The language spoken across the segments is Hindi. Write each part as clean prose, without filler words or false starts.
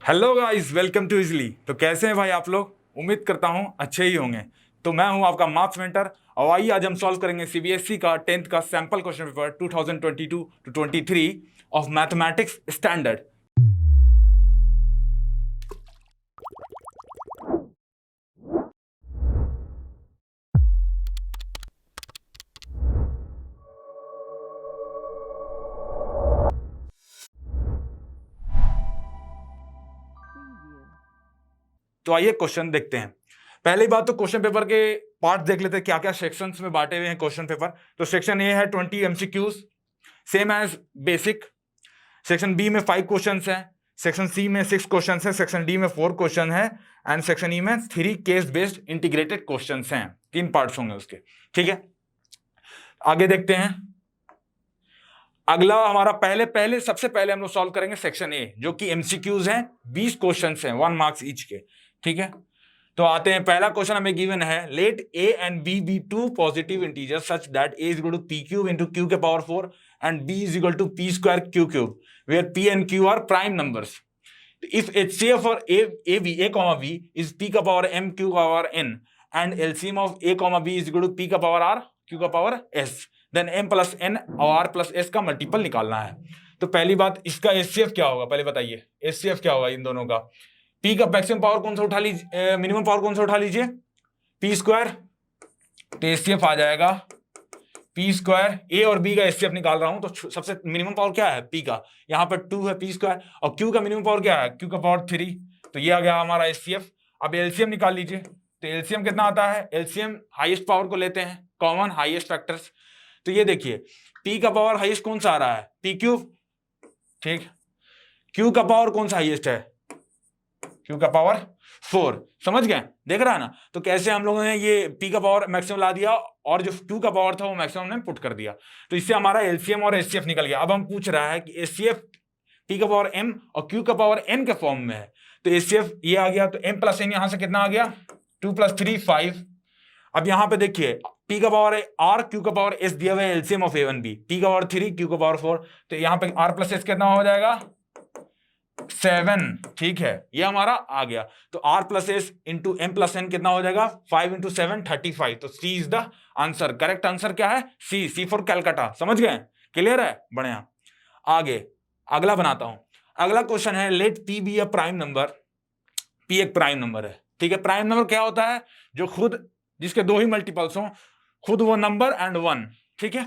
Hello guys, welcome to easily. तो कैसे हैं भाई आप लोग? उम्मीद करता हूं अच्छे ही होंगे। तो मैं हूं आपका मार्क्स मेंटर और आइए आज हम सॉल्व करेंगे सीबीएसई का 10th का sample question paper 2022 to 23 of mathematics standard. तो आइए क्वेश्चन देखते हैं। पहली बात तो क्वेश्चन पेपर के पार्ट देख लेते हैं, क्या क्या सेक्शंस में बांटे हुए हैं क्वेश्चन पेपर। तो सेक्शन ए है 20 MCQs, same as basic. Section B में 5 क्वेश्चन है, सेक्शन सी में 6 क्वेश्चन है, सेक्शन डी में 4 क्वेश्चन है एंड सेक्शन ई में 3 केस बेस्ड इंटीग्रेटेड क्वेश्चन हैं। 3 पार्ट्स होंगे उसके। ठीक है, आगे देखते हैं। अगला हमारा पहले पहले सबसे पहले हम लोग सॉल्व करेंगे सेक्शन ए, जो कि एमसीक्यूज हैं। 20 क्वेश्चन हैं, 1 मार्क्स ईच के। ठीक है, तो आते हैं। पहला क्वेश्चन हमें गिवन है, let a and b be two positive integers such that a is equal to p cube into q के power 4 and b is equal to p square q cube, where p and q are prime numbers. If HCF for A comma B is P का पावर M Q का power N and LCM of A comma B is equal to P का पावर R Q का power S, then M plus N और R plus S का मल्टीपल निकालना है। तो पहली बात, इसका HCF क्या होगा पहले बताइए। HCF क्या होगा इन दोनों का? P का मैक्सिमम पावर कौन सा उठा लीजिए, मिनिमम पावर कौन सा उठा लीजिए, P स्क्वायर। तो HCF आ जाएगा पी स्क्वायर। ए और बी का एचसीएफ निकाल रहा हूं, तो सबसे मिनिमम पावर क्या है पी का, यहाँ पर 2 है पी स्क्वायर, और क्यू का मिनिमम पावर क्या है, क्यू का पावर 3। तो ये आ गया हमारा एचसीएफ। अब एलसीएम निकाल लीजिए। तो एलसीएम कितना आता है, एलसीएम हाईएस्ट पावर को लेते हैं, कॉमन हाईएस्ट फैक्टर्स। तो ये देखिए, पी का पावर हाईएस्ट कौन सा आ रहा है, पी क्यूब। ठीक, क्यू का पावर कौन सा हाईएस्ट है, क्यू का पावर 4। समझ गए, देख रहा है ना। तो कैसे हम लोगों ने ये पी का पावर मैक्सिमम ला दिया और जो क्यू का पावर था वो मैक्सिमम ने पुट कर दिया। तो इससे हमारा एलसीएम और एचसीएफ निकल गया। अब हम पूछ रहा है कि एचसीएफ पी का पावर एम और क्यू का पावर एन के फॉर्म में है। तो एचसीएफ ये आ गया, तो एम प्लस एन यहां से कितना आ गया, 2 + 3 5। अब यहां पे देखिए, पी का पावर आर, क्यू का पावर एस दिया हुआ है, LCM of A1 B, P का पावर 3 क्यू का पावर 4। तो यहाँ पे आर प्लस एस कितना हो जाएगा, 7। ठीक है, ये हमारा आ गया। तो R plus s into m plus n कितना हो जाएगा, 5 × 7 35। तो C is the answer. Correct answer क्या है, सी फॉर कैलकाटा। समझ गए, क्लियर है, बढ़िया। आगे अगला बनाता हूं। अगला क्वेश्चन है, let P be a prime number. P एक प्राइम नंबर है। ठीक है, प्राइम नंबर क्या होता है, जो खुद जिसके 2 ही मल्टीपल्स हो, खुद वो नंबर एंड 1। ठीक है,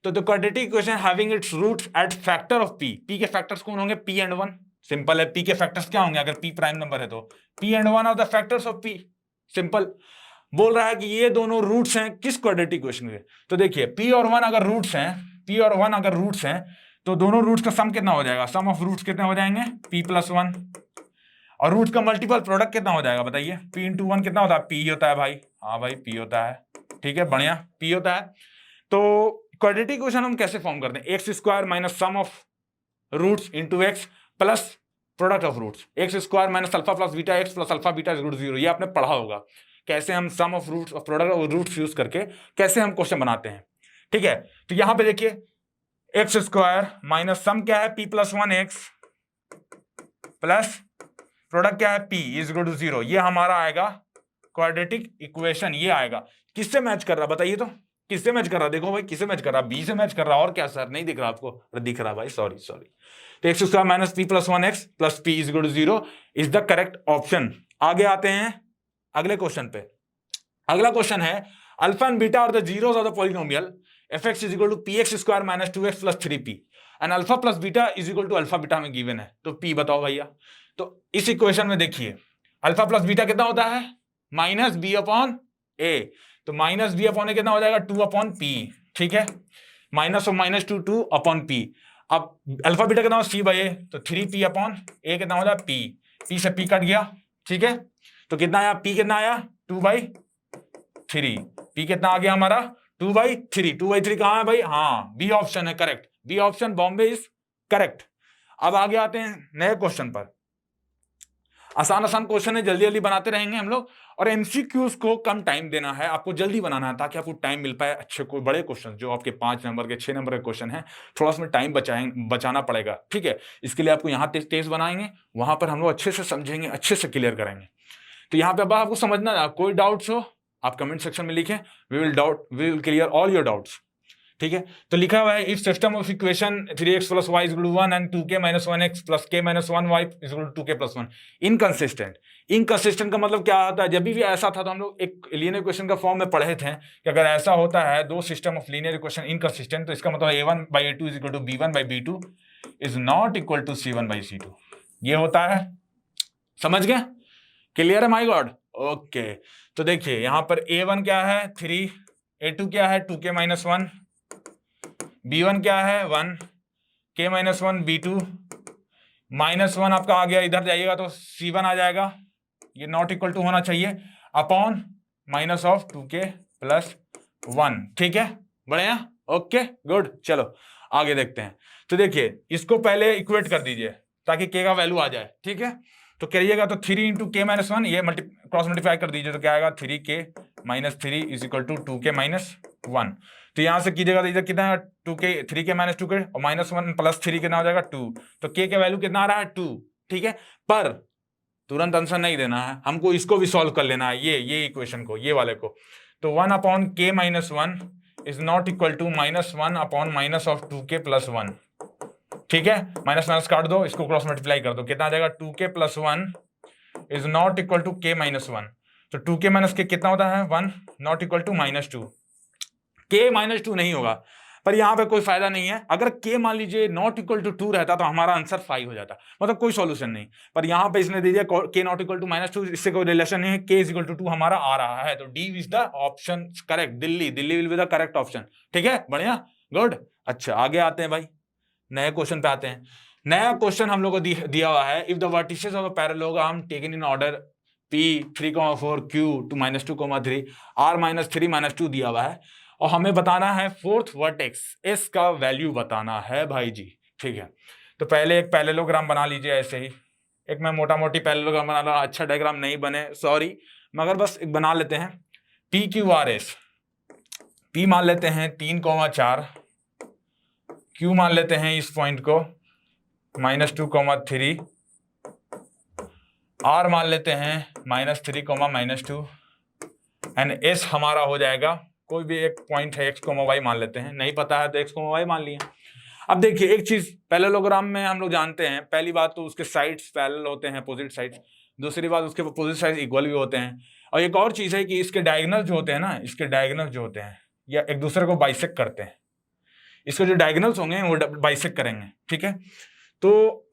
तो the quadratic equation having its roots at factor of P. P के फैक्टर्स कौन होंगे, पी एंड 1। सिंपल है, पी के फैक्टर्स क्या होंगे अगर पी प्राइम नंबर है तो P and 1 are the factors of P. Simple. बोल रहा है कि ये दोनों रूट्स हैं किस क्वाड्रेटिक इक्वेशन के। तो देखिए, पी और 1 अगर रूट्स हैं, पी और 1 अगर रूट्स हैं, तो दोनों रूट्स का सम कितना हो जाएगा, सम ऑफ रूट्स कितने हो जाएंगे, p + 1। और रूट्स का मल्टीपल प्रोडक्ट कितना हो जाएगा बताइए, p × 1 कितना होता है, p होता है भाई। हाँ भाई, p होता है। ठीक है, बढ़िया, p होता है। तो क्वाड्रेटिक इक्वेशन हम कैसे फॉर्म करते हैं, x² - sum of roots into x plus product of roots, x² - alpha plus beta x plus alpha beta = 0। ये आपने पढ़ा होगा, कैसे हम सम ऑफ रूट्स और प्रोडक्ट ऑफ रूट्स यूज करके कैसे हम क्वेश्चन बनाते हैं। ठीक है, तो यहां पे देखिए, x² - सम क्या है, p + 1x प्लस प्रोडक्ट क्या है, p = 0। ये हमारा आएगा क्वाड्रेटिक इक्वेशन। ये आएगा, किससे मैच कर रहा बताइए, तो किससे मैच कर रहा, देखो भाई किससे मैच कर रहा, बी से मैच कर रहा। और क्या सर, नहीं दिख रहा आपको, दिख रहा भाई, सॉरी। तो x² - p + 1x plus p = 0 is the correct option. आगे आते हैं अगले क्वेश्चन पे। अगला क्वेश्चन है, alpha and beta are the zeros of the polynomial fx = px² - 2x + 3p and alpha plus beta = alpha beta में गिवन है। तो p बताओ भैया। तो इस इक्वेशन में देखिए, अल्फा प्लस बीटा कितना होता है, -b/a। तो -b/a कितना हो जाएगा, 2/p। ठीक है, माइनस ऑफ -2 2/p। अब अल्फा बीटा कितना हो, c/a, तो 3p/a कितना हो जाएगा, p से p कट गया। ठीक है, तो कितना आया, p कितना आया, 2/3। p कितना आ गया हमारा, 2/3। 2/3 कहां है भाई, हाँ बी ऑप्शन है correct, B option Bombay is correct. अब आगे आते हैं नए क्वेश्चन पर। आसान आसान क्वेश्चन है, जल्दी जल्दी बनाते रहेंगे हम लोग। और एमसीक्यूज को कम टाइम देना है, आपको जल्दी बनाना है ताकि आपको टाइम मिल पाए। अच्छे कोई बड़े क्वेश्चन जो आपके 5 नंबर के 6 नंबर के क्वेश्चन है, थोड़ा उसमें टाइम बचाना पड़ेगा, ठीक है। इसके लिए आपको यहाँ तेज तेज बनाएंगे, वहां पर हम लोग अच्छे से समझेंगे, अच्छे से क्लियर करेंगे। तो यहाँ पे अब आपको समझना है, कोई डाउट्स हो आप कमेंट सेक्शन में लिखें, we will clear all your doubts, ठीक है। तो लिखा हुआ है if system of equation 3x + y = 1 and 2k - 1x + k - 1y = 2k + 1 inconsistent. Inconsistent का मतलब क्या होता है, जब भी ऐसा था तो हम लोग एक लीनियर इक्वेशन का फॉर्म में पढ़े थे कि अगर ऐसा होता है दो system of linear equation inconsistent, तो इसका मतलब a1/a2 = b1/b2 is not equal to c1/c2। ये होता है, समझ गए? क्लियर है माय गॉड? ओके। तो देखिए यहाँ पर a1 क्या है 3, a2 क्या है 2k - 1, b1 क्या है 1, k - 1, b2 -1 आपका आ गया, इधर जाइएगा तो c1 आ जाएगा, ये नॉट इक्वल टू होना चाहिए अपॉन -2k + 1, ठीक है, बढ़िया, ओके गुड। चलो आगे देखते हैं। तो देखिए इसको पहले इक्वेट कर दीजिए ताकि k का वैल्यू आ जाए, ठीक है। तो करिएगा तो 3 × k - 1, ये क्रॉस मल्टीप्लाई कर दीजिए तो क्या आएगा 3k - 3 = 2k - 1। तो यहां से कीजिएगा तो इधर कितना है 2k 3k - 2k और -1 + 3 कितना हो जाएगा 2। तो k का वैल्यू कितना आ रहा है 2, ठीक है। पर तुरंत आंसर नहीं देना है, हमको इसको भी सॉल्व कर लेना है, ये इक्वेशन को, ये वाले को। तो 1/k - 1 is not equal to -1/-2k + 1, ठीक है। माइनस माइनस काट दो, इसको क्रॉस मल्टीप्लाई कर दो, कितना आ जाएगा 2k + 1 is not equal to k - 1। तो 2k - k कितना होता है 1, नॉट इक्वल टू -2। k - 2 नहीं होगा, पर यहाँ पे कोई फायदा नहीं है। अगर k मान लीजिए नॉट इक्वल टू 2 रहता तो हमारा आंसर 5 हो जाता, मतलब कोई सॉल्यूशन नहीं। पर यहाँ पे इसने दे दिया k नॉट इक्वल टू -2, इससे कोई रिलेशन नहीं है, k = 2 हमारा आ रहा है, तो D is the option correct, Delhi will be the correct option, ठीक है, बढ़िया, गुड। अच्छा आगे आते हैं भाई, नए क्वेश्चन पे आते हैं। नया क्वेश्चन हम लोग को दिया हुआ है if the vertices of a parallelogram taken in order p 3,4 q to -2,3 r -3 -2 दिया हुआ है और हमें बताना है फोर्थ वर्टेक्स s का वैल्यू बताना है भाई जी, ठीक है। तो पहले एक पैरेललोग्राम बना लीजिए, ऐसे ही एक मैं मोटा मोटी पैरेललोग्राम बना रहा, अच्छा डायग्राम नहीं बने सॉरी, मगर बस एक बना लेते हैं। PQRS, p मान लेते हैं 3,4, q मान लेते हैं इस पॉइंट को -2,3, r मान लेते हैं -3, -2 एंड s हमारा हो जाएगा कोई भी एक पॉइंट है x, y मान लेते हैं, नहीं पता है तो x, y मान लिए। अब देखिए एक चीज पैरेललोग्राम में हम लोग जानते हैं, पहली बात तो उसके साइड्स पैरेलल होते हैं, अपोजिट साइड्स, दूसरी बात उसके अपोजिट साइड्स इक्वल भी होते हैं, और एक और चीज है कि इसके डायगोनल जो होते हैं ना, इसके डायगोनल जो होते हैं या एक दूसरे को बाइसेक्ट करते हैं, इसके जो डायगोनल्स होंगे वो बाइसेक्ट करेंगे, ठीक है। तो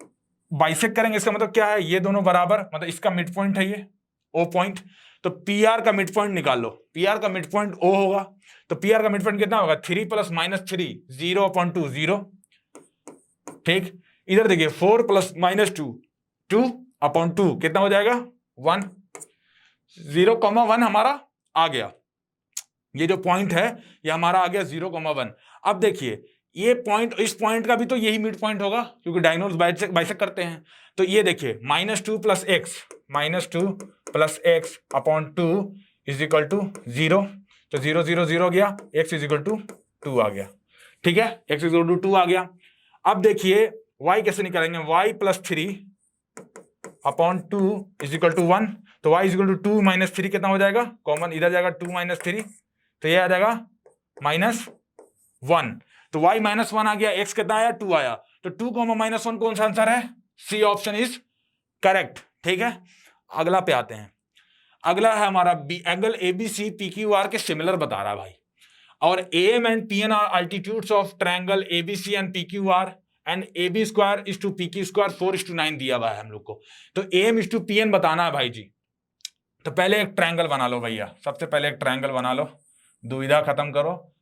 बाइसेक्ट करेंगे इसका मतलब क्या है, ये दोनों बराबर, मतलब इसका मिड पॉइंट है ये ओ पॉइंट, तो पी आर का मिड पॉइंट निकाल लो, पी आर का मिड पॉइंट ओ होगा, तो पी आर का मिड पॉइंट कितना होगा 3 + -3 0/2 0, ठीक। इधर देखिए 4 + -2 2/2 कितना हो जाएगा 1, 0,1 हमारा आ गया, ये जो पॉइंट है ये हमारा आ गया 0,1। अब देखिए ये पॉइंट, इस पॉइंट का भी तो यही मिड पॉइंट होगा क्योंकि डायगोनल्स बाइसेक्ट करते हैं। तो ये देखिए -2 + x -2 इज इक्वल टू 0, तो 0 0 0 गया, x = 2 आ गया, ठीक है, x = 2 आ गया। अब देखिए y कैसे निकालेंगे, y + 3/2 इज इक्वल टू 1, तो y = 2 - 3 कितना हो जाएगा, कॉमन इधर जाएगा 2 - 3, तो ये आ जाएगा -1, तो y -1 आ गया, x कितना आया 2 आया, तो 2, -1 कौन सा आंसर है, सी ऑप्शन इज करेक्ट, ठीक है। अगला पे आते हैं, अगला है हमारा एंगल ABC PQR के सिमिलर बता रहा है भाई, और AM and PN are altitudes of triangle ABC and PQR and AB² = PQ² 4:9 दिया हुआ है हम लोग को, तो AM = PN बताना है भाई जी। तो पहले एक ट्रायंगल बना लो भैया, सबसे पहले एक ट्रायंगल बना लो, दुविधा खत्म करो,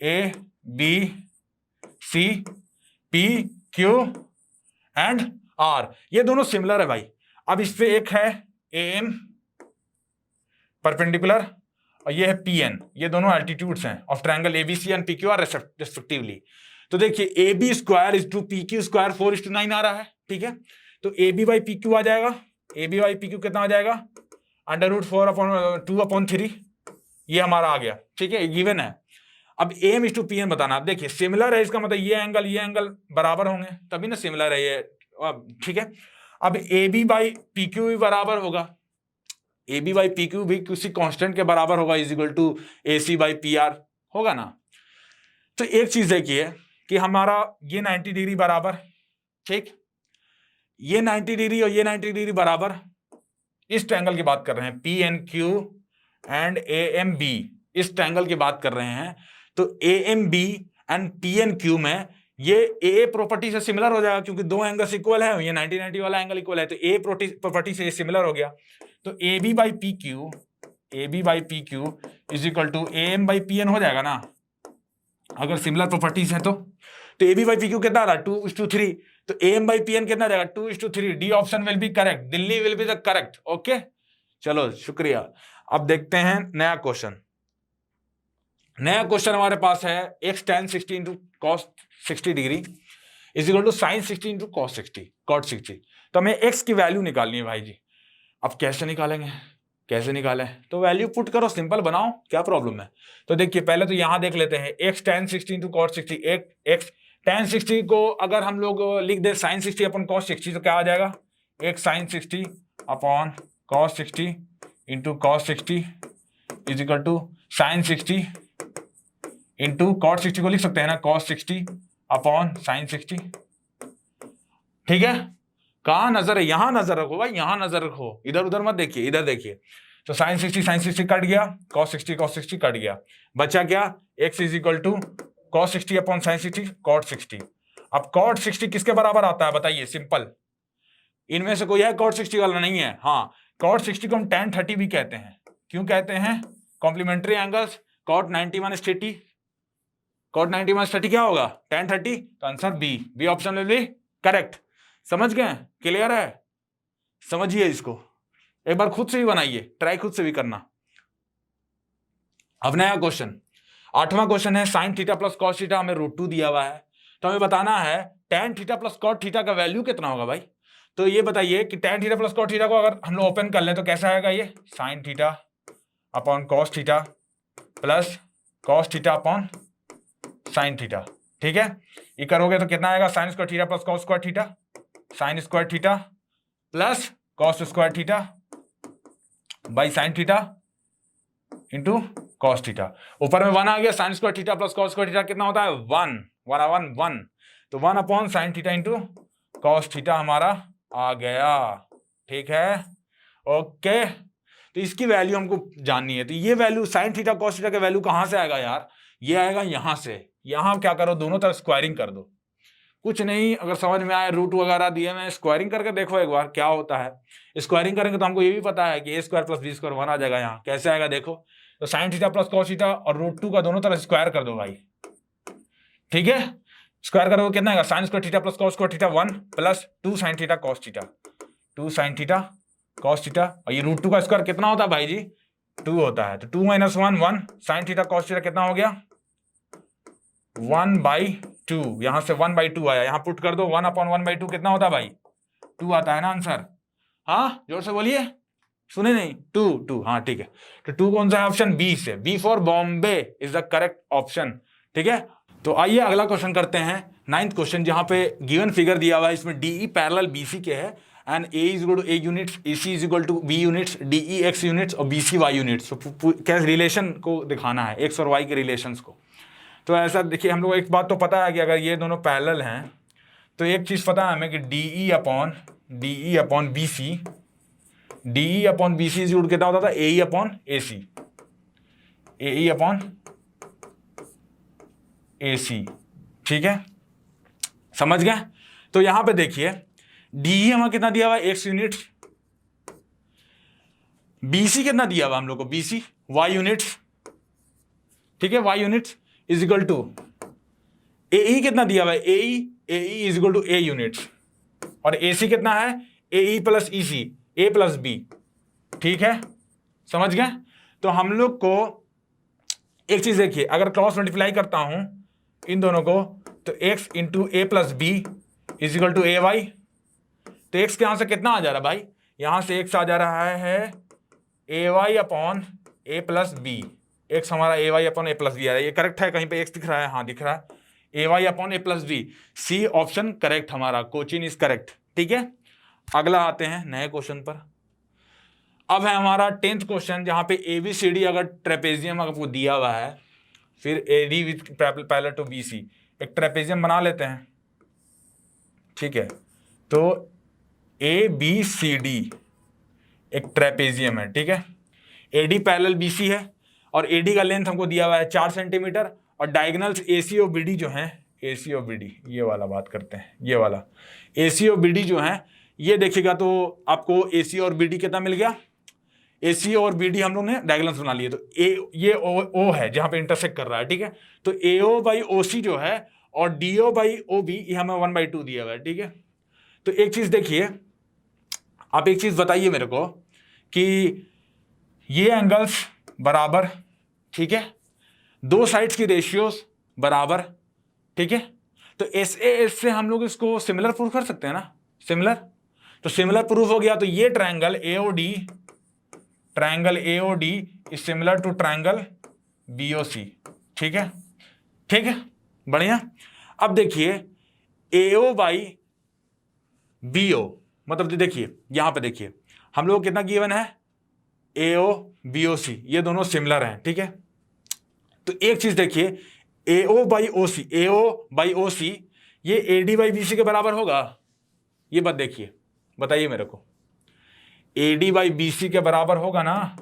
ABC PQ एंड R, ये दोनों सिमिलर है भाई। अब इस पे एक है AM परपेंडिकुलर और ये है PN, ये दोनों एल्टीट्यूड्स हैं of triangle ABC and PQR respectively. तो देखिए AB² = PQ² 4:9 आ रहा है, ठीक है, तो AB/PQ आ जाएगा, A B by P Q कितना आ जाएगा, √4/2/3, ये हमारा आ गया, ठीक है, गिवन है। अब M is to P N बताना। अब देखिए सिमिलर है, इसका मतलब ये एंगल बराबर होंगे तभी ना सिमिलर है ये, ठीक है। अब A B by P Q भी बराबर होगा, A B by P Q भी किसी कांस्टेंट के बराबर होगा, is equal to A C by P R होगा ना। तो एक चीज देखिए कि हमारा ये 90 डिग्री बराबर, ठीक, ये 90 डिग्री और ये 90 डिग्री बराबर, इस ट्रायंगल की बात कर रहे हैं, P N Q and A M B, इस ट्रायंगल की बात कर रहे हैं। तो A M B and P N Q में ये ए प्रॉपर्टी से सिमिलर हो जाएगा, क्योंकि दो एंगल्स इक्वल है, ये 90-90 वाला एंगल इक्वल है, तो ए प्रॉपर्टी से सिमिलर हो गया। तो A B by P Q is equal to A M by P N हो जाएगा ना, अगर सिमिलर प्रॉपर्टीज है तो A B by P Q कितना आ रहा है, 2:3, तो A M by P N कितना जाएगा, 2:3। D option will be correct, Delhi will be the correct. Okay, चलो शुक्रिया। अब देखते हैं नया क्वेश्चन। नया क्वेश्चन हमारे पास है x tan 60 into cos 60 degree is equal to sine 60 into cos 60 cot 60। तो हमें x की वैल्यू निकालनी है भाई जी। अब कैसे निकालेंगे, कैसे निकालें, तो वैल्यू पुट करो, सिंपल बनाओ, क्या प्रॉब्लम है। तो देखिए पहले तो यहां देख लेते हैं, x tan 60 into cot 60, x tan 60 को अगर हम लोग लिख दे साइन 60 अपॉन कॉस 60, तो क्या आ जाएगा, x sine 60 upon cos 60 into cos 60 is equal to sine 60 into cot 60 को लिख सकते हैं ना, कॉस 60 अपॉन साइन 60, ठीक है। कहां नजर है, यहां नजर रखो भाई, यहां नजर रखो, इधर उधर मत देखिए, इधर देखिए। तो साइन 60 कट गया, कॉस 60 कट गया, बचा क्या, x is equal to cos 60 upon sine 60 cot 60। अब कॉट 60 किसके बराबर आता है बताइए, सिंपल, इनमें से कोई है कॉट 60 वाला, नहीं है। हाँ, कॉट 60 को हम tan 30 भी कहते हैं। क्यों कहते हैं, complementary angles, cot 90 minus 30, cot 90 minus 30 क्या होगा, tan 30, तो answer B option will be correct. समझ गए, क्लियर है, समझिए इसको, एक बार खुद से भी बनाइए, ट्राई खुद से भी करना। अब नया क्वेश्चन, 8वां क्वेश्चन है, sign theta plus cos theta हमें √2 दिया हुआ है, तो हमें बताना है tan theta plus cot theta का वैल्यू कितना होगा भाई। तो ये बताइए कि tan theta plus cot theta को अगर हम लोग ओपन कर लें तो कैसा आएगा, ये sine theta upon cos theta plus cos theta upon sine theta, ठीक है। ये करोगे तो कितना आएगा, sign square theta plus cos square theta, sign square theta plus cos square theta by sine theta into cos theta. ऊपर में 1 आ गया, sign square theta plus cos square theta कितना होता है, 1 तो 1 upon sine theta into cos theta हमारा आ गया, ठीक है। ओके, तो इसकी वैल्यू हमको जाननी है। तो ये value sign theta cos theta का वैल्यू कहां से आएगा यार, ये आएगा यहां से। यहां क्या करो, दोनों तरफ स्क्वायरिंग कर दो, कुछ नहीं, अगर समझ में आए रूट वगैरह दिए में स्क्वायरिंग करके देखो एक बार क्या होता है। स्क्वायरिंग करेंगे तो हमको ये भी पता है कि a square plus b square 1 आ जाएगा। यहाँ कैसे आएगा देखो, तो sign theta plus cos theta और √2 का दोनों तरफ स्क्वायर कर दो भाई, ठीक है। स्क्वायर करोगे कितना आएगा, sign square theta plus cos square theta 1 plus 2 sine theta cos theta, 2 sine theta cos theta, और ये √2 का स्क्वायर कितना होता है भाई जी, 2 होता है। तो 2 - 1 1 साइन थीटा कॉस थीटा कितना हो गया, 1/2, यहां से 1/2 आया, यहां पुट कर दो, 1 अपॉन 1/2 कितना होता है भाई, 2 आता है ना आंसर। हाँ जोर से बोलिए, सुने नहीं, 2 हाँ ठीक है। तो 2 कौन सा है, ऑप्शन बी से, B for Bombay is the correct option, ठीक है। तो आइए अगला क्वेश्चन करते हैं, 9th क्वेश्चन, जहां पे गिवन फिगर दिया हुआ है, इसमें DE पैरेलल BC के है and A is equal to A units, AC is equal to B units, DE X units और BC Y यूनिट्स। तो क्या रिलेशन को दिखाना है, X और Y के रिलेशंस को। तो ऐसा देखिए, हम लोग एक बात तो पता है कि अगर ये दोनों पैरेलल हैं तो एक चीज़ पता है हमें कि DE अपॉन BC इज कितना होता था, AE अपॉन AC, ठीक है, समझ गए। तो यहां पे देखिए DE हमें कितना दिया हुआ है, X यूनिट्स, BC कितना दिया हुआ हम लोग को, BC Y यूनिट्स, ठीक है, Y units is equal to AE कितना दिया हुआ है, AE is equal to A units, और AC कितना है, AE plus EC, A plus B, ठीक है, समझ गए। तो हम लोग को एक चीज देखिए, अगर क्रॉस मल्टीप्लाई करता हूं इन दोनों को, तो x into A plus B is equal to AY, तो x के यहां से कितना आ जा रहा है भाई, यहां से एक्स आ जा रहा है a y upon a plus B, x हमारा ए y upon a plus B आ रहा है। ये करेक्ट है? कहीं पे एक्स दिख रहा है? हाँ दिख रहा है, a y upon a plus b. C option correct हमारा, कोचिन इज करेक्ट। ठीक है, अगला आते हैं नए क्वेश्चन पर। अब है हमारा 10th क्वेश्चन, जहां पे एबीसीडी अगर ट्रेपेजियम आपको दिया हुआ है, फिर AD with parallel to BC, एक ट्रेपेजियम बना लेते हैं। ठीक है, तो ए बी सी डी एक ट्रेपेजियम है। ठीक है, एडी पैरेलल बीसी है और एडी का लेंथ हमको दिया हुआ है 4 सेंटीमीटर, और डायगोनल्स एसी और बीडी जो है, एसी और बीडी, ये वाला बात करते हैं, ये वाला एसी और बीडी जो है, ये देखिएगा तो आपको एसी और बीडी कितना मिल गया, एसी और बीडी हम लोग ने डायगोनल्स बना लिए, तो ये ओ है जहां पे इंटरसेक्ट कर रहा है। ठीक है, तो एओ बाई ओसी जो है और डीओ बाई ओ बी, ये हमें 1/2 दिया हुआ है। ठीक है, तो एक चीज देखिए, आप एक चीज बताइए मेरे को कि ये एंगल्स बराबर, ठीक है, दो साइड्स की रेशियोज बराबर। ठीक है, तो एस ए एस से हम लोग इसको सिमिलर प्रूफ कर सकते हैं ना, सिमिलर, तो सिमिलर प्रूफ हो गया। तो ये triangle AOD, triangle AOD is similar to triangle BOC. ठीक है, ठीक है, बढ़िया। अब देखिए एओ बाई बीओ, मतलब देखिए यहां पे देखिए हम लोग कितना गिवन है, एओ बीओसी, ये दोनों सिमिलर हैं। ठीक है, तो एक चीज देखिए, एओ बाई ओसी, एओ बाई ओसी ये एडी बाई बीसी के बराबर होगा, ये बात देखिए, बताइए मेरे को, एडी बाई बीसी के बराबर होगा ना,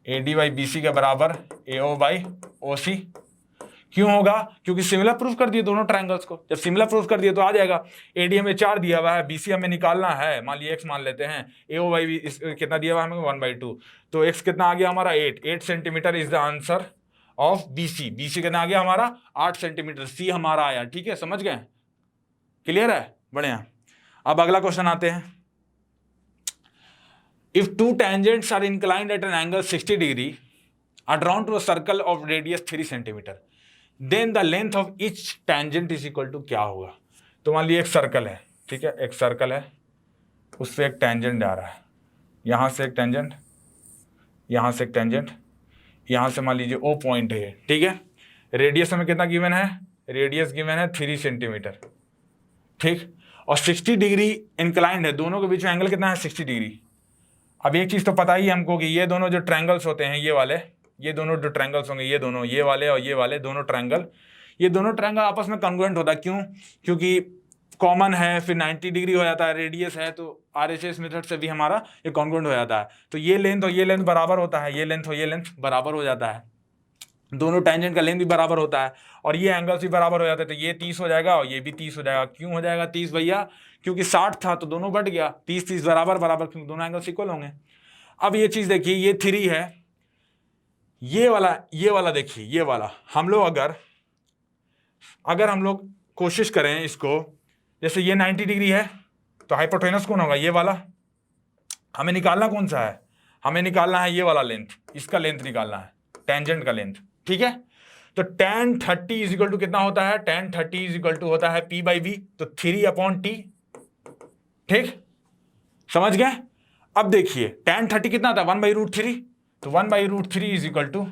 एडी बाई बीसी के बराबर एओ बाई ओसी। क्यों होगा? क्योंकि सिमिलर प्रूफ कर दिए दोनों ट्रायंगल्स को, जब सिमिलर प्रूफ कर दिए तो आ जाएगा। एडी हमें 4 दिया हुआ है, बीसी हमें निकालना है, मान लिया एक्स मान लेते हैं, एओ बाई कितना दिया हुआ है हमें 1/2, तो एक्स कितना आ गया हमारा 8 centimetre is the answer of BC. BC कितना आ गया हमारा 8 सेंटीमीटर, सी हमारा आया। ठीक है, समझ गए, क्लियर है, बढ़िया। अब अगला क्वेश्चन आते हैं, if 2 tangents are inclined at an angle 60 degree are drawn to a circle of radius 3 centimeter, then the length of each tangent is equal to, क्या होगा? तो मान लीजिए एक सर्कल है, ठीक है, एक सर्कल है, उससे एक टेंजेंट आ रहा है, यहां से एक टेंजेंट, यहां से एक टेंजेंट, यहां से मान लीजिए ओ पॉइंट है। ठीक है, रेडियस हमें कितना गिवन है, रेडियस गिवन है 3 सेंटीमीटर। ठीक, और 60 डिग्री इंक्लाइंड है, दोनों के बीच में एंगल कितना है, 60 डिग्री। अब एक चीज तो पता ही है हमको कि ये दोनों जो ट्रायंगल्स होते हैं, ये वाले, ये दोनों जो ट्रायंगल्स होंगे, ये दोनों, ये वाले और ये वाले दोनों ट्रायंगल, ये दोनों ट्रायंगल आपस में कॉन्ग्रुएंट होता है। क्यों? क्योंकि कॉमन है, फिर 90 डिग्री हो जाता है, रेडियस है, तो आरएचएस मेथड से भी हमारा ये कॉन्ग्रुएंट हो जाता है। तो ये लेंथ और ये लेंथ बराबर होता है, ये लेंथ और ये लेंथ बराबर हो जाता है, दोनों टेंजेंट का लेंथ भी बराबर होता है, और ये एंगल्स भी बराबर हो जाते हैं। तो ये 30 हो जाएगा और ये भी 30 हो जाएगा। क्यों हो जाएगा 30 भैया? क्योंकि 60 था तो दोनों बढ़ गया, 30 बराबर बराबर, क्योंकि दोनों एंगल्स इक्वल होंगे। अब ये चीज देखिए, ये 3 है, ये वाला देखिए, ये वाला हम लोग अगर हम लोग कोशिश करें इसको, जैसे ये 90 डिग्री है तो हाइपोटेनस कौन होगा, ये वाला। हमें निकालना कौन सा है, हमें निकालना है ये वाला लेंथ, इसका लेंथ निकालना है, टेंजेंट का लेंथ। ठीक है, तो tan 30 इज इक्वल टू कितना होता है, tan 30 इज इक्वल टू होता है P बाई बी, तो 3/T। ठीक, समझ गए? अब देखिए tan 30 कितना था, 1/√3, तो 1/√3 इज इक्वल टू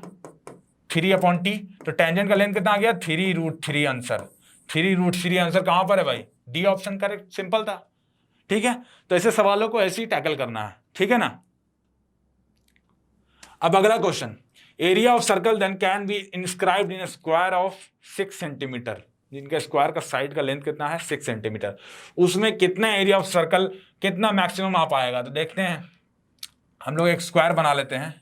3/T। तो टेंजेंट का लेंथ कितना आ गया, 3√3 आंसर। 3√3 आंसर कहां पर है भाई, डी ऑप्शन करेक्ट, सिंपल था। ठीक है, तो ऐसे सवालों को ऐसे ही टैकल करना है, ठीक है ना। अब अगला question, area of circle then can be inscribed in square of 6 centimetre, जिनका स्क्वायर का साइड का लेंथ कितना है, 6 सेंटीमीटर, उसमें कितना एरिया ऑफ सर्कल, कितना मैक्सिमम आ पाएगा। तो देखते हैं, हम लोग एक स्क्वायर बना लेते हैं,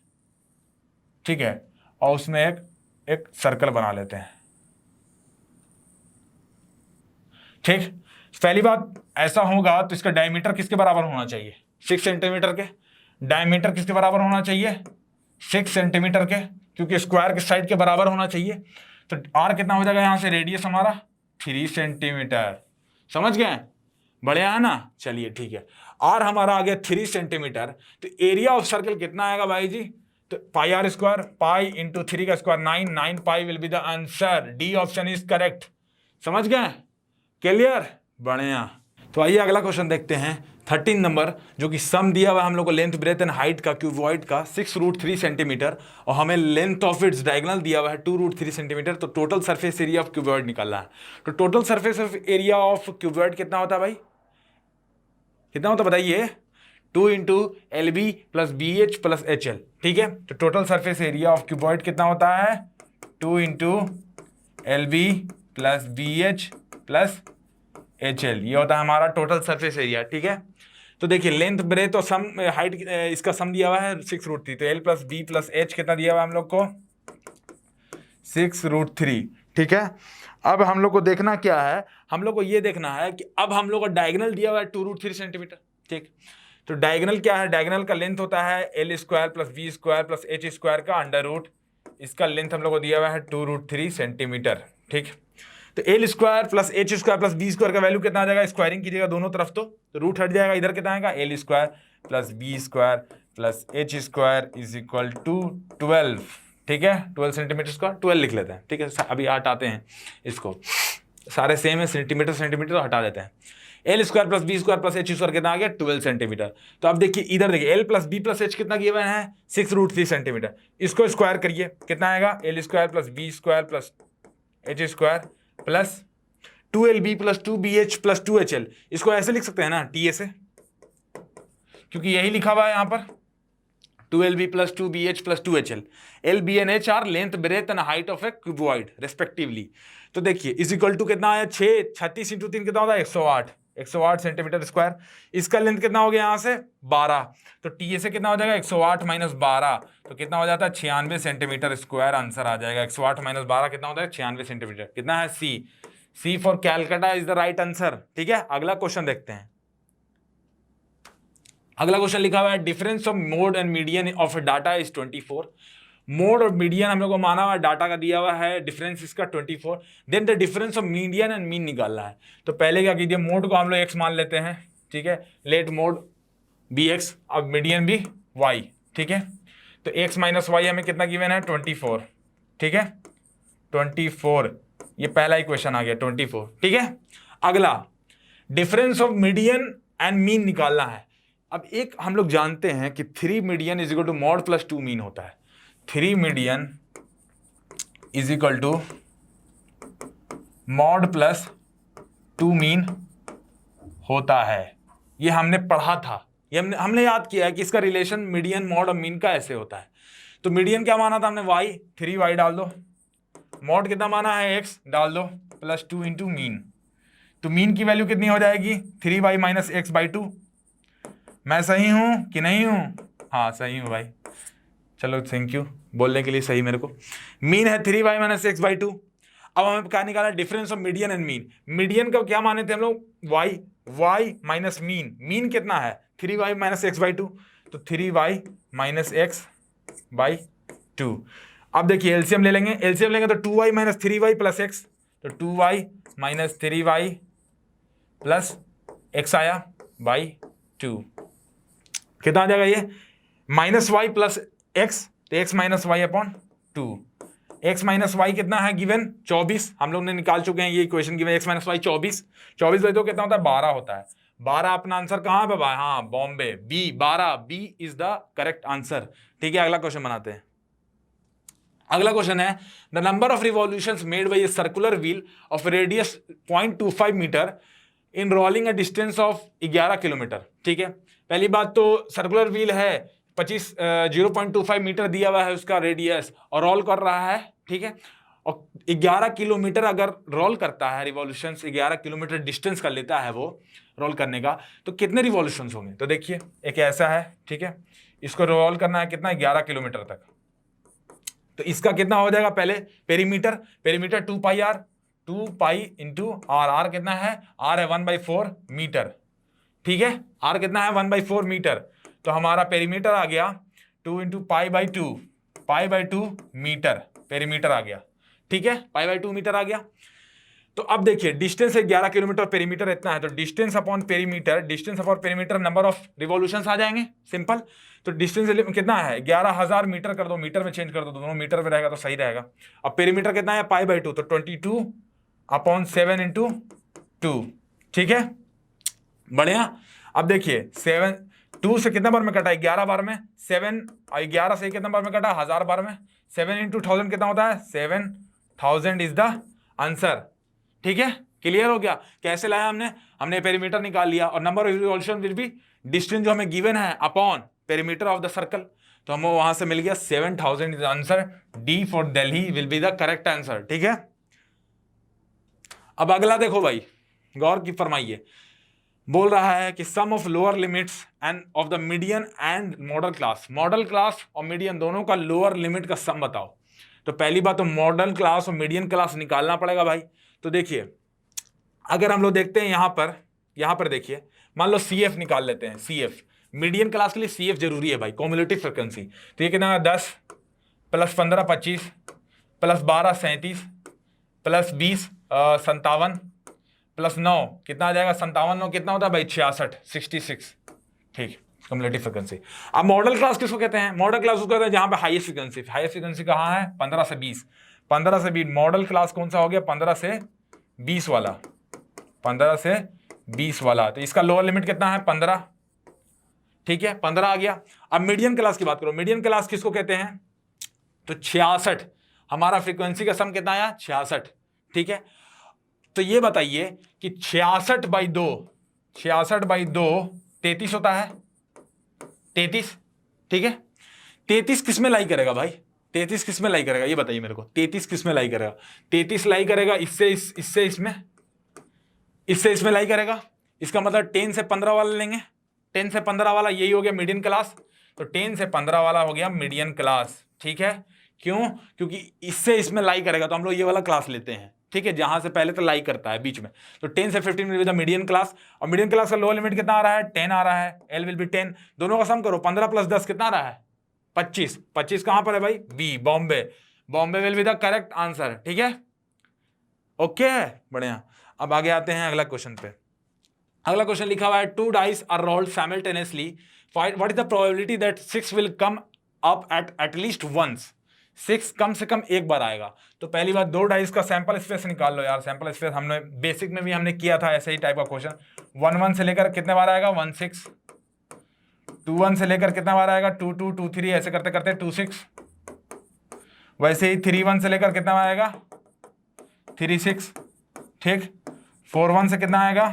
ठीक है, और उसमें एक सर्कल बना लेते हैं। ठीक, पहली बात, ऐसा होगा तो इसका डायमीटर किसके बराबर होना चाहिए, 6 सेंटीमीटर के। डायमीटर किसके बराबर होना चाहिए, 6 सेंटीमीटर के, क्योंकि स्क्वायर के साइड के बराबर होना चाहिए। तो आर कितना हो जाएगा, यहां से रेडियस हमारा 3 सेंटीमीटर। समझ गए, बढ़िया है ना। चलिए ठीक है, आर हमारा आ गया 3 सेंटीमीटर, तो एरिया ऑफ सर्कल कितना आएगा भाई जी, तो पाई आर स्क्वायर, पाई इंटू 3 का square 9 pi will be the answer. D option is correct. समझ गए, क्लियर, बढ़िया। तो आइए अगला क्वेश्चन देखते हैं, 13 नंबर जो कि सम दिया हुआ है हम लोग को लेंथ ब्रेथ एंड हाइट का क्यूबॉइड का 6√3 सेंटीमीटर और हमें लेंथ ऑफ इट्स डायगोनल दिया हुआ है 2√3 सेंटीमीटर। तो total surface area of cuboid निकालना है। तो total surface area of cuboid कितना होता है भाई, कितना होता है बताइए? 2 into LB plus BH plus HL। ठीक है, तो total surface area of cuboid कितना होता है? 2 into LB plus BH plus HL, ये होता है हमारा टोटल सरफेस एरिया। ठीक है, तो देखिए लेंथ ब्रेथ और सम हाइट इसका सम दिया हुआ है 6√3, तो L plus B plus H कितना दिया हुआ है हम लोग को? 6√3। ठीक है, अब हम लोग को देखना क्या है, हम लोग को ये देखना है कि अब हम लोग को डायगोनल दिया हुआ है 2√3 सेंटीमीटर। ठीक, तो डायगोनल क्या है? डायगोनल का लेंथ होता है L square plus B square plus H square का अंडर रूट, इसका लेंथ हम लोग को दिया हुआ है 2√3 सेंटीमीटर। ठीक, तो L square plus H square plus B square का वैल्यू कितना आ जाएगा? स्क्वायरिंग कीजिएगा दोनों तरफ तो रूट हट जाएगा, इधर कितना आएगा? L square plus B square plus H square is equal to 12। ठीक है, 12 सेंटीमीटर स्क्वायर, 12 लिख लेते हैं। ठीक है, अभी हटाते हैं इसको, सारे सेम है, सेंटीमीटर सेंटीमीटर तो हटा देते हैं। L square plus B square plus H square कितना आ गया? 12 सेंटीमीटर। तो अब देखिए इधर देखिए L plus B plus H कितना गिवन है? 6√3 सेंटीमीटर। इसको स्क्वायर करिए, कितना आएगा? L square plus B square plus H square plus 2LB plus 2BH plus 2HL। इसको ऐसे लिख सकते हैं ना, TA से, क्योंकि यही लिखा हुआ है यहां पर 2LB plus 2BH plus 2HL। LB and H are length breadth and height of a cuboid respectively. तो देखिए इज इक्वल टू कितना आया? 36 इंटू 3 कितना होता है? 108 सेंटीमीटर स्क्वायर। इसका लेंथ कितना हो गया यहां से? 12। तो TA से कितना हो जाएगा? 108 माइनस 12, तो कितना हो जाता है? 96 सेंटीमीटर स्क्वायर आंसर आ जाएगा। 108 माइनस 12 कितना होता है? 96 सेंटीमीटर। कितना है? C for Calcutta is the right answer. ठीक है, अगला क्वेश्चन देखते हैं। अगला क्वेश्चन लिखा हुआ है difference of mode and median of data is 24। Mode और मीडियन हम लोग को माना हुआ डाटा का दिया हुआ है, डिफरेंस इसका 24। Then the difference of median and mean निकालना है। तो पहले क्या कीजिए, मोड को हम लोग x मान लेते हैं। ठीक है, लेट मोड बी x, अब मीडियन भी y। ठीक है, तो x माइनस वाई हमें कितना गिवन है? 24। ठीक है, 24, ये पहला इक्वेशन आ गया 24। ठीक है, अगला difference of median and mean निकालना है। अब एक हम लोग जानते हैं कि 3 median is equal to mode plus 2 mean होता है। 3 median is equal to mode plus 2 mean होता है। ये हमने पढ़ा था, ये हमने याद किया है कि इसका रिलेशन मीडियन मॉड और मीन का ऐसे होता है। तो मीडियन क्या माना था हमने? y, 3y डाल दो, मॉड कितना माना है? x डाल दो, प्लस 2 इंटू मीन। तो मीन की वैल्यू कितनी हो जाएगी? 3y minus x by 2। मैं सही हूं कि नहीं हूं? हाँ सही हूं भाई, चलो थैंक यू बोलने के लिए सही मेरे को। मीन है 3y माइनस एक्स बाई 2। अब हमें क्या निकाला? Difference of median and mean. Median का क्या माने थे हम लोग? y minus mean. मीन कितना है? 3y माइनस एक्स बाई 2, तो 3y माइनस एक्स बाई 2। अब देखिए एलसीएम ले लेंगे, एलसीएम लेंगे तो 2y minus 3y plus X, तो 2y minus 3y plus X आया बाई 2। कितना आ जाएगा ये? माइनस वाई प्लस एक्स, तो X minus Y upon 2। X minus Y कितना है गिवन? 24। हम लोग ने निकाल चुके हैं ये equation given. X minus Y 24, 24 by 2 कितना होता है? 12 होता है। 12 अपना आंसर कहाँ पे भाई? हाँ Bombay, B 12, B is the correct answer. ठीक है, अगला क्वेश्चन बनाते हैं। अगला क्वेश्चन है the number of revolutions made by a circular wheel of radius 0.25 metre in rolling a distance of 11 kilometre. ठीक है, पहली बात तो सर्कुलर व्हील है 0.25 मीटर दिया हुआ है उसका रेडियस और रोल कर रहा है। ठीक है, और 11 किलोमीटर अगर रोल करता है, रिवॉल्यूशंस 11 किलोमीटर डिस्टेंस का लेता है वो रोल करने का, तो कितने रिवॉल्यूशंस होंगे? तो देखिए एक ऐसा है, ठीक है, इसको रोल करना है कितना? 11 किलोमीटर तक। तो इसका कितना हो जाएगा? पहले perimeter, perimeter 2 pi R, 2 pi into are, are कितना है? आर है 1/4 मीटर। ठीक है, आर कितना है? 1/4 मीटर। तो हमारा पेरीमीटर आ गया 2 into pi by 2, pi by 2 metre perimeter आ गया। ठीक है, पाई बाई 2 मीटर आ गया। तो अब देखिए डिस्टेंस है 11 किलोमीटर, पेरीमीटर इतना है, तो distance upon perimeter, distance upon perimeter number of revolutions आ जाएंगे, सिंपल। तो डिस्टेंस कितना है? 11,000 मीटर कर दो, मीटर में चेंज कर दो, दोनों मीटर में रहेगा तो सही रहेगा। अब पेरीमीटर कितना है? पाई बाई 2, तो 22 अपॉन 7 इंटू 2। ठीक है, बढ़िया। अब देखिए 2 से कितने बार में कटा, 11 बार में, 7 और 11 से कितने बार में कटा, 1000 बार में, 7 into 1000 कितना होता है, 7000 इज द आंसर। ठीक है, क्लियर हो गया। कैसे लाया हमने पेरीमीटर निकाल लिया और number of revolution will be distance जो हमें गिवन है upon perimeter of the circle, तो हमें वहां से मिल गया 7000 is answer. D for Delhi will be the correct answer. ठीक है, अब अगला देखो भाई, गौर की फरमाइए। बोल रहा है कि sum of lower limits and of the median and modal class, modal class और मीडियन दोनों का लोअर लिमिट का सम बताओ। तो पहली बात तो मॉडल क्लास और मीडियन क्लास निकालना पड़ेगा भाई। तो देखिए अगर हम लोग देखते हैं यहां पर देखिए, मान लो CF निकाल लेते हैं, CF मीडियन क्लास के लिए CF जरूरी है भाई, कॉम्युलेटिव फ्रिक्वेंसी। तो ये कितना है, 10 + 15 25 + 12 37 + 20 57 + 9 कितना आ जाएगा, 57 9 कितना होता है भाई, 66। ठीक, कम्युलेटिव फ्रिक्वेंसी। अब मॉडल क्लास किसको कहते हैं, मॉडल क्लास उसको कहते हैं जहां पे हाईएस्ट फ्रिक्वेंसी कहां है, 15 से 20। 15 से 20 मॉडल क्लास कौन सा हो गया, 15 से 20 वाला, 15 से 20 वाला। तो इसका लोअर लिमिट कितना है, 15। ठीक है, 15 आ गया। अब मीडियन क्लास की बात करो, मीडियन क्लास किसको कहते हैं, तो 66। हमारा फ्रीक्वेंसी का सम कितना आया, 66। ठीक है, तो ये बताइए कि 66/2 33 होता है, 33। ठीक है, 33 किस में लाई करेगा भाई, 33 किस में लाई करेगा, ये बताइए मेरे को, 33 किस में लाई करेगा, 33 लाई करेगा इससे इसमें लाई करेगा। इसका मतलब 10 से 15 वाला लेंगे, 10 से 15 वाला यही हो गया मीडियन क्लास। तो 10 से 15 वाला हो गया मीडियन क्लास। ठीक है, क्यों, क्योंकि इससे इसमें लाई करेगा, तो हम लोग ये वाला क्लास लेते हैं। ठीक है, जहां से पहले तो लाई करता है बीच में। तो 10 से 15 will be the median class. और मीडियन क्लास का लोअर लिमिट कितना आ रहा है, 10 आ रहा है, एल विल बी 10। दोनों का सम करो, 15 + 10 कितना आ रहा है, 25। 25 कहां पर है भाई, B, Bombay will be the correct answer. ठीक है, ओके, बढ़िया। अब आगे आते हैं अगला क्वेश्चन पे। अगला क्वेश्चन लिखा हुआ है, 2 dice are rolled simultaneously, what is the probability that 6 will come up at least once? 6 कम से कम एक बार आएगा। तो पहली बात, 2 डाइस का सैंपल स्पेस निकाल लो यार। सैंपल स्पेस हमने बेसिक में भी हमने किया था ऐसे ही टाइप का क्वेश्चन। 1 1 से लेकर कितने बार आएगा, 1 6। 2 1 से लेकर कितना बार आएगा, 2 2 2 3, ऐसे करते करते 2 6। वैसे ही 3 1 से लेकर कितना बार आएगा, 3 6। ठीक, 4 1 से कितना आएगा,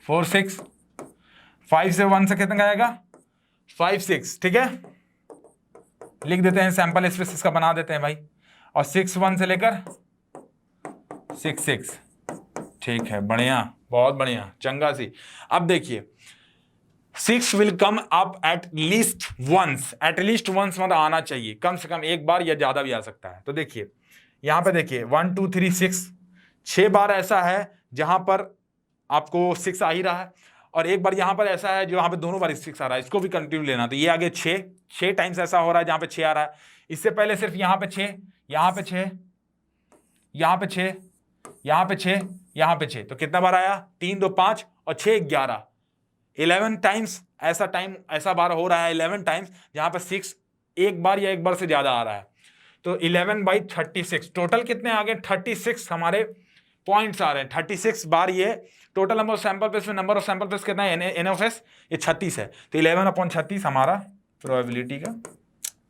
4 6। 5 से 1 से कितना आएगा, 5 6। ठीक है, लिख देते हैं, सैंपल स्पेस इसका बना देते हैं भाई। और 6 1 से लेकर 6 6। ठीक है, बढ़िया, बहुत बढ़िया, चंगा सी। अब देखिए 6 will come up at least once मतलब आना चाहिए, कम से कम एक बार या ज्यादा भी आ सकता है। तो देखिए यहां पे देखिए 1 2 3 6, 6 बार ऐसा है जहां पर आपको 6 आ ही रहा है, और एक बार यहां पर ऐसा है जो यहां पे दोनों बार 6 आ रहा है, इसको भी कंटिन्यू लेना। तो ये आगे 6 टाइम्स ऐसा हो रहा है जहां पे 6 आ रहा है। इससे पहले सिर्फ यहां पे 6, यहां पे 6, यहां पे 6, यहां पे 6, यहां पे 6। तो कितना बार आया, 3 2 5 और 6 11, 11 टाइम्स ऐसा बार हो रहा है, 11 टाइम्स जहां पे 6 एक बार या एक बार से ज्यादा आ रहा है। तो 11/36 टोटल कितने आ गए, 36 हमारे पॉइंट्स आ रहे हैं। 36 बार ये total number of sample place में नंबर ऑफ सैंपल प्लेस कितना है, एन ऑफ एस, ये 36 है। तो 11/36 हमारा प्रोबेबिलिटी का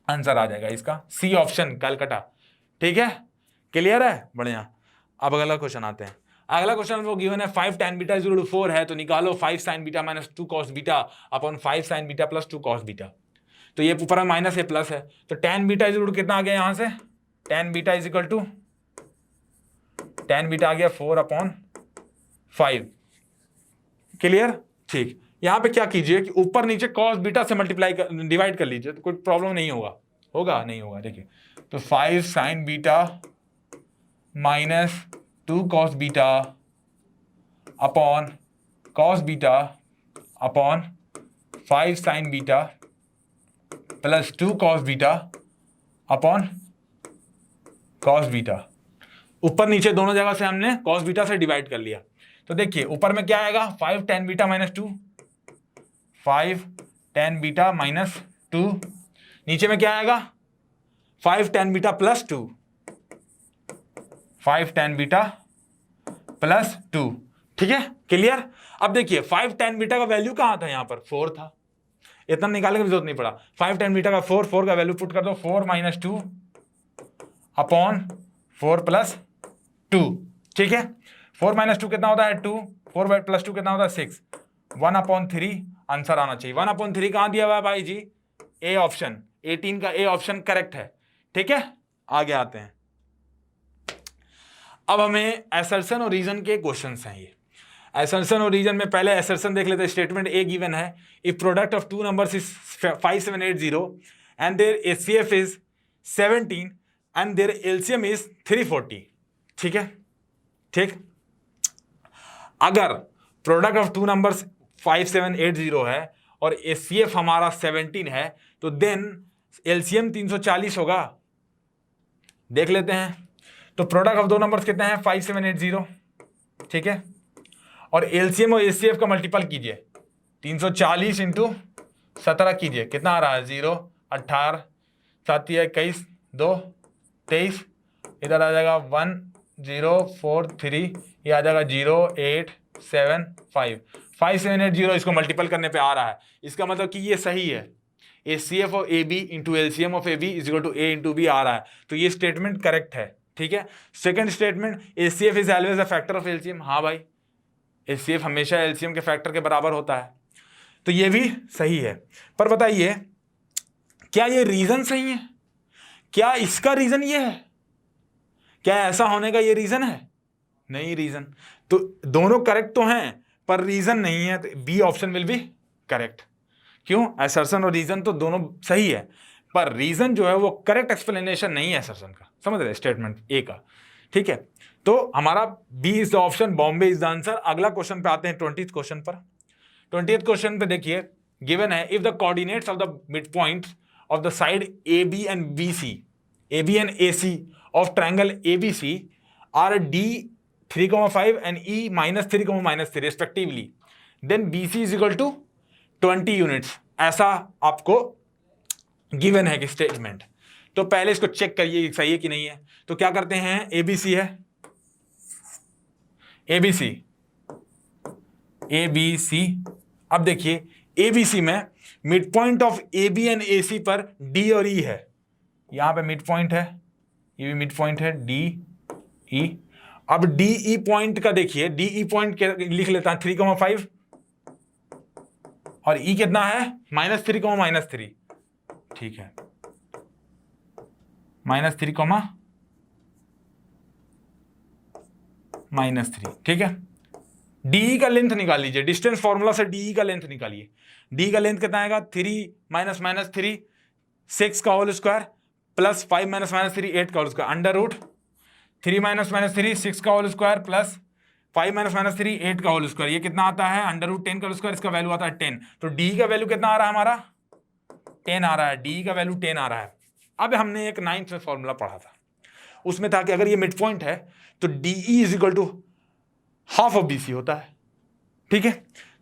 आंसर आ जाएगा, इसका सी ऑप्शन कलकत्ता। ठीक है, क्लियर है, बढ़िया। अब अगला क्वेश्चन आते हैं। अगला क्वेश्चन वो गिवन है 5 tan β = 4 है, तो निकालो 5 sin β - 2 cos β upon 5 sin β + 2 cos β। तो ये ऊपर में माइनस है प्लस है, तो tan β = कितना आ गया यहां से, tan β = tan β आ गया 4/5। क्लियर, ठीक। यहां पे क्या कीजिए कि ऊपर नीचे cos β से डिवाइड कर लीजिए, तो कोई प्रॉब्लम नहीं होगा नहीं होगा। देखिए तो 5 sin β - 2 cos β upon cos β upon 5 sin β + 2 cos β upon cos β। ऊपर नीचे दोनों जगह से हमने cos β से डिवाइड कर लिया। तो देखिए ऊपर में क्या आएगा, 5 tan β - 2, 5 tan β - 2। नीचे में क्या आएगा, 5 tan β + 2, 5 tan β + 2। ठीक है, क्लियर। अब देखिए 5 tan बीटा का वैल्यू कहां था, यहां पर 4 था, इतना निकालने की जरूरत नहीं पड़ा। 5 tan बीटा का 4 का वैल्यू पुट कर दो, 4 - 2 अपॉन 4 + 2, ठीक है। 4 - 2 कितना होता है 2, 4 + 2 कितना होता है 6, 1/3 आंसर आना चाहिए। 1/3 कहां दिया हुआ है भाई जी, ए ऑप्शन, 18 का ए ऑप्शन करेक्ट है, ठीक है। आगे आते हैं, अब हमें असर्शन और रीजन के क्वेश्चंस हैं। ये असर्शन और रीजन में पहले असर्शन देख लेते हैं। स्टेटमेंट ए गिवन है, if product of two numbers is 5780 and their HCF is 17 and their LCM is 340, ठीक है, ठीक। अगर प्रोडक्ट ऑफ टू नंबर्स 5780 है और एचसीएफ हमारा 17 है, तो देन एलसीएम 340 होगा। देख लेते हैं, तो प्रोडक्ट ऑफ दो नंबर्स कितने हैं 5780, ठीक है, और एलसीएम और एचसीएफ का मल्टीपल कीजिए, 340 × 17 कीजिए, कितना आ रहा है 0, 18, 7 × 21, 2, 23, इधर आ जाएगा 1043, ये आ जाएगा 0875, 5780 इसको मल्टीपल करने पे आ रहा है। इसका मतलब कि ये सही है, HCF of A B × LCM of A B = a × b आ रहा है, तो ये स्टेटमेंट करेक्ट है, ठीक है। Second statement, HCF is always a factor of LCM, हाँ भाई, एचसीएफ हमेशा एलसीएम के फैक्टर के बराबर होता है, तो ये भी सही है। पर बताइए क्या ये रीजन सही है, क्या इसका रीजन ये है, क्या ऐसा होने का ये रीजन है, नहीं रीजन, तो दोनों करेक्ट तो हैं पर रीजन नहीं है, तो B option will be correct. क्यों, असर्शन और रीजन तो दोनों सही है, पर रीजन जो है वो करेक्ट एक्सप्लेनेशन नहीं है असर्शन का, समझ रहे, स्टेटमेंट ए का, ठीक है। तो हमारा B is the option, Bombay is the answer. अगला क्वेश्चन पे आते हैं 20th क्वेश्चन पर। 20th क्वेश्चन पे देखिए, गिवन है if the coordinates of the mid points of the side A B and B C, A B and A C of triangle A B C are D 3,5 and E -3, -3 respectively, then B C = 20 units, ऐसा आपको गिवन है कि स्टेटमेंट। तो पहले इसको चेक करिए सही है कि नहीं है। तो क्या करते हैं, एबीसी है, एबीसी, एबीसी। अब देखिए एबीसी में mid point of A B and A c पर डी और ई है, यहां पे मिड पॉइंट है, ये भी मिड पॉइंट है, डी ई। अब डी ई पॉइंट का देखिए, डी ई पॉइंट लिख लेता है 3,5 और ई कितना है -3, -3, ठीक है, -3, -3, ठीक है। डी का लेंथ निकाल लीजिए, डिस्टेंस फॉर्मूला से डी का लेंथ निकालिए। डी का लेंथ कितना आएगा 3 - -3 6 का होल स्क्वायर प्लस 5 - -3 8 का होल स्क्वायर, अंडर रूट 3 - -3 6 का होल स्क्वायर प्लस 5 - -3 8 का होल स्क्वायर, ये कितना आता है अंडर रूट 10 का होल स्क्वायर, इसका वैल्यू आता है 10। तो डी का वैल्यू कितना आ रहा है हमारा 10 आ रहा है, डी का वैल्यू 10 आ रहा है। अब हमने एक 9th में फॉर्मूला पढ़ा था, उसमें था कि अगर ये मिड पॉइंट है तो D E = half of BC होता है, ठीक है।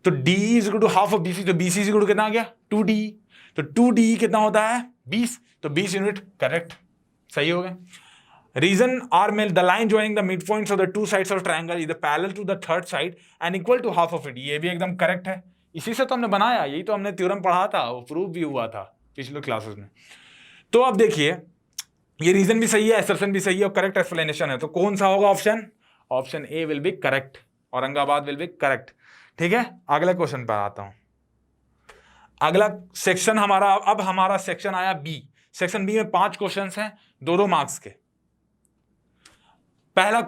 तो D E = half of BC, तो बीसी = कितना आ गया 2डी, तो 2डी कितना होता है 20, तो 20 यूनिट, करेक्ट, सही हो गया। रीजन आर में the line joining the mid points of the two sides of triangle is parallel to the third side and equal to half of it, ये भी एकदम करेक्ट है, इसी से तो हमने बनाया, यही तो हमने थ्योरम पढ़ा था, वो प्रूव भी हुआ था पिछले क्लासेस में। तो अब देखिए ये रीजन भी सही है, असर्शन भी सही है और करेक्ट एक्सप्लेनेशन है, तो कौन सा होगा option, option A will be correct, Aurangabad will be correct, ठीक है। अगले क्वेश्चन पर आता हूं, अगला सेक्शन हमारा, अब हमारा सेक्शन आया बी। सेक्शन बी में 5 क्वेश्चंस हैं, 2-2 मार्क्स के। पहला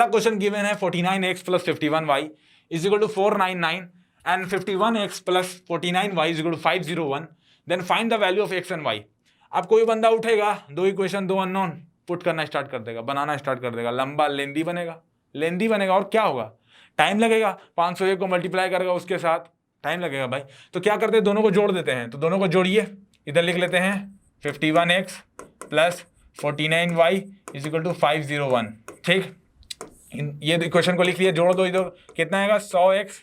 क्वेश्चन गिवन है 49x + 51y = 499 and 51x + 49y = 501, then find the value of x and y। अब कोई बंदा उठेगा, 2 इक्वेशन 2 अननोन पुट करना स्टार्ट कर देगा, बनाना स्टार्ट कर देगा, लंबा लेंदी बनेगा और क्या होगा, टाइम लगेगा, 501 को मल्टीप्लाई करेगा उसके साथ, टाइम लगेगा भाई। तो क्या करते हैं, दोनों को जोड़ देते हैं, तो दोनों को जोड़िए, इधर लिख लेते हैं 51x + 49y = 501, ठीक। ये इक्वेशन को लिख लिया, जोड़ दो, इधर कितना आएगा 100x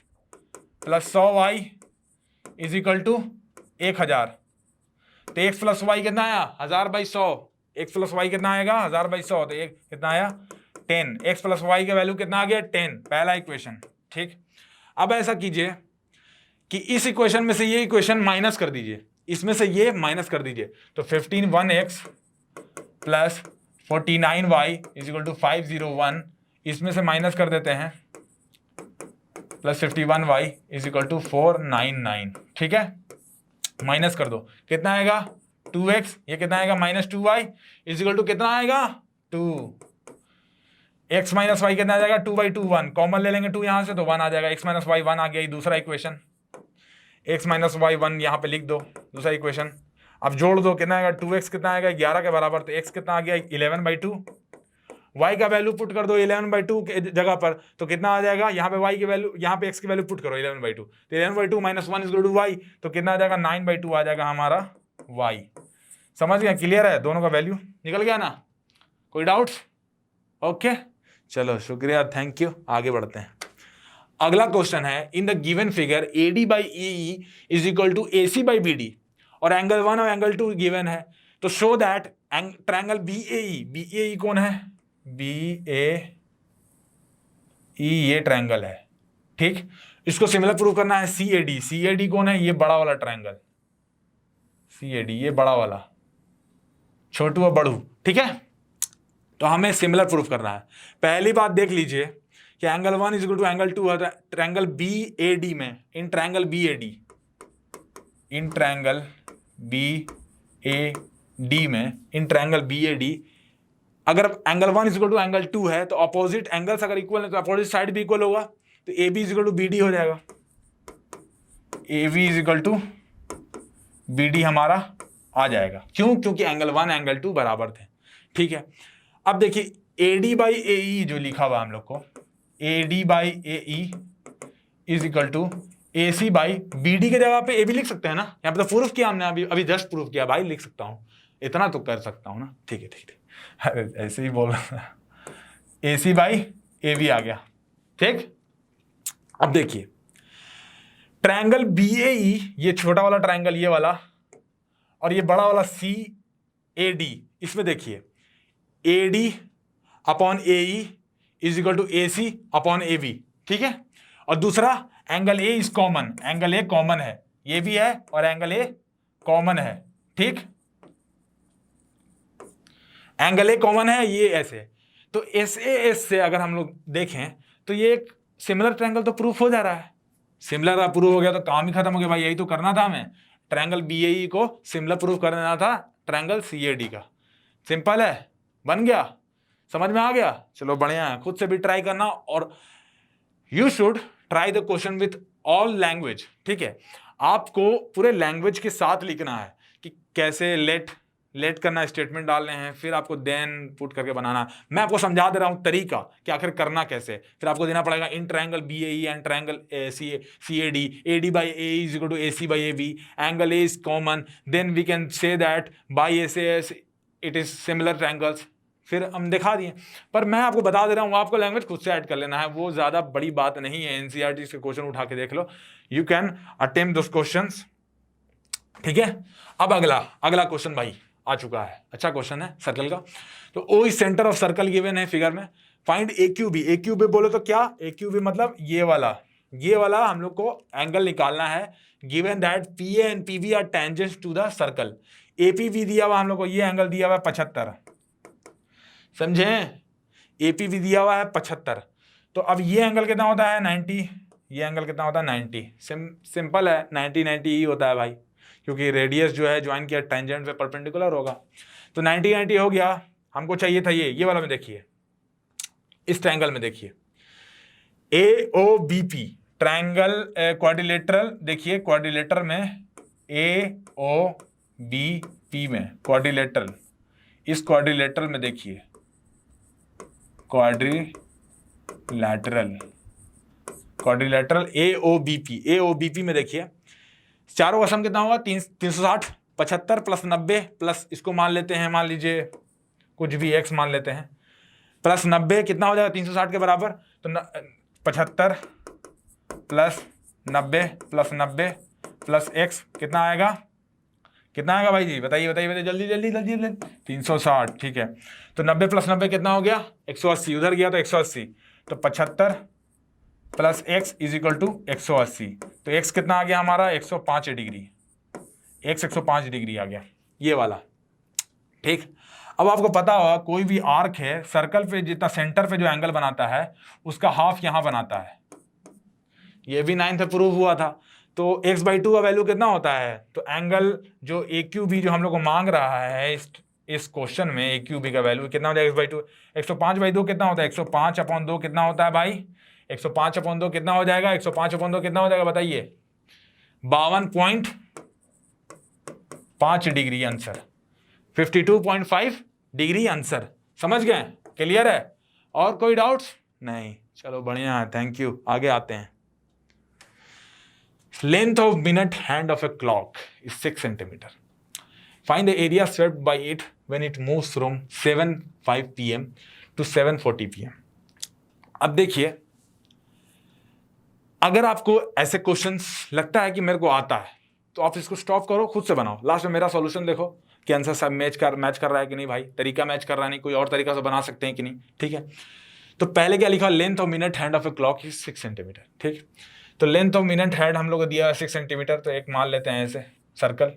+ 100y = 1000, तो x + y कितना आया 1000/100, x + y कितना आएगा 1000/100, तो एक कितना आया 10, x + y का वैल्यू कितना आ गया 10, पहला इक्वेशन, ठीक, अब ऐसा कीजिए कि इस इक्वेशन में से ये इक्वेशन माइनस कर दीजिए, इसमें से ये माइनस कर दीजिए, तो 15(1x) plus 49y is equal to 501, इसमें से माइनस कर देते हैं, plus 51y is equal to 499। ठीक है, माइनस कर दो, कितना आएगा 2x, ये कितना आएगा minus 2y is equal to कितना आएगा 2, x माइनस वाई कितना आ जाएगा 2/2 1, कॉमन ले लेंगे 2 यहां से तो 1 आ जाएगा, x माइनस वाई 1 आ गया, ये दूसरा इक्वेशन, x माइनस वाई 1 यहाँ पे लिख दो, दूसरा इक्वेशन। अब जोड़ दो, कितना आएगा 2x कितना आएगा 11 के बराबर, तो x कितना आ गया 11/2, y का वैल्यू पुट कर दो 11/2 के जगह पर, तो कितना आ जाएगा, यहाँ पे y की वैल्यू, यहाँ पे x की वैल्यू पुट करो 11/2, तो 11/2 minus 1 is equal to y, तो कितना आ जाएगा 9/2 आ जाएगा हमारा y। समझ गया, क्लियर है, दोनों का वैल्यू निकल गया ना, कोई डाउट्स? ओके, चलो शुक्रिया, थैंक यू, आगे बढ़ते हैं। अगला क्वेश्चन है, in the given figure AD/AE is equal to AC by BD और एंगल 1 और एंगल 2 गिवन है, तो शो दैट ट्रायंगल BAE कौन है, BAE ये ट्रायंगल है, ठीक, इसको सिमिलर प्रूव करना है CAD कौन है, ये बड़ा वाला ट्रायंगल, CAD ये बड़ा वाला, छोटू और बड़ू, ठीक है, तो हमें सिमिलर प्रूफ करना है। पहली बात देख लीजिए कि angle 1 is equal to angle 2 है ट्रायंगल BAD में, इन ट्रायंगल BAD में, इन ट्रायंगल BAD अगर angle 1 is equal to angle 2 है तो अपोजिट एंगल्स अगर इक्वल है तो अपोजिट साइड भी इक्वल होगा, तो AB is equal to BD हो जाएगा, AB is equal to BD हमारा आ जाएगा, क्यों, क्योंकि एंगल 1 एंगल 2 बराबर थे। ठीक है, अब देखिए AD/AE जो लिखा हुआ हम लोग को, AD/AE is equal to AC/BD के जगह पे AB लिख सकते हैं ना, यहाँ पे तो प्रूफ किया हमने, अभी जस्ट प्रूफ किया भाई, लिख सकता हूँ, इतना तो कर सकता हूँ ना, ठीक है ठीक है, ऐसे ही बोल रहा था, AC/AB आ गया, ठीक। अब देखिए ट्रायंगल BAE, ये छोटा वाला ट्रायंगल ये वाला, और ये बड़ा वाला CAD, इसमें देखिए AD/AE is equal to AC/AB, ठीक है, और दूसरा angle A is common, angle A common है, ये भी है और एंगल A कॉमन है, ठीक, एंगल A कॉमन है, ये ऐसे, तो SAS से अगर हम लोग देखें तो ये एक सिमिलर ट्रायंगल तो प्रूफ हो जा रहा है, सिमिलर प्रूफ हो गया तो काम ही खत्म हो गया भाई, यही तो करना था हमें, ट्रायंगल BAE को सिमिलर प्रूफ करना था ट्रायंगल CAD का, सिंपल है, बन गया, समझ में आ गया, चलो बढ़िया है, खुद से भी ट्राई करना, और you should try the question with all language, ठीक है, आपको पूरे लैंग्वेज के साथ लिखना है कि कैसे लेट करना, स्टेटमेंट डालने हैं, फिर आपको देन पुट करके बनाना। मैं आपको समझा दे रहा हूं तरीका कि आखिर करना कैसे, फिर आपको देना पड़ेगा in triangle BAE and triangle CAD, AD/AE is equal to AC/AB, angle A is common, then we can say that by SAS it is similar triangles, फिर हम दिखा दिए, पर मैं आपको बता दे रहा हूँ, आपको लैंग्वेज खुद से ऐड कर लेना है, वो ज़्यादा बड़ी बात नहीं है, NCERT से क्वेश्चन उठा के देख लो, you can attempt those questions, ठीक है। अब अगला क्वेश्चन भाई आ चुका है, अच्छा क्वेश्चन है सर्कल का, तो O is centre of circle given है फिगर में, फाइंड AQB बोलो तो क्या, AQB मतलब ये वाला हम लोग को एंगल निकालना है, given that PA and PB are tangents to the circle, APB दिया हुआ हम लोग को, ये एंगल दिया हुआ है 75, समझे, APB दिया हुआ है 75, तो अब ये एंगल कितना होता है 90, ये एंगल कितना होता है 90, सिंपल है, 90 ही होता है भाई, क्योंकि रेडियस जो है ज्वाइन किया टेंजेंट से परपेंडिकुलर होगा, तो 90 हो गया, हमको चाहिए था ये वाला में, देखिए इस ट्रायंगल में देखिए AOBP ट्रायंगल क्वाड्रिलेटरल, देखिए क्वाड्रिलेटर में AOBP में क्वाड्रिलेटरल, इस क्वाड्रिलेटरल में देखिए क्वाड्रिलेटरल AOBP में देखिए चारों असम कितना होगा 360, 75 प्लस 90 प्लस इसको मान लेते हैं, मान लीजिए कुछ भी x मान लेते हैं, प्लस 90 कितना हो जाएगा 360 के बराबर, तो 75 प्लस 90 प्लस 90 प्लस x कितना आएगा भाई जी, बताइए जल्दी 360, ठीक है, तो 90 प्लस 90 कितना हो गया 180, उधर गया तो 180, तो 75 plus x is equal to 180। तो x कितना आ गया हमारा 105 डिग्री, x 105 डिग्री आ गया ये वाला। ठीक, अब आपको पता होगा कोई भी आर्क है सर्कल पे जितना सेंटर पे जो एंगल बनाता है उसका हाफ यहां बनाता है, ये भी 9th में प्रूव हुआ था। तो x/2 का वैल्यू कितना होता है, तो एंगल जो AQB जो हम लोग को मांग रहा है इस क्वेश्चन में AQB का वैल्यू कितना होता है x/2, 105/2 कितना होता है 105/2 कितना होता है भाई 105/2 कितना हो जाएगा 105/2 कितना हो जाएगा बताइए 52.5 डिग्री आंसर, 52.5 डिग्री आंसर। समझ गए, क्लियर है, और कोई डाउट्स नहीं, चलो बढ़िया है, थैंक यू। आगे आते हैं। Length of minute hand of a clock is 6 centimetre, find the area swept by it when it moves from 7:05 PM to 7:40 PM। अब देखिए, अगर आपको ऐसे क्वेश्चंस लगता है कि मेरे को आता है तो आप इसको स्टॉप करो, खुद से बनाओ, लास्ट में मेरा सॉल्यूशन देखो कि आंसर सब मैच कर रहा है कि नहीं भाई, तरीका मैच कर रहा है नहीं, कोई और तरीका से बना सकते हैं कि नहीं। ठीक है, तो पहले क्या लिखा, length of minute hand of a clock is 6 centimetre. ठीक, तो लेंथ ऑफ मिनट हैंड हम लोग को दिया है 6 सेंटीमीटर, तो एक मान लेते हैं ऐसे सर्कल,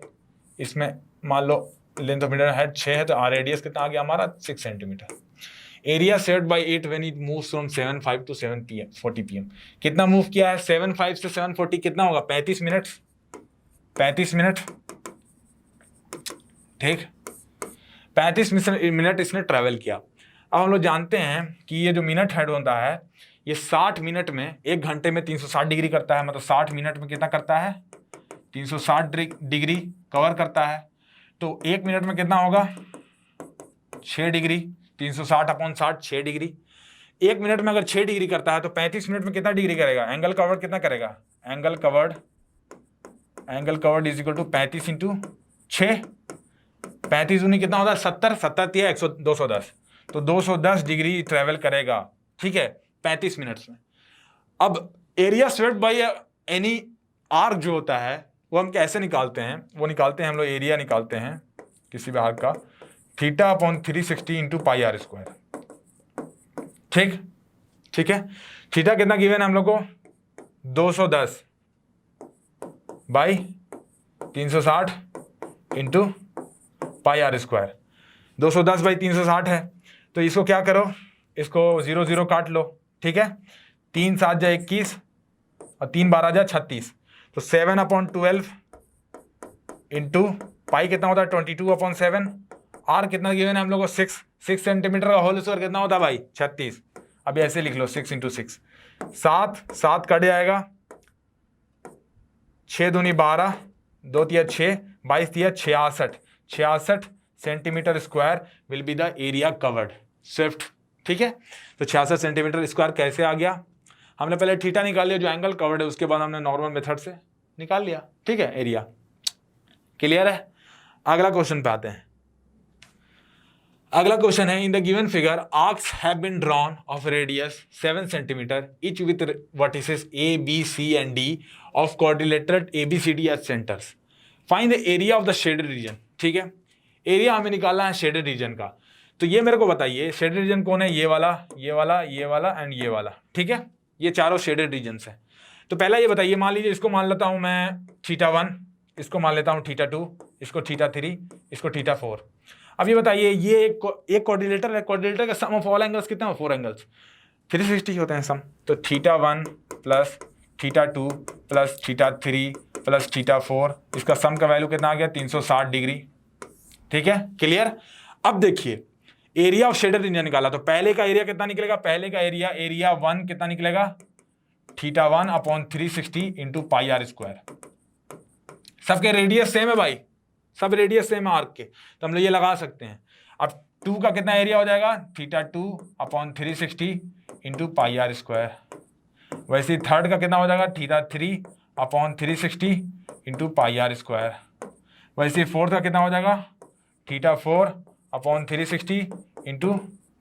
इसमें मान लो लेंथ ऑफ मिनट हैंड 6 है, तो रेडियस कितना आ गया हमारा 6 centimetre. Area saved by 8 when it moves from 7:05 to 7:40 PM। कितना मूव किया है 7:05 से 7:40, कितना होगा 35 मिनट। ठीक, 35 मिनट इसने ट्रैवल किया। अब हम लोग जानते हैं कि ये जो मिनट हेड होता है ये 60 मिनट में, 1 घंटे में 360 डिग्री करता है, मतलब 60 मिनट में कितना करता है 360 डिग्री कवर करता है। तो 1 मिनट में कितना होगा 6 डिग्री, 360/60 6 डिग्री। 1 मिनट में अगर 6 डिग्री करता है तो 35 मिनट में कितना डिग्री करेगा, एंगल कवर्ड कितना करेगा, angle covered is equal to 35 into 6, 35 दूनी कितना होता है 70, 70 दिया 210, तो 210 डिग्री ट्रेवल करेगा। ठीक है, 35 मिनट्स में। अब area swept by any arc जो होता है वो हम कैसे निकालते हैं, वो निकालते हैं हम लोग, एरिया निकालते हैं किसी भी आर्क का θ/360 इंटू πr²। ठीक है, थीटा कितना गिवन है हम लोग को 210 बाई 360 इंटू πr²। 210 बाई 360 है, तो इसको क्या करो, इसको 0 0 काट लो। ठीक है, 3 7 जा 21 और 3 12 जा 36, तो 7/12 इंटू पाई कितना होता है 22/7। आर कितना गिवन है हम लोग को 6 सेंटीमीटर का होल स्क्वायर कितना होता है भाई 36। अब ऐसे लिख लो 6 इंटू 6, 7 कट जाएगा, 6 दूनी 12, 2 तिया 6, 22 तिया 66 centimetre square will be the area covered swept. ठीक है, तो 66 सेंटीमीटर स्क्वायर कैसे आ गया, हमने पहले थीटा निकाल लिया जो एंगल कवर्ड है, उसके बाद हमने नॉर्मल मेथड से निकाल लिया। ठीक है, एरिया क्लियर है। अगला क्वेश्चन पे आते हैं। अगला क्वेश्चन है, in the given figure arcs have been drawn of radius 7 centimetre each with vertices A, B, C and D of quadrilateral ABCD as centres, find the area of the shaded region. ठीक है, एरिया हमें निकालना है शेडेड रीजन का, तो ये मेरे को बताइए शेडेड रीजन कौन है, ये वाला एंड ये वाला। ठीक है, ये चारों शेडेड रीजन्स हैं। तो पहला ये बताइए, मान लीजिए इसको मान लेता हूं मैं θ1, इसको मान लेता हूं θ2, इसको θ3, इसको θ4। अब ये बताइए, ये एक कोऑर्डिनेटर है, कोऑर्डिनेटर का सम ऑफ ऑल एंगल्स कितना है 4 एंगल्स, 360 होते हैं सम। तो θ1 प्लस θ2 प्लस θ3 प्लस θ4, इसका सम का वैल्यू कितना आ गया 360 डिग्री। ठीक है, क्लियर। अब देखिए एरिया ऑफ शेडेड रीजन निकाला, तो पहले का एरिया कितना निकलेगा, पहले का एरिया 1 कितना निकलेगा θ1/360 इंटू πr²। सबके रेडियस सेम है भाई, सब रेडियस सेम है आर्क के, तो हम लोग ये लगा सकते हैं। अब 2 का कितना एरिया हो जाएगा θ2/360 इंटू πr²। वैसे थर्ड का कितना हो जाएगा θ3/360 इंटू πr²। वैसे फोर्थ का कितना हो जाएगा θ4/360 इंटू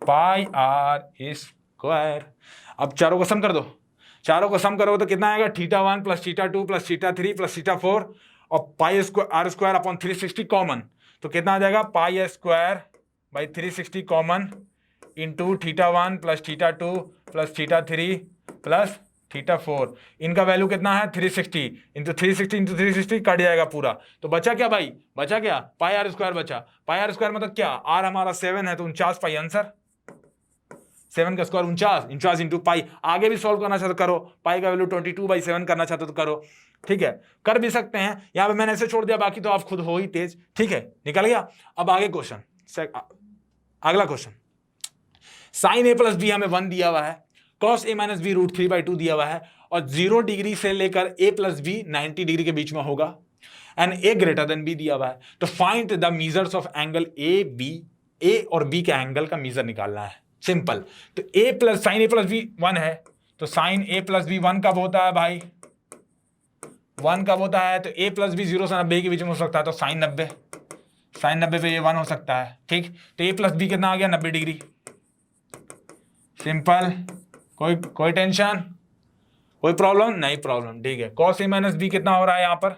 πr²। अब चारों को सम कर दो, चारों को सम करोगे तो कितना आएगा θ1 प्लस θ2 प्लस θ3 प्लस θ4 और πr²/360 कॉमन, तो कितना आ जाएगा πr²/360 common into θ1 plus θ2 plus θ3 plus theta 4, इनका वैल्यू कितना है 360 इंटू 360 इंटू 360 कट जाएगा पूरा, तो बचा क्या भाई, बचा क्या, पाई आर स्क्वायर बचा। पाई आर स्क्वायर मतलब क्या, आर हमारा 7 है तो 49 पाई आंसर, 7 का स्क्वायर 49 इंटू पाई। आगे भी सॉल्व करना चाहते तो करो, पाई का वैल्यू 22/7 करना चाहते तो करो, ठीक है, कर भी सकते हैं। यहां पे मैंने ऐसे छोड़ दिया, बाकी तो आप खुद हो ही तेज, ठीक है, निकल गया। अब आगे क्वेश्चन, अगला क्वेश्चन, साइन ए प्लस बी हमें 1 दिया हुआ है, कॉस ए माइनस बी √3/2 दिया हुआ है, और 0 डिग्री से लेकर ए प्लस बी 90 डिग्री के बीच में होगा, and a greater than b दिया हुआ है। तो find the measures of angle a b, a और बी के एंगल का मेजर निकालना है, सिंपल। तो ए प्लस साइन ए प्लस बी 1 है, तो साइन ए प्लस बी 1 कब होता है भाई, 1 कब होता है, तो ए प्लस बी 0 से 90 के बीच में हो सकता है, तो साइन 90 पे ये 1 हो सकता है, ठीक। तो ए प्लस बी कितना आ गया 90 डिग्री, सिंपल, कोई टेंशन, कोई प्रॉब्लम नहीं, प्रॉब्लम, ठीक है। कॉस ए माइनस बी कितना हो रहा है यहाँ पर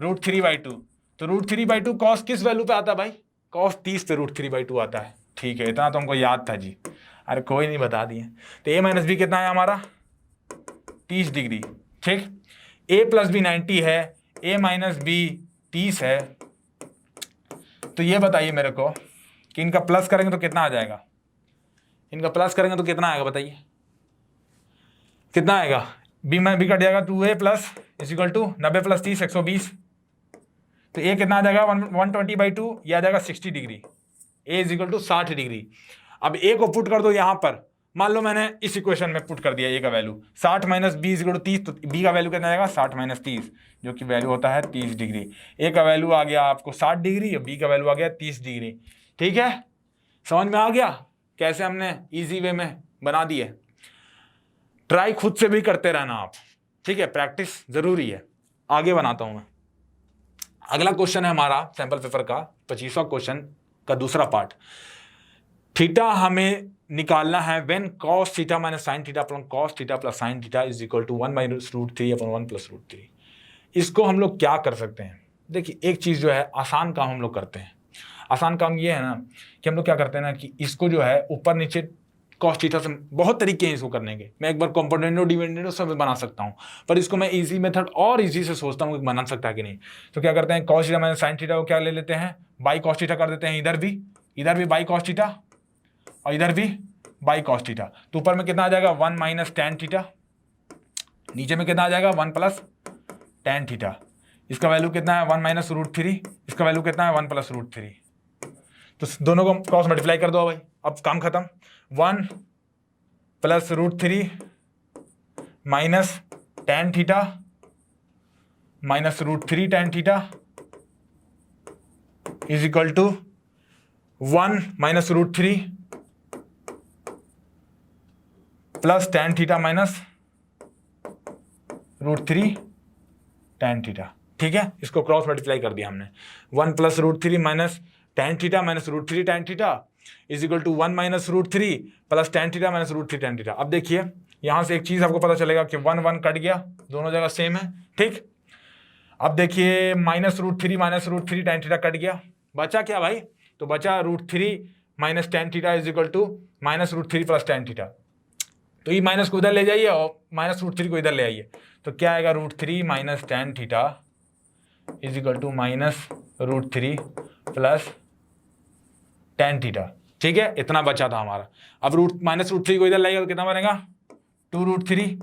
√3/2, तो √3/2 कॉस किस वैल्यू पे आता है भाई, कॉस 30 पे √3/2 आता है, ठीक है, इतना तो हमको याद था जी, अरे कोई नहीं, बता दिए। तो ए माइनस बी कितना है हमारा 30 डिग्री, ठीक। ए प्लस बी 90 है, ए माइनस बी 30 है, तो ये बताइए मेरे को कि इनका प्लस करेंगे तो कितना आ जाएगा, इनका प्लस करेंगे तो कितना आएगा बताइए, कितना आएगा, बी में बी कट जाएगा, 2a प्लस इक्वल टू 90 + 30 120, तो ए कितना आ जाएगा 120/2, ये आ जाएगा 60 degree, A equal to 60 degree. अब ए को पुट कर दो यहाँ पर, मान लो मैंने इस इक्वेशन में पुट कर दिया ए का value 60 minus B equal to 30, तो बी का वैल्यू कितना आएगा 60 - 30, जो कि वैल्यू होता है 30 डिग्री। ए का वैल्यू आ गया आपको 60 डिग्री और बी का वैल्यू आ गया 30 डिग्री, ठीक है, समझ में आ गया कैसे हमने इजी वे में बना दिए। ट्राई खुद से भी करते रहना आप, ठीक है, प्रैक्टिस जरूरी है। आगे बनाता हूं मैं, अगला क्वेश्चन है हमारा सैंपल पेपर का 25वां क्वेश्चन का दूसरा पार्ट। थीटा हमें निकालना है when cos theta minus sine theta plus cos theta plus sine theta is equal to 1 - √3/1 + √3। इसको हम लोग क्या कर सकते हैं, देखिए एक चीज जो है आसान काम हम लोग करते हैं। आसान काम ये है ना कि हम लोग क्या करते हैं ना कि इसको जो है ऊपर नीचे cos थीटा से बहुत तरीके हैं इसको करने के, मैं एक बार कॉम्पोनेंटो डिविडेंडो सब बना सकता हूँ, पर इसको मैं इजी मेथड और इजी से सोचता हूँ कि बना सकता है कि नहीं। तो क्या करते हैं cos theta minus sine theta को क्या ले लेते हैं, बाई cos थीटा कर देते हैं, इधर भी बाई cos थीटा और इधर भी बाई cos थीटा। तो ऊपर में कितना आ जाएगा 1 - tan थीटा, नीचे में कितना आ जाएगा 1 + tan थीटा। इसका वैल्यू कितना है 1 - √3, इसका वैल्यू कितना है 1 + √3। तो दोनों को क्रॉस मल्टीप्लाई कर दो भाई, अब काम खत्म। 1 + √3 minus tan theta minus √3 tan theta is equal to 1 - √3 plus tan theta minus √3 tan theta, ठीक है, इसको क्रॉस मल्टीप्लाई कर दिया हमने। 1 + √3 minus tan theta minus √3 tan theta is equal to 1 - √3 plus tan theta minus √3 tan theta. अब देखिए यहां से एक चीज आपको पता चलेगा कि 1 कट गया, दोनों जगह सेम है, ठीक। अब देखिए -√3 माइनस √3 tan थीटा कट गया, बचा क्या भाई, तो बचा √3 minus tan theta is equal to -√3 plus tan theta. तो ये माइनस को इधर ले जाइए और -√3 को इधर ले आइए, तो क्या आएगा √3 minus tan theta is equal to -√3 plus tan theta, ठीक है, इतना बचा था हमारा। अब -√3 को इधर लाइएगा तो कितना बनेगा 2√3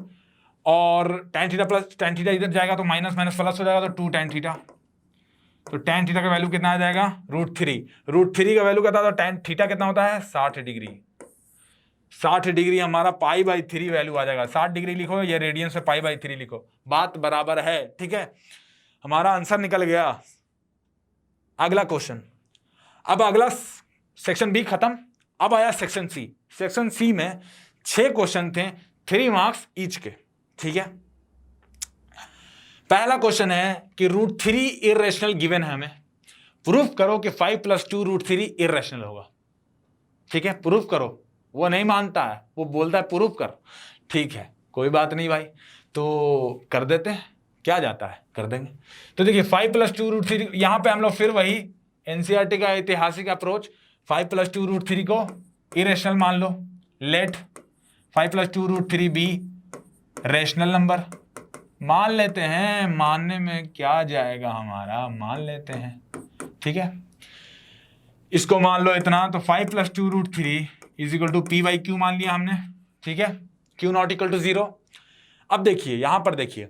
और tan theta plus tan theta इधर जाएगा तो माइनस माइनस प्लस हो जाएगा, तो 2 tan थीटा। तो tan थीटा का वैल्यू कितना आ जाएगा √3 का वैल्यू कितना था, tan थीटा कितना होता है 60 डिग्री। 60 डिग्री हमारा π/3 वैल्यू आ जाएगा। 60 डिग्री लिखो या रेडियन से π/3 लिखो, बात बराबर है, ठीक है, हमारा आंसर निकल गया। अगला क्वेश्चन, अब अगला सेक्शन बी खत्म, अब आया सेक्शन सी। सेक्शन सी में 6 क्वेश्चन थे, 3 मार्क्स ईच के, ठीक है। पहला क्वेश्चन है कि √3 इर्रेशनल गिवन है, हमें प्रूफ करो कि 5 + 2 √3 इर्रेशनल होगा, ठीक है, प्रूफ करो। वो नहीं मानता है, वो बोलता है प्रूफ कर, ठीक है, कोई बात नहीं भाई, तो कर देते हैं, क्या जाता है, कर देंगे। तो देखिए 5 + 2 √3, यहां पे हम लोग फिर वही एनसीईआरटी का ऐतिहासिक अप्रोच, 5 + 2 √3 को इरेशनल मान लो, लेट 5 + 2 √3 बी रेशनल नंबर मान लेते हैं, मानने में क्या जाएगा हमारा, मान लेते हैं, ठीक है। इसको मान लो इतना, तो 5 + 2√3 इज इक्वल टू p/q मान लिया हमने, ठीक है, q नॉट इक्वल टू 0। अब देखिए यहां पर, देखिए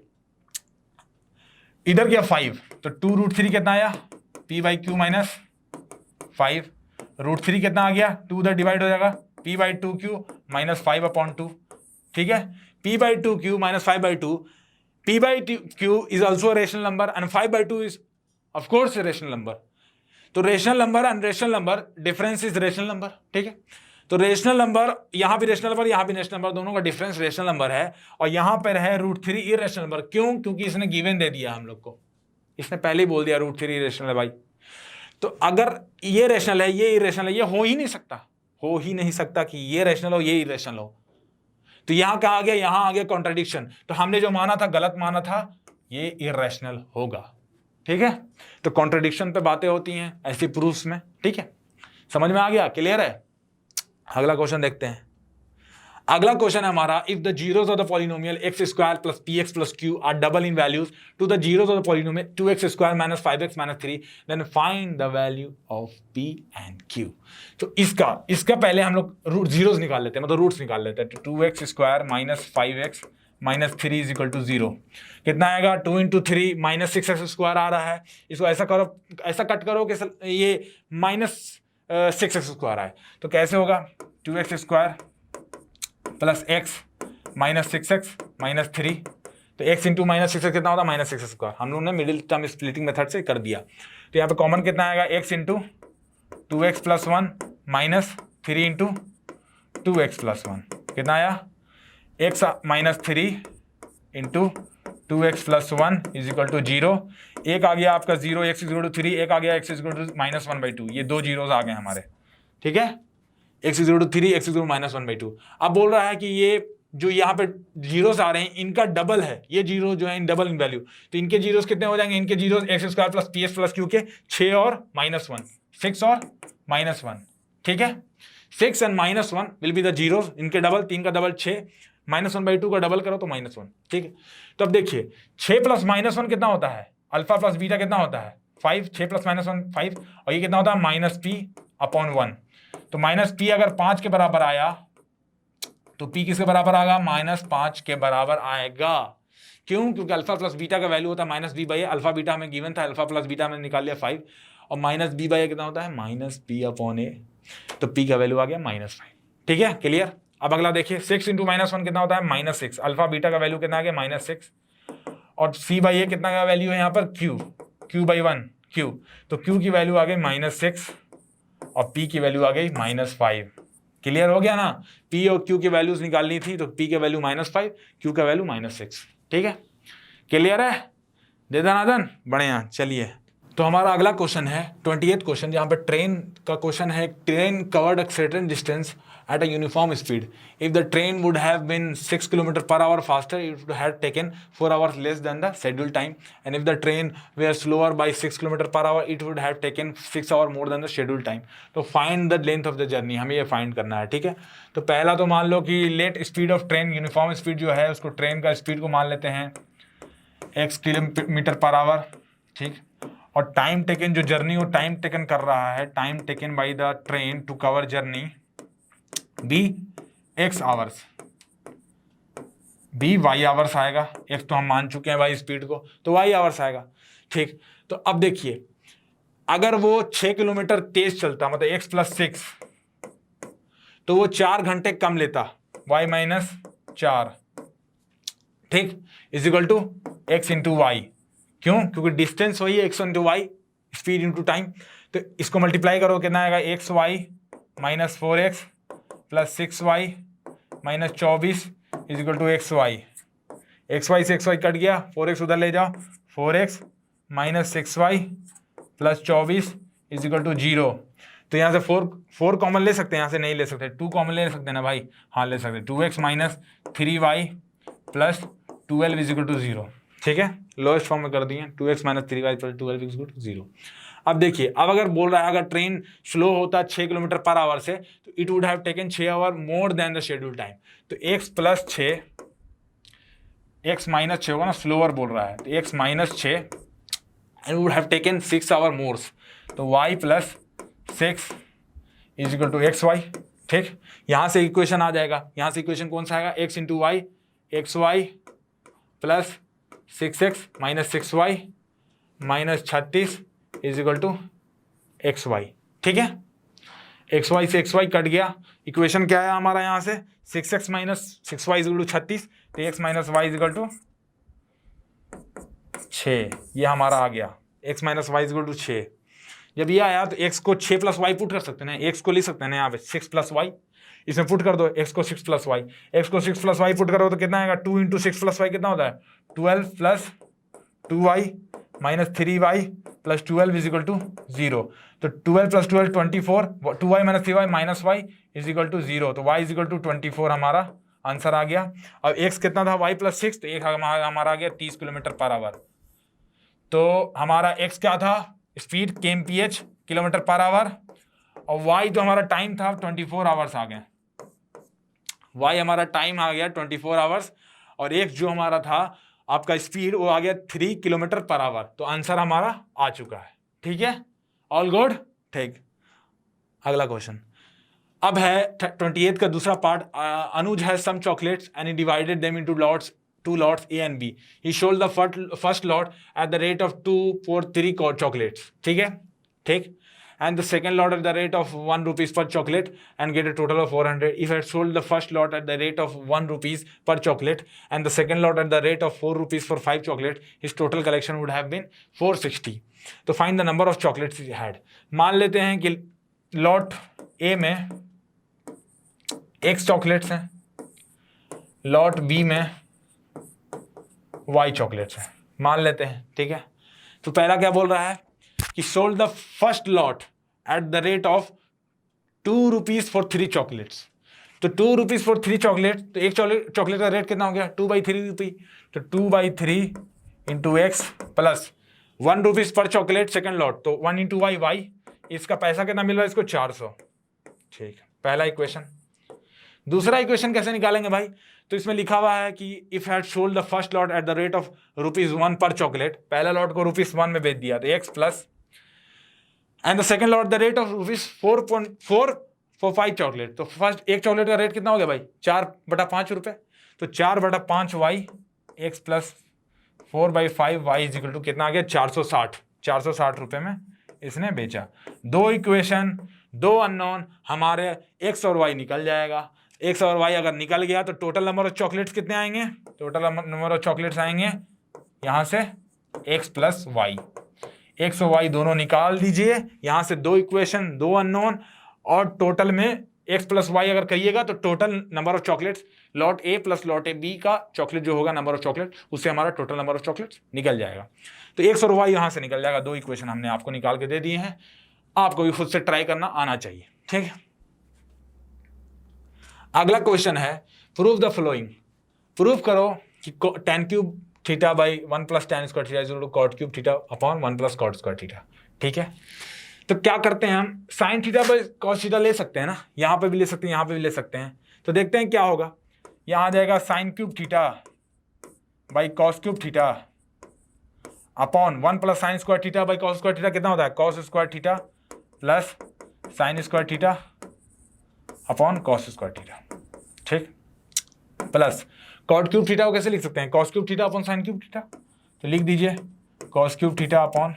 इधर क्या 5, तो 2√3 कितना आया, p/q माइनस 5, √3 कितना आ गया, 2 उधर डिवाइड हो जाएगा, p/2q माइनस 5/2, ठीक है, p/2q minus 5/2, p/2q is also rational number and 5/2 is of course rational number. तो rational number and rational number difference is rational number, ठीक है। तो रेशनल नंबर, यहां भी रेशनल नंबर, यहां भी रेशनल नंबर, दोनों का डिफरेंस रेशनल नंबर है, और यहां पर है √3 इरेशनल नंबर। क्यों? क्योंकि इसने गिवन दे दिया हम लोग को, इसने पहले ही बोल दिया √3 इरेशनल है भाई। तो अगर ये रेशनल है, ये इरेशनल है, ये हो ही नहीं सकता, हो ही नहीं सकता कि ये रेशनल हो ये इरेशनल हो। तो यहां क्या आ गया, यहां आ गया कॉन्ट्रडिक्शन। तो हमने जो माना था गलत माना था, ये इरेशनल होगा, ठीक है। तो कॉन्ट्रडिक्शन पे बातें होती हैं ऐसी प्रूफ्स में, ठीक है। समझ में आ गया, क्लियर है। अगला क्वेश्चन देखते हैं। अगला क्वेश्चन है हमारा, if the zeros of the polynomial x² + px + q are double in values to the zeros of the polynomial 2x² - 5x - 3 then find the value of p and q। तो इसका पहले हम लोग जीरोस निकाल लेते हैं, मतलब रूट्स निकाल लेते हैं। 2x² - 5x - 3 is equal to 0 कितना आएगा, 2 × 3 - 6x² आ रहा है। इसको ऐसा करो, ऐसा कट करो कि ये -6x² आए, तो कैसे होगा, 2x² + x - 6x - 3, तो x × -6x कितना होता है, -6x²। हम लोगों ने मिडिल टर्म स्प्लिटिंग मेथड से कर दिया। तो यहाँ पे कॉमन कितना आएगा, x × 2x + 1 - 3 × 2x + 1 कितना आया, x - 3 × 2x + 1 is equal to 0। एक आ गया आपका 0, x = 3, एक आ गया x = -1/2, ये दो जीरोस आ गए हमारे, ठीक है। x = 3, x = -1/2। अब बोल रहा है कि ये जो यहाँ पे जीरोस आ रहे हैं इनका डबल है, ये जीरो जो है इन डबल इन वैल्यू, तो इनके जीरोस कितने हो जाएंगे, इनके जीरोस x² + px + q के 6 और -1, 6 और -1, ठीक है। 6 and -1 will be the zeros, इनके डबल, 3 का डबल 6, -1/2 का डबल करो तो -1, ठीक है। तो अब देखिए 6 + -1 कितना होता है, अल्फा प्लस बीटा कितना होता है 5, 6 + -1 5, और ये कितना होता है -p/1। तो -p अगर 5 के बराबर आया तो p किसके बराबर आएगा, -5 के बराबर आएगा। क्यों? क्योंकि अल्फा प्लस बीटा का वैल्यू होता है -b/a, अल्फा बीटा हमें गिवन था, अल्फा प्लस बीटा हमने निकाल लिया 5, और -b/a कितना होता है -p/a, तो p का वैल्यू आ गया -5, ठीक है, क्लियर। अब अगला देखिए 6 × -1 कितना होता है -6, अल्फा बीटा का वैल्यू कितना आ गया -6, और c/a कितना का वैल्यू है यहाँ पर q/1 q, तो q की वैल्यू आ गई -6 और p की वैल्यू आ गई -5। क्लियर हो गया ना, p और q की वैल्यूज निकालनी थी, तो p के वैल्यू -5, q का वैल्यू -6, ठीक है, क्लियर है, दे दनादन, बढ़िया। चलिए तो हमारा अगला क्वेश्चन है 28th क्वेश्चन, जहां पे ट्रेन का क्वेश्चन है, train covered a certain distance at a uniform speed. If the train would have been 6 km/h faster, it would have taken 4 hours less than the scheduled time. And if the train were slower by 6 km/h, it would have taken 6 hours more than the scheduled time. तो find the length of the journey, हमें ये फाइंड करना है, ठीक है। तो पहला तो मान लो कि let speed of train, uniform speed जो है उसको, ट्रेन का स्पीड को मान लेते हैं x km/h, ठीक। और टाइम टेकन, जो जर्नी वो टाइम टेकन कर रहा है, time taken by the train to cover journey be x hours, be y hours आएगा, x तो हम मान चुके हैं भाई स्पीड को, तो y आवर्स आएगा, ठीक। तो अब देखिए अगर वो 6 किलोमीटर तेज चलता, मतलब x + 6, तो वो 4 घंटे कम लेता, y - 4, ठीक, is equal to x × y। क्यों? क्योंकि डिस्टेंस वही है, x × y, speed into time. तो इसको मल्टीप्लाई करो, कितना आएगा, xy - 4x + 6y - 24 is equal to xy। xy से xy कट गया, 4x उधर ले जाओ, 4x - 6y + 24 is equal to 0। तो यहाँ से 4 कॉमन ले सकते हैं, यहाँ से नहीं ले सकते, 2 कॉमन ले सकते हैं ना भाई, हाँ ले सकते, 2x - 3y + 12 is equal to 0, ठीक है, लोएस्ट फॉर्म में कर दिए, 2x - 3y + 12 is equal to 0। अब देखिए, अब अगर बोल रहा है अगर ट्रेन स्लो होता 6 km/h से, तो it would have taken 6 hour more than the schedule time. तो x + 6 x माइनस 6 होगा ना, स्लोअर बोल रहा है, तो x minus 6 and would have taken 6 hour more, तो y plus 6 is equal to x y. ठीक, यहां से इक्वेशन आ जाएगा, यहां से इक्वेशन कौन सा आएगा, x into y, x y plus 6x minus 6y minus 36 is equal to x y. ठीक है, एक्स वाई से एक्स वाई कट गया, इक्वेशन क्या है हमारा यहाँ से 6x minus 6y is equal to 36, तो x minus y is equal to 6, ये हमारा आ गया, x minus y is equal to 6। जब ये आया तो x को 6 प्लस वाई पुट कर सकते हैं, x को लिख सकते हैं यहाँ पे 6 प्लस वाई, इसमें पुट कर दो x को 6 प्लस वाई, x को 6 प्लस वाई पुट करो तो कितना आएगा, 2 इंटू 6 प्लस वाई कितना होता है, 12 plus 2y minus 3y plus 12 is equal to 0, तो 12 plus 12 24, 2y minus 3y minus y is equal to 0, तो y इज इक्वल टू 24 हमारा आंसर आ गया। अब x कितना था, y प्लस 6, तो एक हमारा आ गया 30 किलोमीटर पर आवर। तो हमारा x क्या था, speed kmph kilometre per hour, और y जो हमारा टाइम था 24 आवर्स आ गए, y हमारा टाइम आ गया 24 आवर्स, और x जो हमारा था आपका स्पीड वो आ गया 3 किलोमीटर पर आवर, तो आंसर हमारा आ चुका है। ठीक है, ऑल गुड। ठीक, अगला क्वेश्चन अब है 28 का दूसरा part. Anuj has some chocolates and he divided them into lots, 2 lots A and B. He sold the first lot at the rate of 2 for 3 chocolates. ठीक है, ठीक, and the second lot at the rate of 1 rupees per chocolate and get a total of 400. If I had sold the first lot at the rate of 1 rupees per chocolate and the second lot at the rate of 4 rupees for 5 chocolates, his total collection would have been 460. तो find the number of chocolates he had. मान लेते हैं कि लॉट A में X चॉकलेट्स हैं, लॉट B में Y चॉकलेट्स हैं, मान लेते हैं। ठीक है, तो पहला क्या बोल रहा है कि sold the first lot at the rate of 2 rupees for 3 chocolates, तो 2 रुपीज फॉर 3 चॉकलेट, तो एक चॉकलेट का रेट कितना हो गया, 2/3 रुपी, तो 2/3 into x plus 1 rupees per chocolate second lot, तो 1 इंटू वाई, इसका पैसा कितना मिल रहा है इसको 400। ठीक, पहला इक्वेशन। दूसरा इक्वेशन कैसे निकालेंगे भाई, तो इसमें लिखा हुआ है कि if had sold the first lot at the rate of ₹1 पर चॉकलेट, पहला लॉट को ₹1 में बेच दिया, तो x plus and the second lot the rate of ₹4.4 for 5 chocolate, तो फर्स्ट एक चॉकलेट का रेट कितना हो गया भाई 4/5 रुपए, तो 4/5 y x plus 4/5 y is equal to कितना आ गया 460 रुपए में इसने बेचा। दो इक्वेशन, दो अननोन, हमारे x और y निकल जाएगा। x और y अगर निकल गया तो टोटल नंबर ऑफ चॉकलेट्स कितने आएंगे, टोटल नंबर ऑफ चॉकलेट्स आएंगे यहां से x प्लस वाई, x और y दोनों निकाल दीजिए, यहां से दो इक्वेशन, दो अननोन, और टोटल में x प्लस वाई अगर करिएगा तो total number of chocolates lot A plus lot B का चॉकलेट जो होगा नंबर ऑफ चॉकलेट, उससे हमारा टोटल नंबर ऑफ चॉकलेट्स निकल जाएगा। तो x और y यहां से निकल जाएगा। दो इक्वेशन हमने आपको निकाल के दे दिए हैं, आपको भी खुद से ट्राई करना आना चाहिए। ठीक है, अगला क्वेश्चन है प्रूव द फ्लोइंग। प्रूव करो कि tan cube theta by 1 plus tan square theta is equal to cot cube theta upon 1 plus cot square theta. ठीक है, तो क्या करते हैं हम, sine theta by cos theta ले सकते हैं ना, यहाँ पे भी ले सकते हैं, यहाँ पे भी ले सकते हैं। तो देखते हैं क्या होगा, यहाँ आ जाएगा sign cube theta by cos cube theta upon 1 plus sign square theta by cos square theta, कितना होता है cos square theta plus sign square theta upon cos square theta. ठीक, प्लस कॉट क्यूब थीटा को कैसे लिख सकते हैं, cos cube theta upon sign cube theta, तो लिख दीजिए cos cube theta upon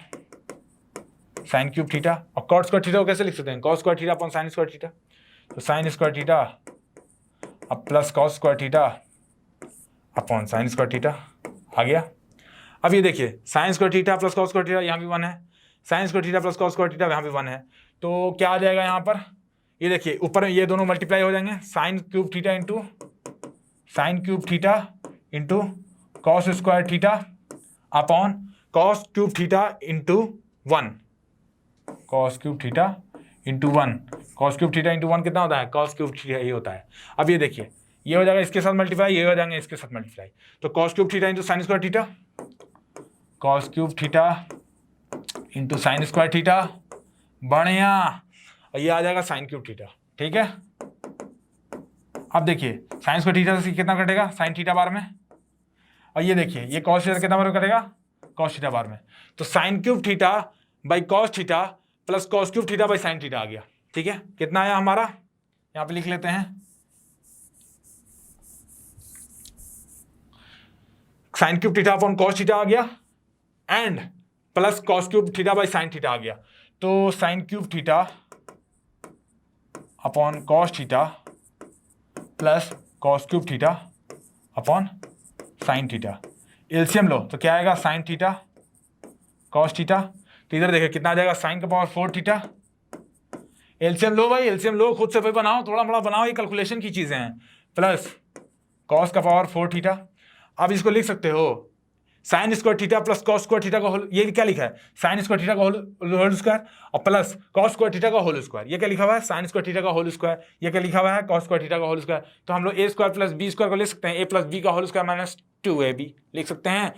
sign cube theta. और कॉट स्क्वायर थीटा को कैसे लिख सकते हैं, cos square theta upon sine square theta, तो साइन स्क्वायर थीटा अब plus cos square theta upon sine square theta आ गया। अब ये देखिए sine square theta plus cos square theta यहाँ भी 1 है, sine square theta plus cos square theta यहाँ भी 1 है, तो क्या आ जाएगा यहाँ पर, ये देखिए ऊपर ये दोनों मल्टीप्लाई हो जाएंगे, sign cube theta into sine cube theta into cos square theta upon cos cube theta into 1, cos cube theta into 1, cos cube theta into 1 कितना होता है, कॉस क्यूब थीटा ही होता है। अब ये देखिए ये हो जाएगा इसके साथ मल्टीप्लाई, ये हो जाएंगे इसके साथ मल्टीप्लाई, तो cos cube theta into sine square theta, cos cube theta into sine square theta, बढ़िया, और ये आ जाएगा साइन क्यूब थीटा। ठीक है, अब देखिए साइन स्क्वायर थीटा से कितना कटेगा साइन थीटा बार में, और ये देखिए ये कॉस थीटा कितना बार में कटेगा, कॉस थीटा बार में, तो sine cube theta by cos theta plus cos cube theta by sine theta आ गया। ठीक है, कितना आया हमारा, यहां पे लिख लेते हैं, sine cube theta upon cos theta आ गया and plus cos cube theta by sine theta आ गया। तो sine cube theta upon cos theta plus cos cube theta upon sine theta, LCM लो तो क्या आएगा, साइन थीटा कॉस थीटा, तो इधर देखिए कितना आ जाएगा, साइन का पावर 4 थीटा, एलसीएम लो भाई, एलसीएम लो, खुद से भाई बनाओ, थोड़ा मोड़ा बनाओ, ये कैलकुलेशन की चीजें हैं, प्लस कॉस का पावर 4 थीटा। अब इसको लिख सकते हो sign square theta plus cos square theta का होल, ये क्या लिखा है, साइन स्क्वायर थीटा का होल स्क्वायर और प्लस कॉस स्क्वायर थीटा का होल स्क्वायर, ये क्या लिखा हुआ है, साइन स्क्वायर थीटा का होल स्क्वायर, ये क्या लिखा हुआ है, कॉस स्क्वायर थीटा का होल स्क्वायर। तो हम लोग ए स्क्वायर प्लस बी स्क्वायर को लिख सकते हैं, ए प्लस बी का होल स्क्वायर माइनस 2ab लिख सकते हैं।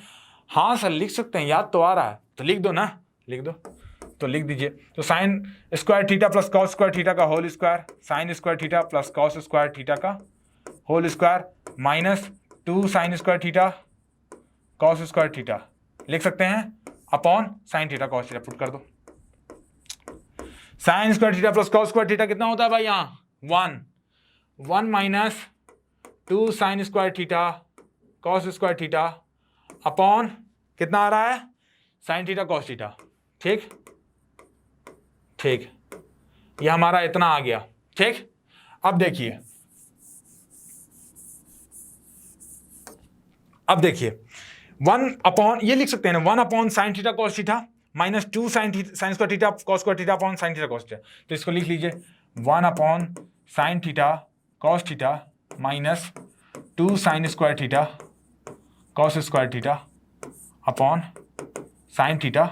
हाँ सर लिख सकते हैं, याद तो आ रहा है, तो लिख दो ना, लिख दो, तो लिख दीजिए। तो sine square theta plus cos square theta का whole square, sine square theta plus cos square theta का whole square minus 2 sine square theta cos square theta लिख सकते हैं upon sine theta cos theta, put कर दो। Sine square theta plus cos square theta कितना होता है भाई, यहाँ 1 minus 2 sine square theta cos square theta upon कितना आ रहा है, साइन थीटा कॉस थीटा। ठीक ठीक, ये हमारा इतना आ गया। ठीक, अब देखिए, अब देखिए 1 अपॉन, ये लिख सकते हैं ना, 1 upon sine theta cos theta minus 2 sine square theta cos square theta upon sine theta cos theta. तो इसको लिख लीजिए 1 upon sine theta cos theta minus 2 sine square theta cos square theta upon sine theta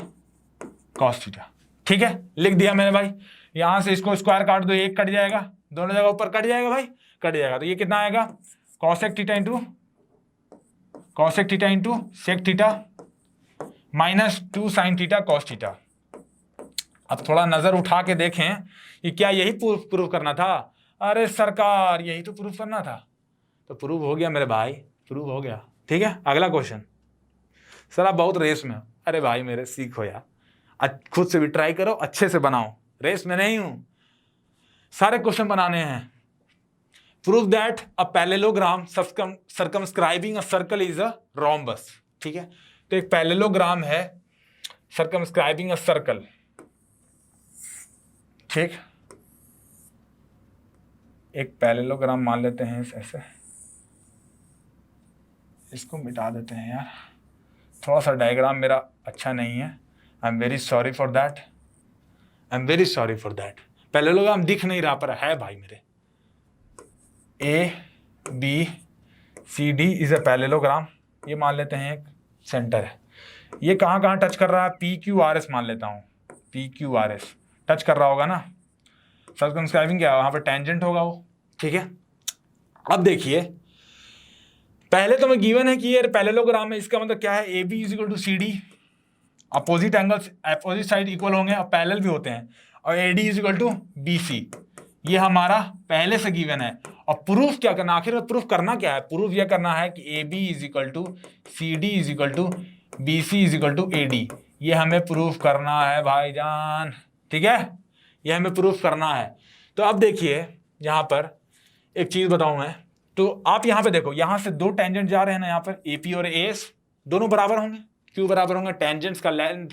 cos theta. ठीक है, लिख दिया मैंने भाई। यहां से इसको स्क्वायर काट दो, एक कट जाएगा, दोनों जगह ऊपर कट जाएगा भाई, कट जाएगा। तो ये कितना आएगा, cosec theta into cosec theta into sec theta minus 2 sine theta cos theta. अब थोड़ा नजर उठा के देखें कि क्या यही प्रूव करना था, अरे सरकार यही तो प्रूव करना था, तो प्रूव हो गया मेरे भाई, प्रूव हो गया। ठीक है, अगला क्वेश्चन। सर आप बहुत रेस में हो, अरे भाई मेरे सीखो यार, खुद से भी ट्राई करो, अच्छे से बनाओ, रेस में नहीं हूं, सारे क्वेश्चन बनाने हैं। Prove that a parallelogram circumscribing a circle is a rhombus. ठीक है, तो एक पैरेललोग्राम है सर्कमस्क्राइबिंग अ सर्कल। ठीक, एक पैरेललोग्राम मान लेते हैं ऐसे, इसको मिटा देते हैं यार, थोड़ा सा डायग्राम मेरा अच्छा नहीं है, I am very sorry for that, I am very sorry for that. Parallelogram दिख नहीं रहा पर है भाई मेरे, A B C D is a parallelogram, ये मान लेते हैं एक सेंटर है, ये कहाँ कहाँ टच कर रहा है, पी क्यू आर एस मान लेता हूँ, P Q R S touch कर रहा होगा ना, सर्कमस्क्राइबिंग क्या, वहाँ पे टेंजेंट होगा वो। ठीक है, अब देखिए पहले तो मैं गिवन है कि ये पैरेललोग्राम है, इसका मतलब क्या है, A B is equal to C D, opposite angles opposite side equal होंगे और पैरेलल भी होते हैं, और A D is equal to B C, ये हमारा पहले से गिवन है। और प्रूफ क्या करना, आखिर में प्रूफ करना क्या है, प्रूफ यह करना है कि A B is equal to C D is equal to B C is equal to A D, ये हमें प्रूफ करना है भाईजान। ठीक है, ये हमें प्रूफ करना है। तो अब देखिए यहाँ पर एक चीज बताऊं मैं, तो आप यहाँ पे देखो, यहाँ से 2 टेंजेंट जा रहे हैं ना, यहाँ पर AP और AS दोनों बराबर होंगे, क्यों बराबर होंगे, टेंजेंट्स का लेंथ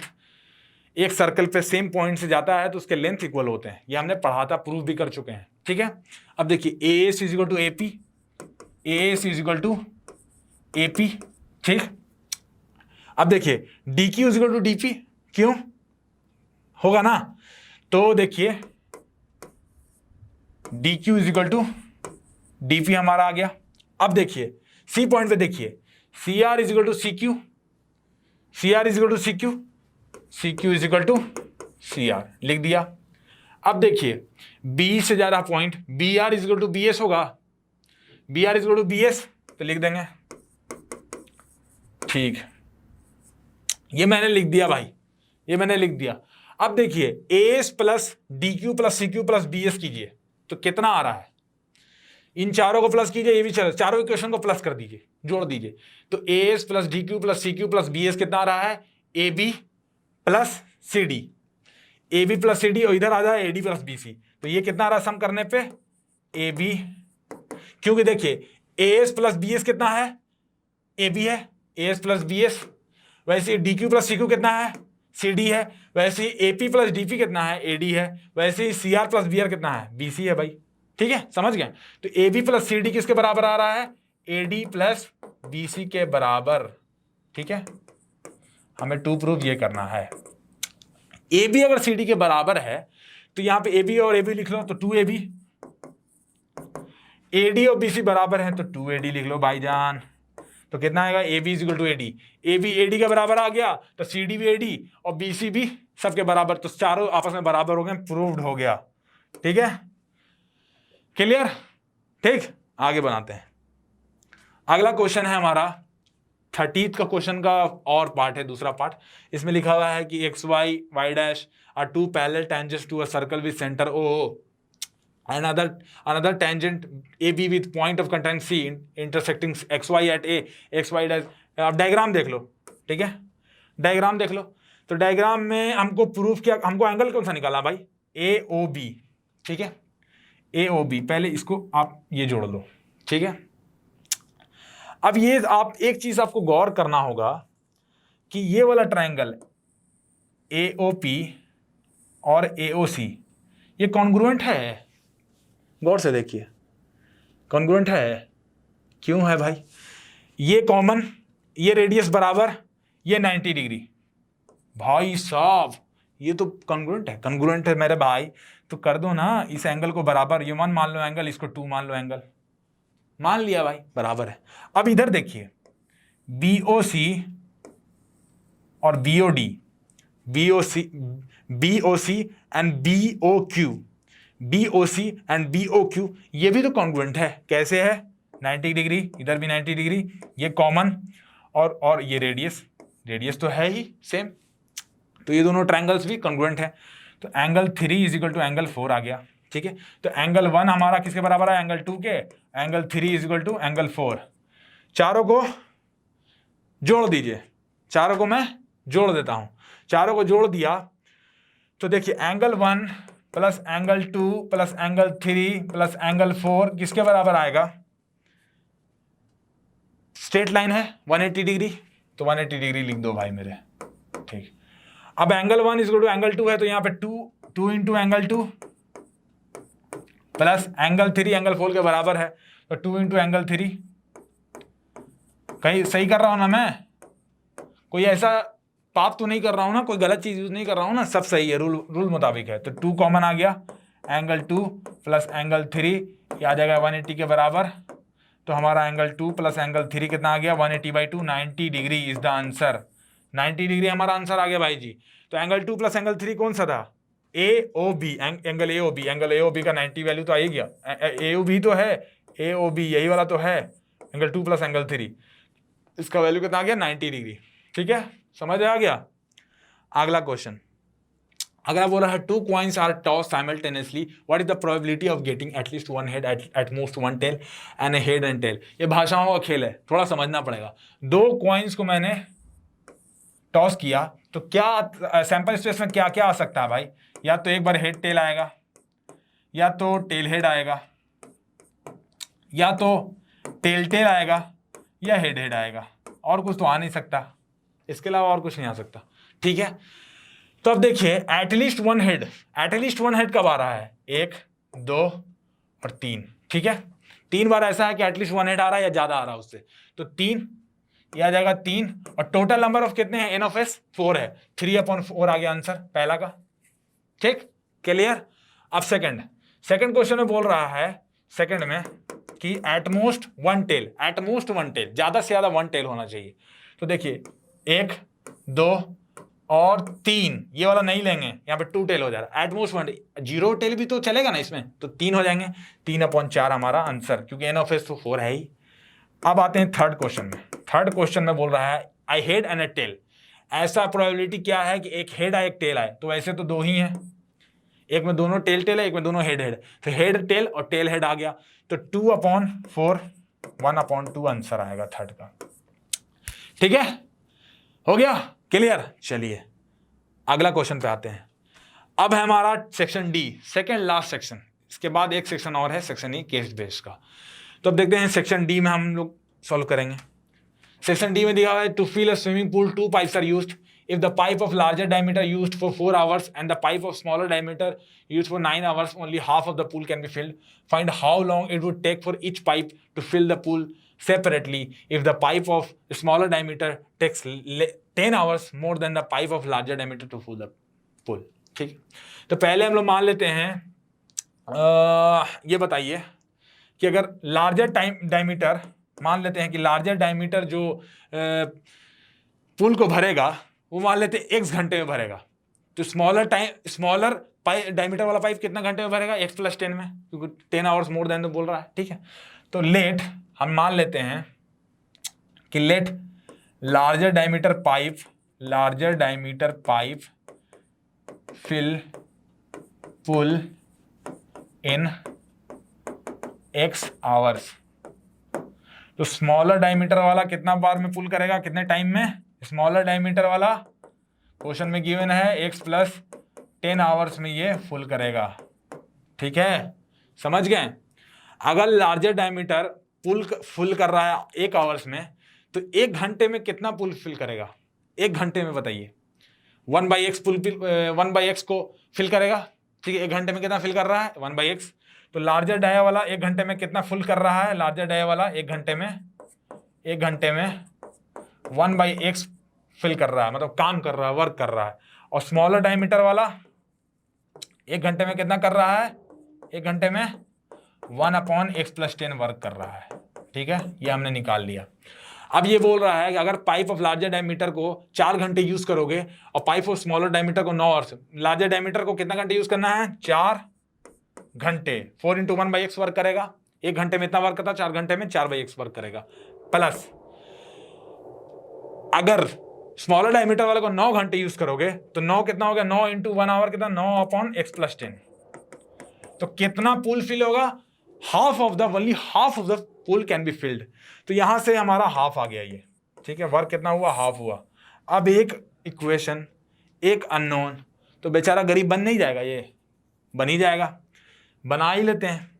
एक सर्कल पे सेम पॉइंट से जाता है तो उसके लेंथ इक्वल होते हैं, ये हमने पढ़ा था, प्रूफ भी कर चुके हैं। ठीक है, अब देखिए AS is equal to AP, AS is equal to AP। ठीक, अब देखिए DQ is equal to DP, क्यों होगा ना, तो देखिए DQ is equal to DP हमारा आ गया। अब देखिए C पॉइंट पे देखिए CR is equal to CQ, CR is equal to CQ, CQ is equal to CR लिख दिया। अब देखिए B से जा रहा point BR is equal to BS होगा, BR is equal to BS तो लिख देंगे। ठीक, ये मैंने लिख दिया भाई, ये मैंने लिख दिया। अब देखिए AS plus DQ plus CQ plus BS कीजिए तो कितना आ रहा है, इन चारों को प्लस कीजिए, ये भी चारों इक्वेशन को प्लस कर दीजिए, जोड़ दीजिए। तो AS plus DQ plus CQ plus BS कितना आ रहा है? AB plus CD, AB plus CD, और इधर आ जाए AD प्लस BC। तो ये कितना आ रहा है सम करने पे? AB, क्योंकि देखिए AS प्लस BS कितना है? AB है, AS प्लस BS। वैसे DQ प्लस CQ कितना है? CD है। वैसे ही AP प्लस DP कितना है? AD है। वैसे ही CR प्लस BR कितना है? BC है भाई। ठीक है, समझ गए? तो AB प्लस CD किसके बराबर आ रहा है? AD प्लस BC के बराबर। ठीक है, हमें टू प्रूफ ये करना है। AB अगर CD के बराबर है तो यहां पे AB और AB लिख लो, तो 2AB। AD और BC बराबर है तो 2AD लिख लो भाईजान। तो कितना आएगा? AB is equal to AD। AB AD के बराबर आ गया तो CD भी AD और BC भी सबके बराबर, तो चारों आपस में बराबर हो गए, प्रूव्ड हो गया। ठीक है, क्लियर? ठीक, आगे बनाते हैं। अगला क्वेश्चन है हमारा 30th का क्वेश्चन का और पार्ट है, दूसरा पार्ट। इसमें लिखा हुआ है कि XY Y dash are two parallel tangents to a circle with centre O and another tangent AB with point of contact C intersecting XY at A, XY dash। अब डायग्राम देख लो, ठीक है, डायग्राम देख लो। तो डायग्राम में हमको प्रूफ किया, हमको एंगल कौन सा निकाला भाई? AOB। ठीक है, AOB। पहले इसको आप ये जोड़ लो, ठीक है। अब ये आप एक चीज आपको गौर करना होगा कि ये वाला ट्रायंगल AOP और AOC ये कॉन्ग्रुएंट है। गौर से देखिए, कॉन्ग्रुएंट है। क्यों है भाई? ये कॉमन, ये रेडियस बराबर, ये 90 डिग्री। भाई साहब ये तो कॉन्ग्रुएंट है, कॉन्ग्रुएंट है मेरे भाई। तो कर दो ना इस एंगल को बराबर। ये 1 मान लो एंगल, इसको 2 मान लो एंगल, मान लिया भाई, बराबर है। अब इधर देखिए BOC और BOD, BOC and BOC and BOQ ये भी तो कॉन्ग्रुएंट है। कैसे है? 90 डिग्री, इधर भी 90 डिग्री, ये कॉमन, और ये रेडियस तो है ही सेम, तो ये दोनों ट्रायंगल्स भी कॉन्ग्रुएंट है। तो angle 3 is equal to angle 4 आ गया। ठीक है, तो एंगल 1 हमारा किसके बराबर है? एंगल 2 के। Angle 3 is equal to angle 4। चारों को जोड़ दीजिए, चारों को मैं जोड़ देता हूं। चारों को जोड़ दिया तो देखिए angle 1 plus angle 2 plus angle 3 plus angle 4 किसके बराबर आएगा? स्ट्रेट लाइन है 180 डिग्री, तो 180 डिग्री लिख दो भाई मेरे। ठीक, अब angle 1 is equal to angle 2 है, तो यहां पे 2 into angle 2 plus angle 3 angle 4 के बराबर है, तो 2 इंटू एंगल 3। कहीं सही कर रहा हूं ना मैं? कोई ऐसा पाप तो नहीं कर रहा हूं ना, कोई गलत चीज यूज नहीं कर रहा हूं ना? सब सही है, रूल मुताबिक है। तो 2 कॉमन आ गया, एंगल 2 प्लस एंगल 3 ये आ जाएगा 180 के बराबर। तो हमारा एंगल 2 प्लस एंगल 3 कितना आ गया? 180/2, 90 degree is the answer. 90 degree हमारा आंसर आ गया भाई जी। तो एंगल 2 प्लस एंगल 3 कौन सा था? AOB, एंगल AOB का 90 वैल्यू तो आ ही गया। AOB तो है, AOB यही वाला तो है, एंगल 2 प्लस एंगल 3, इसका वैल्यू कितना आ गया? 90 डिग्री। ठीक है, समझ आ गया? अगला क्वेश्चन, अगला बोला है 2 coins are tossed simultaneously, what is the probability of getting at least one head, at most one tail and a head and tail? ये भाषाओं का खेल है, थोड़ा समझना पड़ेगा। 2 coins को मैंने टॉस किया तो क्या सैंपल स्पेस में क्या क्या आ सकता है भाई? या तो एक बार हेड टेल आएगा, या तो टेल हेड आएगा, या तो टेल टेल आएगा, या हेड हेड आएगा, और कुछ तो आ नहीं सकता। इसके अलावा और कुछ नहीं आ सकता। ठीक है, तो अब देखिए एटलीस्ट वन हेड कब आ रहा है? 1, 2 और 3। ठीक है, 3 बार ऐसा है कि एटलीस्ट वन हेड आ रहा है या ज्यादा आ रहा है उससे, तो 3 ये आ जाएगा 3। और टोटल नंबर ऑफ कितने हैं? n of s 4 है, 3/4 आ गया आंसर पहला का। ठीक, क्लियर? अब सेकंड क्वेश्चन में बोल रहा है सेकंड में कि एटमोस्ट वन टेल, ज्यादा से ज्यादा 1 टेल होना चाहिए। तो देखिए 1, 2 और 3, ये वाला नहीं लेंगे, यहाँ पे 2 टेल हो जा रहा है। एटमोस्ट 1, 0 टेल भी तो चलेगा ना इसमें, तो 3 हो जाएंगे। 3/4 हमारा आंसर, क्योंकि n of s तो 4 है ही। अब आते हैं थर्ड क्वेश्चन में बोल रहा है आई हेड एंड ए टेल। ऐसा प्रोबेबिलिटी क्या है कि एक हेड आए एक टेल आए? तो वैसे तो 2 ही हैं, एक में दोनों टेल टेल है, एक में दोनों हेड हेड, तो हेड टेल और टेल हेड आ गया, तो 2/4 1/2 आंसर आएगा थर्ड का। ठीक है, हो गया क्लियर। चलिए अगला क्वेश्चन पे आते हैं। अब है हमारा section D, second last section, इसके बाद एक सेक्शन और है सेक्शन ई केस बेस्ड का। तो अब देखते हैं सेक्शन डी में हम लोग सॉल्व करेंगे। सेक्शन डी में दिया हुआ है to fill a swimming pool 2 pipes are used if the pipe of larger diameter used for 4 hours and the pipe of smaller diameter used for 9 hours, only half of the pool can be filled. Find how long it would take for each pipe to fill the pool separately if the pipe of smaller diameter takes 10 hours more than the pipe of larger diameter to fill the pool. ठीक, तो पहले हम लोग मान लेते हैं, ये बताइए कि अगर लार्जर डायमीटर, मान लेते हैं कि लार्जर डायमीटर जो पुल को भरेगा वो मान लेते हैं x घंटे में भरेगा, तो स्मॉलर डायमीटर वाला पाइप कितना घंटे में भरेगा, x + 10 में, क्योंकि 10 आवर्स मोर देन तो बोल रहा है। ठीक है, तो लेट हम मान लेते हैं कि let larger diameter pipe fill pull in x hours, तो स्मॉलर डायमीटर वाला कितना बार में पुल करेगा, कितने टाइम में, स्मॉलर डायमीटर वाला क्वेश्चन में गिवन है x + 10 आवर्स में ये फुल करेगा। ठीक है, समझ गए। अगर लार्जर डायमीटर पुल फुल कर रहा है 1 आवर्स में, तो 1 घंटे में कितना पुल फिल करेगा, 1 घंटे में बताइए। 1/x को फिल करेगा। ठीक है, 1 घंटे में कितना फिल कर रहा है, 1/x। तो लार्जर डाया वाला 1 घंटे में कितना फुल कर रहा है, लार्जर डाया वाला 1 घंटे में 1/x फिल कर रहा है, मतलब काम कर रहा है, वर्क कर रहा है। और स्मॉलर डायमीटर वाला 1 घंटे में कितना कर रहा है, 1 घंटे में 1/x + 10 वर्क कर रहा है। ठीक है, ये हमने निकाल लिया। अब ये बोल रहा है कि अगर पाइप ऑफ लार्जर डायमीटर को 4 घंटे यूज करोगे और पाइप ऑफ स्मॉलर डायमीटर को 9 आवर्स, लार्जर डायमीटर को कितना घंटे यूज करना है, 4 घंटे, 4 × 1/x वर्क करेगा। 1 घंटे में इतना वर्क करता है, 4 घंटे में 4/x वर्क करेगा। प्लस अगर स्मॉलर डायमीटर वाले को 9 घंटे यूज करोगे तो 9 कितना हो गया, 9 × 1 आवर कितना, 9/x + 10, तो कितना पूल फिल होगा, only half of the pool can be filled. तो यहां से हमारा हाफ आ गया ये। ठीक है, वर्क कितना हुआ, हाफ हुआ। अब एक इक्वेशन, एक अननोन, तो बेचारा गरीब बन नहीं जाएगा, ये बन ही जाएगा। बना ही लेते हैं,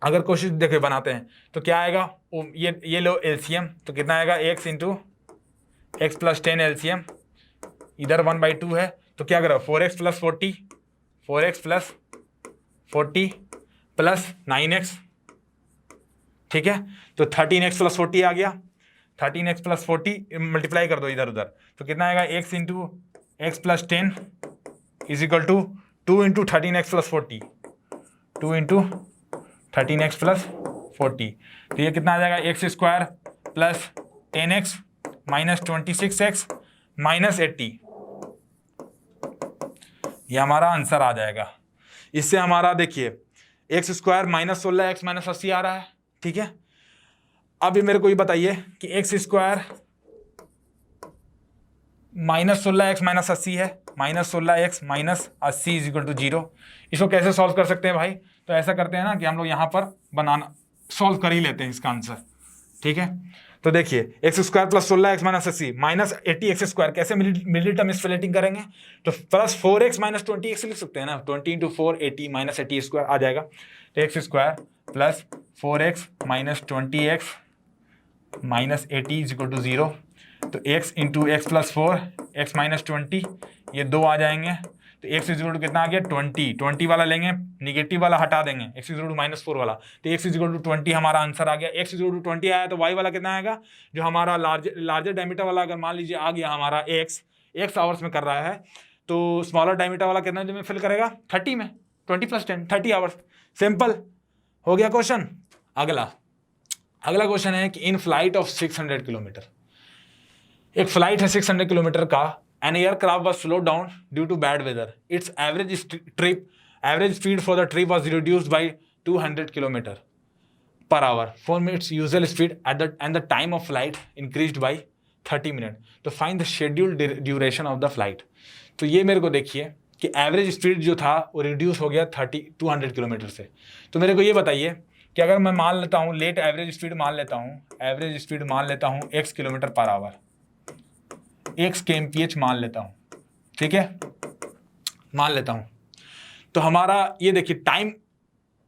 अगर कोशिश देखे बनाते हैं तो क्या आएगा, ये लो एलसीएम, तो कितना आएगा, x × x + 10 एलसीएम, इधर 1/2 है, तो क्या करो, 4x + 40 प्लस 9x। ठीक है, तो 13x + 40 आ गया, 13x + 40 मल्टीप्लाई कर दो इधर उधर, तो कितना आएगा, x × x + 10 = 2 × 13x + 40, 2 × 13x + 40, तो ये कितना आ जाएगा, x² + 10x - 26x - 80, ये हमारा आंसर आ जाएगा। इससे हमारा देखिए x² - 16x - 80 आ रहा है। ठीक है, अब ये मेरे को ये बताइए कि x² - 16x - 80 है, -16x - 80 = 0। इसको कैसे सॉल्व कर सकते हैं भाई, तो ऐसा करते हैं ना कि हम लोग यहाँ पर बनाना सॉल्व कर ही लेते हैं इसका आंसर। ठीक है, तो देखिए x² + 16x - 80 -80x², कैसे मिडिल टर्म स्प्लिटिंग करेंगे, तो प्लस 4x - 20x लिख सकते हैं ना, 20 × 4 80 - 80² आ जाएगा। तो x² + 4x - 20x - 80 = 0, तो x × x + 4 x - 20, ये 2 आ जाएंगे, तो x = कितना आ गया, 20 वाला लेंगे, निगेटिव वाला हटा देंगे, x = -4 वाला, तो x = 20 हमारा आंसर आ गया। x = 20 आया तो y वाला कितना आएगा, जो हमारा लार्जर डायमीटर वाला अगर मान लीजिए आ गया हमारा x आवर्स में कर रहा है, तो स्मॉलर डायमीटर वाला कितना में फिल करेगा, 30 में, 20 + 10 30 आवर्स। सिंपल हो गया क्वेश्चन। अगला क्वेश्चन है कि इन फ्लाइट ऑफ 600 किलोमीटर, एक फ्लाइट है 600 किलोमीटर का, an aircraft was slowed down due to bad weather. Its average speed for the trip was reduced by 200 km/h from its usual speed and the time of flight increased by 30 minutes. तो find the scheduled duration of the flight. तो ये मेरे को देखिए कि एवरेज स्पीड जो था वो रिड्यूस हो गया 200 किलोमीटर से। तो मेरे को ये बताइए कि अगर मैं मान लेता हूँ लेट एवरेज स्पीड मान लेता हूँ x kilometre per hour, x kmph मान लेता हूँ, ठीक है, मान लेता हूँ। तो हमारा ये देखिए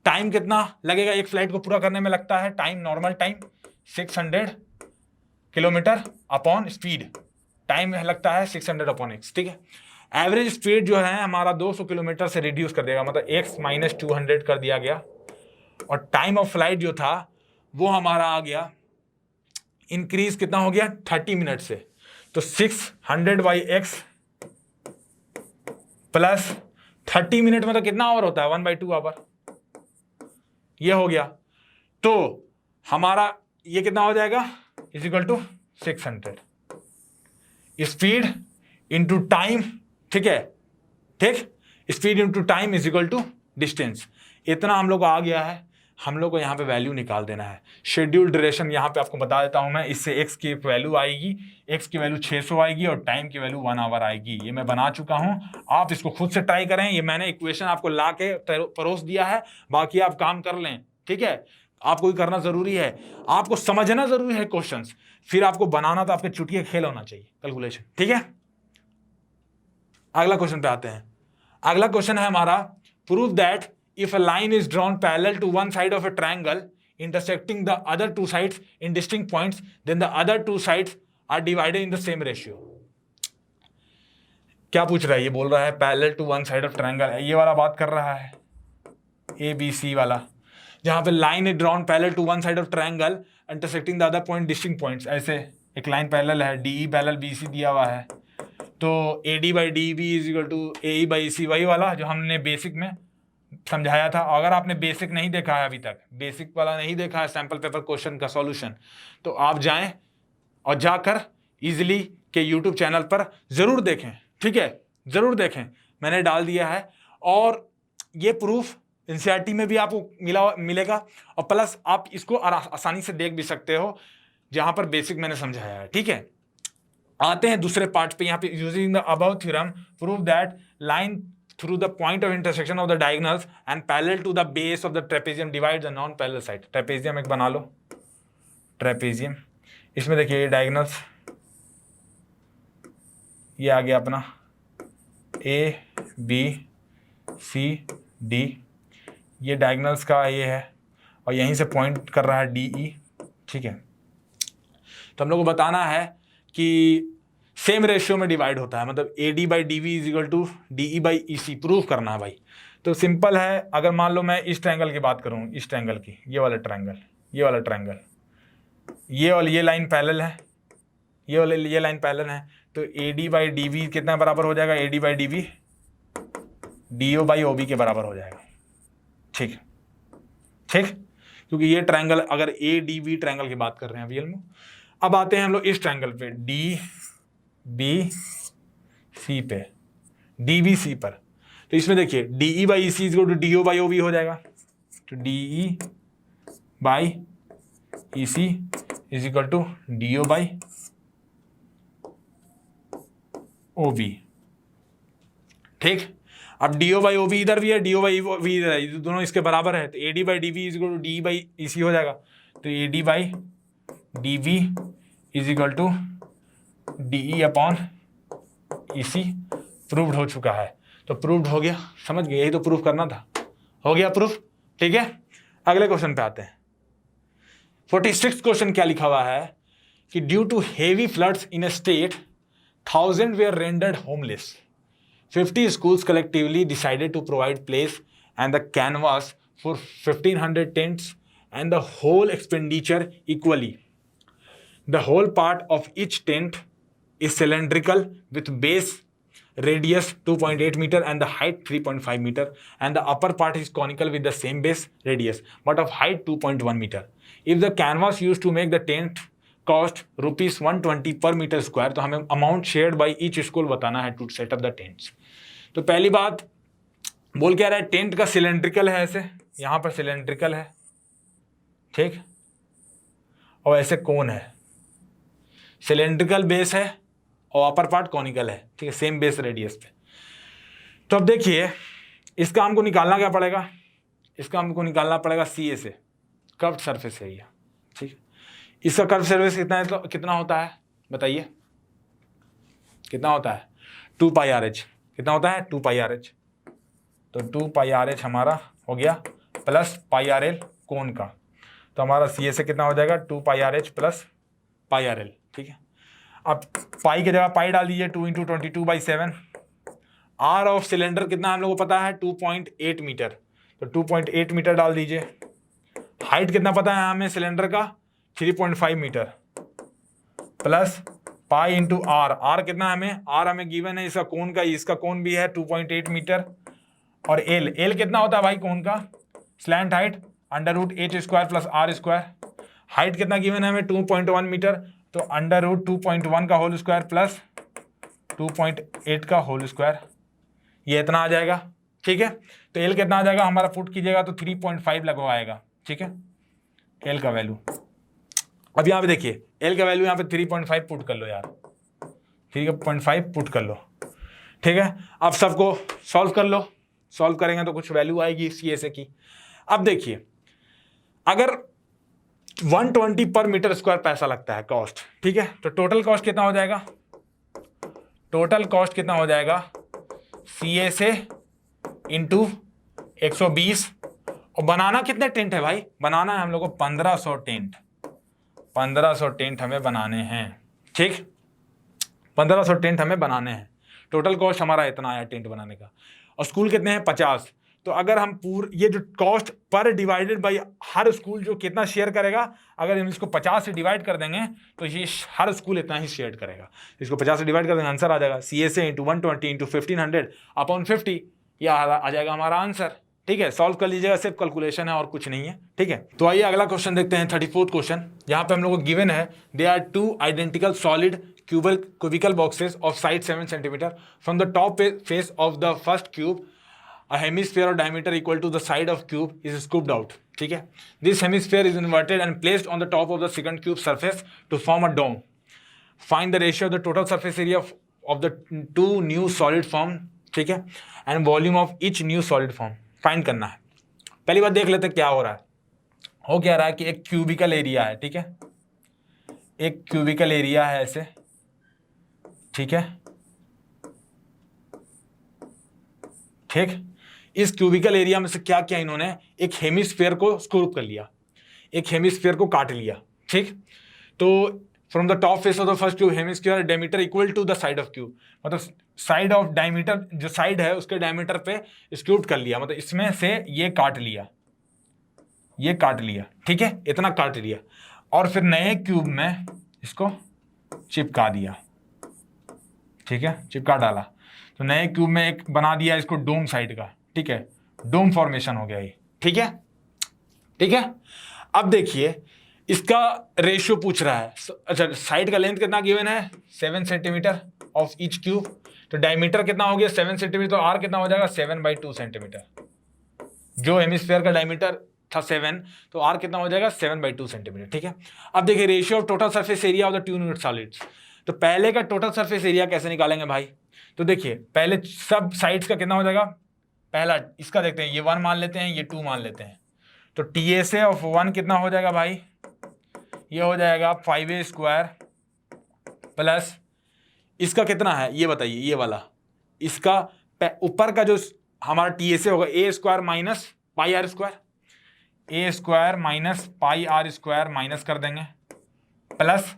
टाइम कितना लगेगा एक फ्लाइट को पूरा करने में लगता है, time normal time 600 kilometre upon speed, time लगता है 600 अपॉन x, ठीक है। एवरेज स्पीड जो है हमारा 200 किलोमीटर से रिड्यूस कर देगा, मतलब x माइनस 200 कर दिया गया, और टाइम ऑफ फ्लाइट जो था वो हमारा आ गया इंक्रीज कितना हो गया 30 मिनट से। तो 600 बाई x प्लस 30 मिनट में तो कितना आवर होता है 1/2 आवर, ये हो गया। तो हमारा ये कितना हो जाएगा is equal to 600 speed into time, ठीक है, ठीक, speed into time is equal to distance. इतना हम लोग को आ गया है, हम लोग को यहाँ पे वैल्यू निकाल देना है। शेड्यूल ड्यूरेशन यहाँ पे आपको बता देता हूँ मैं, इससे x की वैल्यू आएगी, x की वैल्यू 600 आएगी और टाइम की वैल्यू 1 आवर आएगी। ये मैं बना चुका हूँ, आप इसको खुद से ट्राई करें। ये मैंने इक्वेशन आपको ला के परोस दिया है, बाकी आप काम कर लें, ठीक है। आपको भी करना जरूरी है, आपको समझना जरूरी है क्वेश्चंस, फिर आपको बनाना तो आपके चुटिया खेल होना चाहिए कैलकुलेशन, ठीक है। अगला क्वेश्चन पे आते हैं। अगला क्वेश्चन है हमारा, prove that if a line is drawn parallel to one side of a triangle intersecting the other two sides in distinct points, then the other two sides are divided in the same ratio। क्या पूछ रहा है, ये बोल रहा है parallel to one side of triangle है, ये वाला बात कर रहा है ABC वाला, जहां पे line is drawn parallel to one side of triangle intersecting the other point distinct points। ऐसे एक लाइन पैरेलल है, DE पैरेलल BC दिया हुआ है, तो AD by DB is equal to AE by EC, वही वाला जो हमने बेसिक में समझाया था। अगर आपने बेसिक नहीं देखा है, अभी तक बेसिक वाला नहीं देखा है सैंपल पेपर क्वेश्चन का सॉल्यूशन, तो आप जाएं और जाकर इजीली के यूट्यूब चैनल पर जरूर देखें, ठीक है, जरूर देखें, मैंने डाल दिया है। और ये प्रूफ एनसीईआरटी में भी आपको मिलेगा, और प्लस आप इसको आसानी से देख भी सकते हो जहां पर बेसिक मैंने समझाया है, ठीक है। आते हैं दूसरे पार्ट पे, यहाँ पे using the above theorem prove that line through the point of intersection of the diagonals and parallel to the base of the trapezium divides the non-parallel side। trapezium एक बना लो, trapezium, इसमें देखिए डायगोनल्स, ये आ गया अपना A B C D, ये डायगोनल्स का ये है, और यहीं से पॉइंट कर रहा है DE, ठीक है। तो हम लोग को बताना है कि सेम रेशियो में डिवाइड होता है, मतलब AD by DB is equal to DE by EC, proof करना है भाई। तो सिंपल है, अगर मान लो मैं इस ट्रायंगल की बात करूँ, इस ट्रायंगल की, ये वाला ट्रायंगल, ये वाला ट्रायंगल, ये लाइन पैरेलल है, ये लाइन पैरेलल है, तो AD बाई DB कितना बराबर हो जाएगा, AD by DB DO by OB के बराबर हो जाएगा, ठीक ठीक, क्योंकि ये ट्रायंगल, अगर ADB ट्रायंगल की बात कर रहे हैं रियल में। अब आते हैं हम लोग इस ट्रायंगल पे DBC पे, DBC पर, तो इसमें देखिए DE by EC is equal to DO by OB हो जाएगा, तो DE by EC is equal to DO by OB, ठीक। अब DO बाई OB इधर भी है, DO बाई OB इधर है, दोनों इसके बराबर है, तो AD by DB is equal to DE by EC हो जाएगा, तो AD by DB is equal to DE upon EC proved हो चुका है। तो प्रूव्ड हो गया, समझ गए, यही तो प्रूफ करना था, हो गया प्रूफ, ठीक है। अगले क्वेश्चन पे आते हैं। 46 क्वेश्चन क्या लिखा हुआ है कि due to heavy floods in a state 1000 were rendered homeless, 50 schools collectively decided to provide place and the canvas for 1500 tents and the whole expenditure equally. The whole part of each tent is cylindrical with base radius 2.8 meter and the height 3.5 meter, and the upper part is conical with the same base radius but of height 2.1 meter. If the canvas used to make the tent cost rupees 120 per meter square, तो हमें amount shared by each school बताना है to set up the tents। तो पहली बात बोल क्या रहा है, टेंट का सिलेंड्रिकल है, ऐसे यहाँ पर सिलेंड्रिकल है, ठीक, और ऐसे कोन है, सिलेंड्रिकल बेस है और अपर पार्ट कॉनिकल है, ठीक है, सेम बेस रेडियस पे। तो अब देखिए इसका हमको निकालना क्या पड़ेगा, इसका हमको निकालना पड़ेगा सी ए से कर्व्ड सरफेस एरिया। ठीक है, इसका कर्व सरफेस कितना है, तो कितना होता है बताइए, कितना होता है 2 पाई आर एच, कितना होता है 2 पाई आर एच। तो 2 पाई आर एच हमारा हो गया प्लस पाई आर एल कोण का, तो हमारा सी ए से कितना हो जाएगा 2 pi R H plus pi R L. ठीक है, अब पाई की जगह पाई डाल दीजिए 2 × 22/7। आर ऑफ सिलेंडर कितना हम लोग को पता है 2.8 मीटर, तो 2.8 मीटर डाल दीजिए। हाइट कितना पता है हमें सिलेंडर का 3.5 metre plus pi into are, are कितना हमें, आर हमें गिवन है इसका कोण का, इसका कोण भी है 2.8 मीटर। और एल, एल कितना होता है भाई कोण का, slant height √h² plus r square. Height कितना गिवन है हमें 2.1 मीटर, तो √2.1 का होल स्क्वायर प्लस 2.8 का होल स्क्वायर, ये इतना आ जाएगा। ठीक है, तो एल कितना आ जाएगा हमारा, पुट कीजिएगा तो 3.5 लगवाएगा। ठीक है, एल का वैल्यू, अब यहाँ पे देखिए एल का वैल्यू यहाँ पे 3.5 पुट कर लो यार, 3.5 पुट कर लो। ठीक है, अब सबको सॉल्व कर लो, सॉल्व करेंगे तो कुछ वैल्यू आएगी सी ए से की। अब देखिए अगर 120 पर मीटर स्क्वायर पैसा लगता है कॉस्ट, ठीक है, तो टोटल कॉस्ट कितना हो जाएगा, टोटल कॉस्ट कितना हो जाएगा सी ए से इंटू 120। और बनाना कितने टेंट है भाई, बनाना है हम लोग को 1500 टेंट, 1500 टेंट हमें बनाने हैं। ठीक, 1500 टेंट हमें बनाने हैं, टोटल कॉस्ट हमारा इतना आया टेंट बनाने का। और स्कूल कितने हैं 50, तो अगर हम ये जो cost per divided by her school जो कितना शेयर करेगा, अगर हम इसको 50 से डिवाइड कर देंगे तो ये हर स्कूल इतना ही शेयर करेगा। इसको 50 से डिवाइड कर देंगे, आंसर आ जाएगा सी ए से इंटू 120 इंटू 1500 अपॉन 50, यह आ जाएगा हमारा आंसर। ठीक है, सॉल्व कर लीजिएगा, सिर्फ कैलकुलेशन है और कुछ नहीं है। ठीक है, तो आइए अगला क्वेश्चन देखते हैं 34th क्वेश्चन। यहाँ पे हम लोग को गिवन है they are 2 identical solid cubical boxes of side 7 cm from the top face of the first cube a hemisphere of diameter equal to the side of cube is scooped out. ठीक है, this hemisphere is inverted and placed on the top of the second cube surface to form a dome. Find the ratio of the total surface area of the two new solid form, ठीक है, and volume of each new solid form find करना है। पहली बात देख लेते हैं क्या हो रहा है, हो क्या रहा है कि एक क्यूबिकल एरिया है। ठीक है, एक क्यूबिकल एरिया है ऐसे, ठीक है, ठीक, इस क्यूबिकल एरिया में से क्या किया इन्होंने, एक हेमिस्फीयर को स्क्रूप कर लिया, एक हेमिस्फीयर को काट लिया। ठीक, तो from the top face of the first cube hemisphere diameter equal to the side of cube, मतलब साइड ऑफ डायमीटर, जो साइड है उसके डायमीटर पे स्क्रूप कर लिया, मतलब इसमें से ये काट लिया, ये काट लिया। ठीक है, इतना काट लिया और फिर नए क्यूब में इसको चिपका दिया। ठीक है, चिपका डाला, तो नए क्यूब में एक बना दिया इसको डोम साइड का। ठीक है, डोम फॉर्मेशन हो गया ये। ठीक है, ठीक है, अब देखिए इसका रेशियो पूछ रहा है। अच्छा, साइड का लेंथ कितना गिवन है 7 सेंटीमीटर ऑफ ईच क्यूब, तो डायमीटर कितना हो गया 7 सेंटीमीटर, तो आर कितना हो जाएगा 7/2 सेंटीमीटर। जो हेमिस्फीयर का डायमीटर था 7, तो आर कितना हो जाएगा 7/2 सेंटीमीटर। ठीक है, अब देखिए ratio of total surface area of the 2 unit solids, तो पहले का टोटल सरफेस एरिया कैसे निकालेंगे भाई, तो देखिए पहले सब साइड्स का कितना हो जाएगा, पहला इसका देखते हैं, ये 1 मान लेते हैं, ये 2 मान लेते हैं, तो TSA ऑफ 1 कितना हो जाएगा भाई, ये हो जाएगा 5a² प्लस इसका कितना है ये बताइए, ये वाला, इसका ऊपर का जो हमारा TSA होगा a² minus pi r square, a² minus pi r square minus कर देंगे प्लस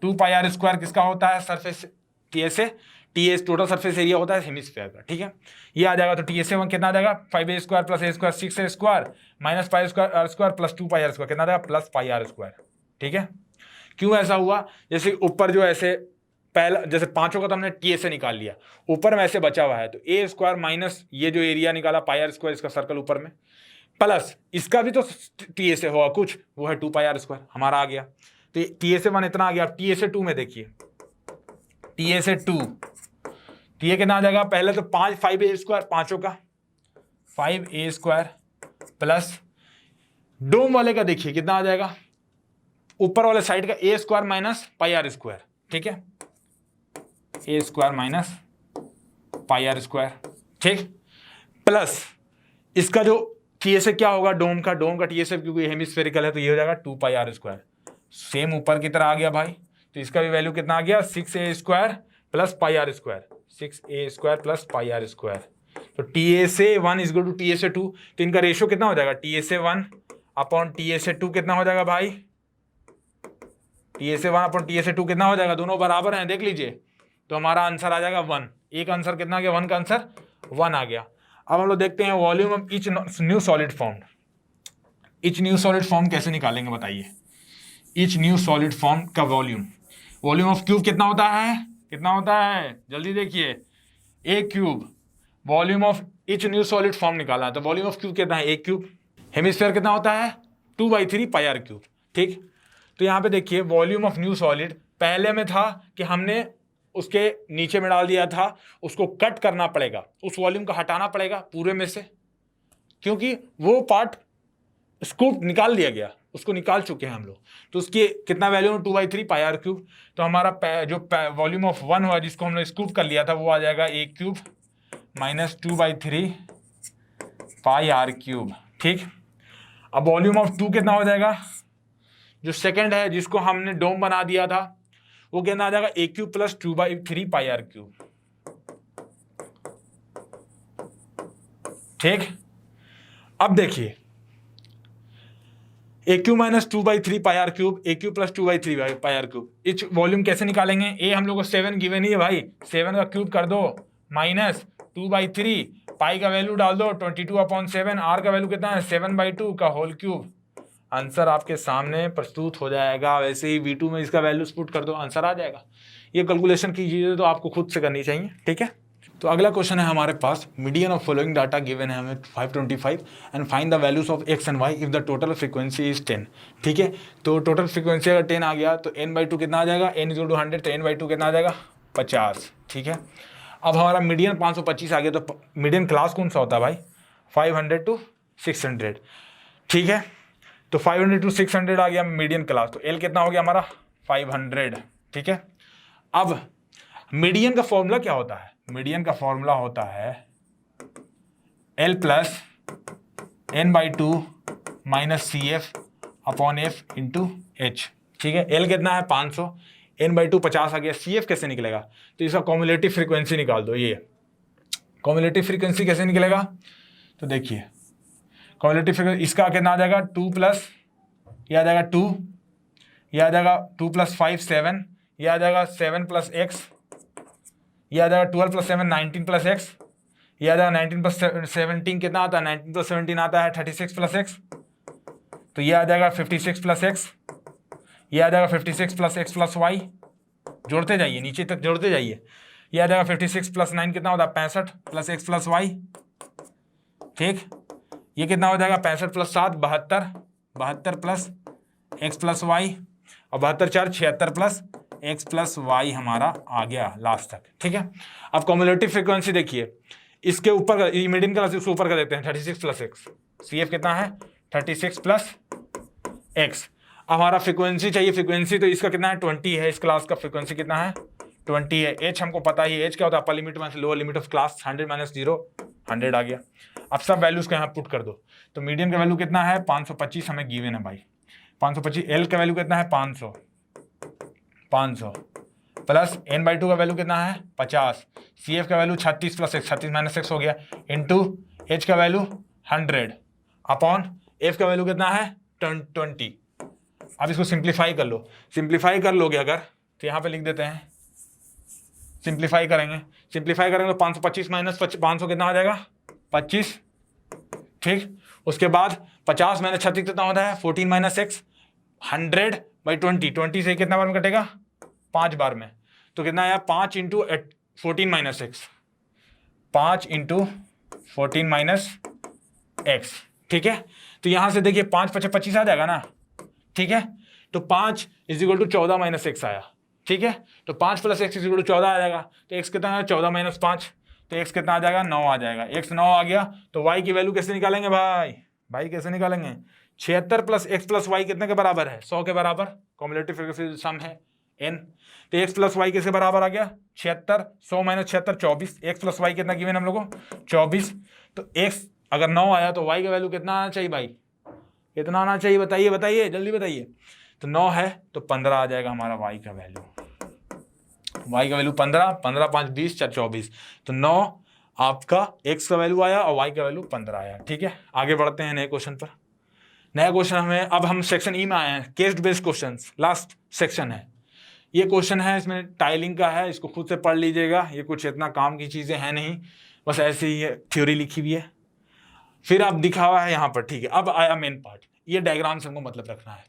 2 पाई r स्क्वायर किसका होता है surface TSA, TS total surface area होता है हेमिस्फीयर का। ठीक है, ये आ जाएगा, तो TSA1 कितना आ जाएगा 5a² plus a² 6a² minus pi r square plus 2 पाई r स्क्वायर कितना आ जाएगा प्लस पाई r स्क्वायर। ठीक है, क्यों ऐसा हुआ, जैसे ऊपर जो ऐसे पहला जैसे पांचों का तो हमने TSA निकाल लिया, ऊपर में ऐसे बचा हुआ है, तो a² माइनस ये जो एरिया निकाला पाई r स्क्वायर इसका सर्कल ऊपर में, प्लस इसका भी तो TSA होगा कुछ, वो है 2 पाई r स्क्वायर हमारा आ गया, तो TSA1 इतना आ गया। अब TSA2 में देखिए, TSA2 तो ये कितना आ जाएगा, पहले तो 5a² पांचों का 5a² प्लस डोम वाले का देखिए कितना आ जाएगा, ऊपर वाले साइड का a² minus pi r square. ठीक है, a² minus pi r square ठीक, प्लस इसका जो TSA क्या होगा, डोम का TSA क्योंकि हेमिस्फेरिकल है तो ये हो जाएगा 2πr²। सेम ऊपर की तरह आ गया भाई, तो इसका भी वैल्यू कितना आ गया 6a² plus πr², 6a² plus πr²। तो TSA1 is equal to TSA2, तो इनका रेशियो कितना हो जाएगा, TSA1 अपॉन TSA2 कितना हो जाएगा भाई, TSA1 अपॉन TSA2 कितना हो जाएगा, दोनों बराबर हैं देख लीजिए, तो हमारा आंसर आ जाएगा 1। एक आंसर कितना आ गया, 1 का आंसर 1 आ गया। अब हम लोग देखते हैं volume of each new solid form. Each new solid form कैसे निकालेंगे बताइए, ईच न्यू सॉलिड फॉर्म का वॉल्यूम ऑफ क्यूब कितना होता है, जल्दी देखिए, a cube. Volume of each new solid form निकाला है तो वॉल्यूम ऑफ क्यूब कितना है, ए क्यूब। हेमिस्फीयर कितना होता है 2/3πr³। ठीक, तो यहाँ पे देखिए वॉल्यूम ऑफ न्यू सॉलिड पहले में था कि हमने उसके नीचे में डाल दिया था, उसको कट करना पड़ेगा, उस वॉल्यूम को हटाना पड़ेगा पूरे में से, क्योंकि वो पार्ट स्कूप निकाल लिया गया, उसको निकाल चुके हैं हम लोग। तो उसकी कितना वैल्यू 2/3πr³। तो हमारा जो वॉल्यूम ऑफ 1 हुआ जिसको हमने स्कूप कर लिया था वो आ जाएगा a³ माइनस 2/3πr³। ठीक, अब वॉल्यूम ऑफ 2 कितना हो जाएगा, जो सेकंड है जिसको हमने डोम बना दिया था वो कितना आ जाएगा a³ प्लस 2/3πr³। ठीक, अब देखिए a³ minus 2/3πr³, a³ plus 2/3πr³, इस वॉल्यूम कैसे निकालेंगे, ए हम लोग को 7 गिवन ही है भाई, 7 का क्यूब कर दो माइनस 2/3, पाई का वैल्यू डाल दो 22/7, आर का वैल्यू कितना है 7/2 का होल क्यूब। आंसर आपके सामने प्रस्तुत हो जाएगा। वैसे ही V2 में इसका वैल्यू पुट कर दो, आंसर आ जाएगा। ये कैलकुलेशन कीजिए तो आपको खुद से करनी चाहिए। ठीक है, तो अगला क्वेश्चन है हमारे पास, median of following data given है हमें 525 and find the values of x and y if the total frequency is 10। ठीक है, तो टोटल फ्रीक्वेंसी अगर 10 आ गया तो n/2 कितना आ जाएगा, n = 100, तो n/2 कितना आ जाएगा 50। ठीक है, अब हमारा मीडियन 525 आ गया, तो मीडियन क्लास कौन सा होता है भाई, 500 to 600। ठीक है, तो 500 to 600 आ गया मीडियन क्लास, तो L कितना हो गया हमारा 500। ठीक है, अब मीडियन का फॉर्मूला क्या होता है, मीडियन का फॉर्मूला होता है L plus n/2 minus CF upon F into H। ठीक है, L कितना है 500, n/2 50 आ गया, CF कैसे निकलेगा, तो इसका कॉम्युलेटिव फ्रीक्वेंसी निकाल दो। ये कॉम्युलेटिव फ्रीक्वेंसी कैसे निकलेगा, तो देखिए कॉम्युलेटिव फ्रीक्वेंसी इसका कितना आ जाएगा 2 प्लस, ये आ जाएगा 2, ये आ जाएगा 2 + 5 7, ये आ जाएगा 7 + x, ये आ जाएगा 12 + 7 19 + x, ये आ जाएगा 19 + 17 कितना आता है, 19 + 17 आता है 36 + x, तो ये आ जाएगा 56 + x, ये आ जाएगा 56 + x + y, जोड़ते जाइए नीचे तक जोड़ते जाइए, ये आ जाएगा 56 + 9 कितना होता है 65 + x + y। ठीक, ये कितना हो जाएगा 65 + 7 72, 72 + x + y, और 72 × 4 76 + x + y हमारा आ गया लास्ट तक। ठीक है, अब कॉम्युलेटिव फ्रीक्वेंसी देखिए, इसके ऊपर मीडियन क्लास इसके ऊपर कर देते हैं 36 + x, CF कितना है 36 + x। हमारा फ्रीक्वेंसी चाहिए, फ्रीक्वेंसी तो इसका कितना है 20 है, इस क्लास का फ्रीक्वेंसी कितना है 20 है। H हमको पता ही है, H क्या होता है upper limit minus lower limit of class 100 - 0 100 आ गया। अब सब वैल्यूज को यहाँ पुट कर दो, तो मीडियन का वैल्यू कितना है 525 हमें गिवन है भाई, 525। L का वैल्यू कितना है 500 प्लस n/2 का वैल्यू कितना है 50, CF का वैल्यू 36 + x 36 - x हो गया, इंटू H का वैल्यू 100 अपॉन F का वैल्यू कितना है 20। अब इसको सिंप्लीफाई कर लो, सिंप्लीफाई कर लोगे अगर तो यहाँ पे लिख देते हैं, सिंप्लीफाई करेंगे तो 525 - 500 कितना आ जाएगा 25। ठीक, उसके बाद 50 - 36 कितना होता है 14 - x, 100/20, 20 से कितना बार में कटेगा 5 बार में, तो कितना आया 5 × 14 - x, 5 × 14 - x। ठीक है, तो यहाँ से देखिए 5 × 5 = 25 आ जाएगा ना। ठीक है, तो 5 = 14 - x आया। ठीक है, तो 5 + x = 14 आ जाएगा, तो x कितना है 14 - 5, तो x कितना आ जाएगा 9 आ जाएगा। x 9 आ गया, तो y की वैल्यू कैसे निकालेंगे भाई कैसे निकालेंगे, 76 + x + y कितने के बराबर है 100 के बराबर, कॉम्युलेटिव फ्रीक्वेंसी सम है n। तो x प्लस वाई किसके बराबर आ गया 76, 100 माइनस 76 24। x प्लस वाई कितना गिवन हम लोग को 24। तो x अगर 9 आया तो y का वैल्यू कितना आना चाहिए भाई, कितना आना चाहिए बताइए बताइए जल्दी बताइए। तो 9 है तो 15 आ जाएगा हमारा y का वैल्यू। y का वैल्यू 15, 15 5 20 4 24। तो 9 आपका x का वैल्यू आया और y का वैल्यू 15 आया। ठीक है, आगे बढ़ते हैं नए क्वेश्चन पर। नया क्वेश्चन हमें, अब हम सेक्शन ई में आए हैं, case based questions, last section है। ये क्वेश्चन है, इसमें टाइलिंग का है, इसको खुद से पढ़ लीजिएगा, ये कुछ इतना काम की चीजें हैं नहीं, बस ऐसे ही थ्योरी लिखी हुई है, फिर आप दिखा हुआ है यहाँ पर। ठीक है, अब आया मेन पार्ट, ये डायग्राम से हमको मतलब रखना है।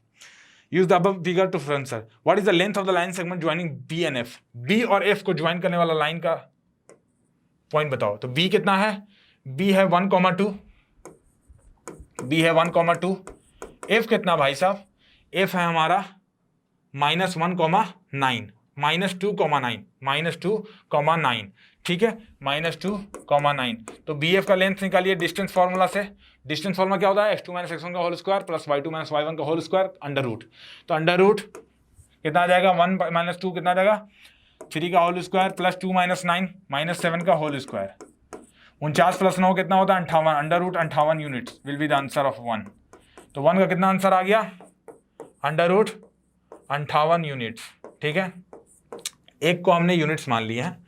Use the above figure to answer what is the length of the line segment joining B and F. B और एफ को ज्वाइन करने वाला लाइन का पॉइंट बताओ। तो बी कितना है, बी है 1,2, बी है 1,2। एफ कितना भाई साहब, एफ है हमारा -1,9, -2,9, ठीक है, -2,9। तो बी एफ का लेंथ निकालिए डिस्टेंस फॉर्मूला से। डिस्टेंस फॉर्मूला क्या होता है, x2 - x1 का whole square plus y2 - y1 का होल स्क्वायर अंडर रूट। तो अंडर रूट कितना आ जाएगा, 1 - 2 कितना आ जाएगा 3 का होल स्क्वायर प्लस 2 - 9 -7 का होल स्क्वायर। 49 + 9 कितना होता है 58, under root 58 units will be the answer of 1। तो 1 का कितना आंसर आ गया, अंडर रूट 58 यूनिट्स। ठीक है, एक को हमने यूनिट्स मान लिए हैं।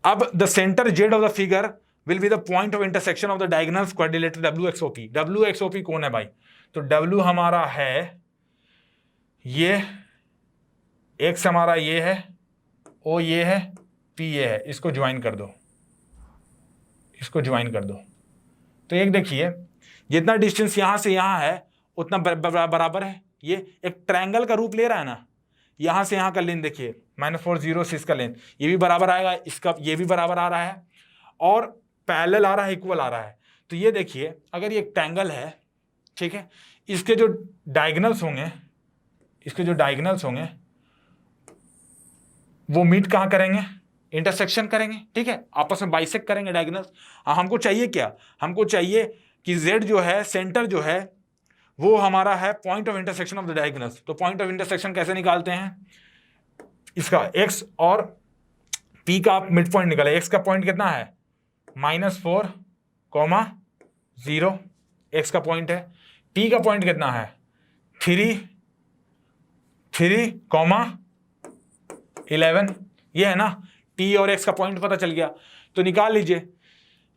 अब the centre Z of the figure will be the point of intersection of the diagonal quadrilateral WXOP। WXOP कौन है भाई, तो W हमारा है ये, X हमारा ये है, O ये है, P ये है, इसको ज्वाइन कर दो, इसको ज्वाइन कर दो। तो एक देखिए जितना डिस्टेंस यहां से यहां है उतना बराबर है। ये एक ट्रायंगल का रूप ले रहा है ना, यहां से यहां का लेंथ देखिए -4 0 से इसका लेंथ, ये भी बराबर आएगा, इसका ये भी बराबर आ रहा है और पैरेलल आ रहा है, इक्वल आ रहा है। तो ये देखिए अगर ये एक ट्रायंगल है, ठीक है, इसके जो डायगोनल्स होंगे, इसके जो डायगोनल्स होंगे वो मीट कहां करेंगे, इंटरसेक्शन करेंगे। ठीक है, आपस में बाइसेक्ट करेंगे डायगोनल्स। हमको चाहिए क्या, हमको चाहिए कि Z जो है, सेंटर जो है वो हमारा है point of intersection of the diagonals. तो पॉइंट ऑफ इंटरसेक्शन कैसे निकालते हैं, इसका x और p का आप मिड पॉइंट निकाले। x का पॉइंट कितना है -4, 0 x का पॉइंट है। p का पॉइंट कितना है 3, 11, ये है ना। p और x का पॉइंट पता चल गया, तो निकाल लीजिए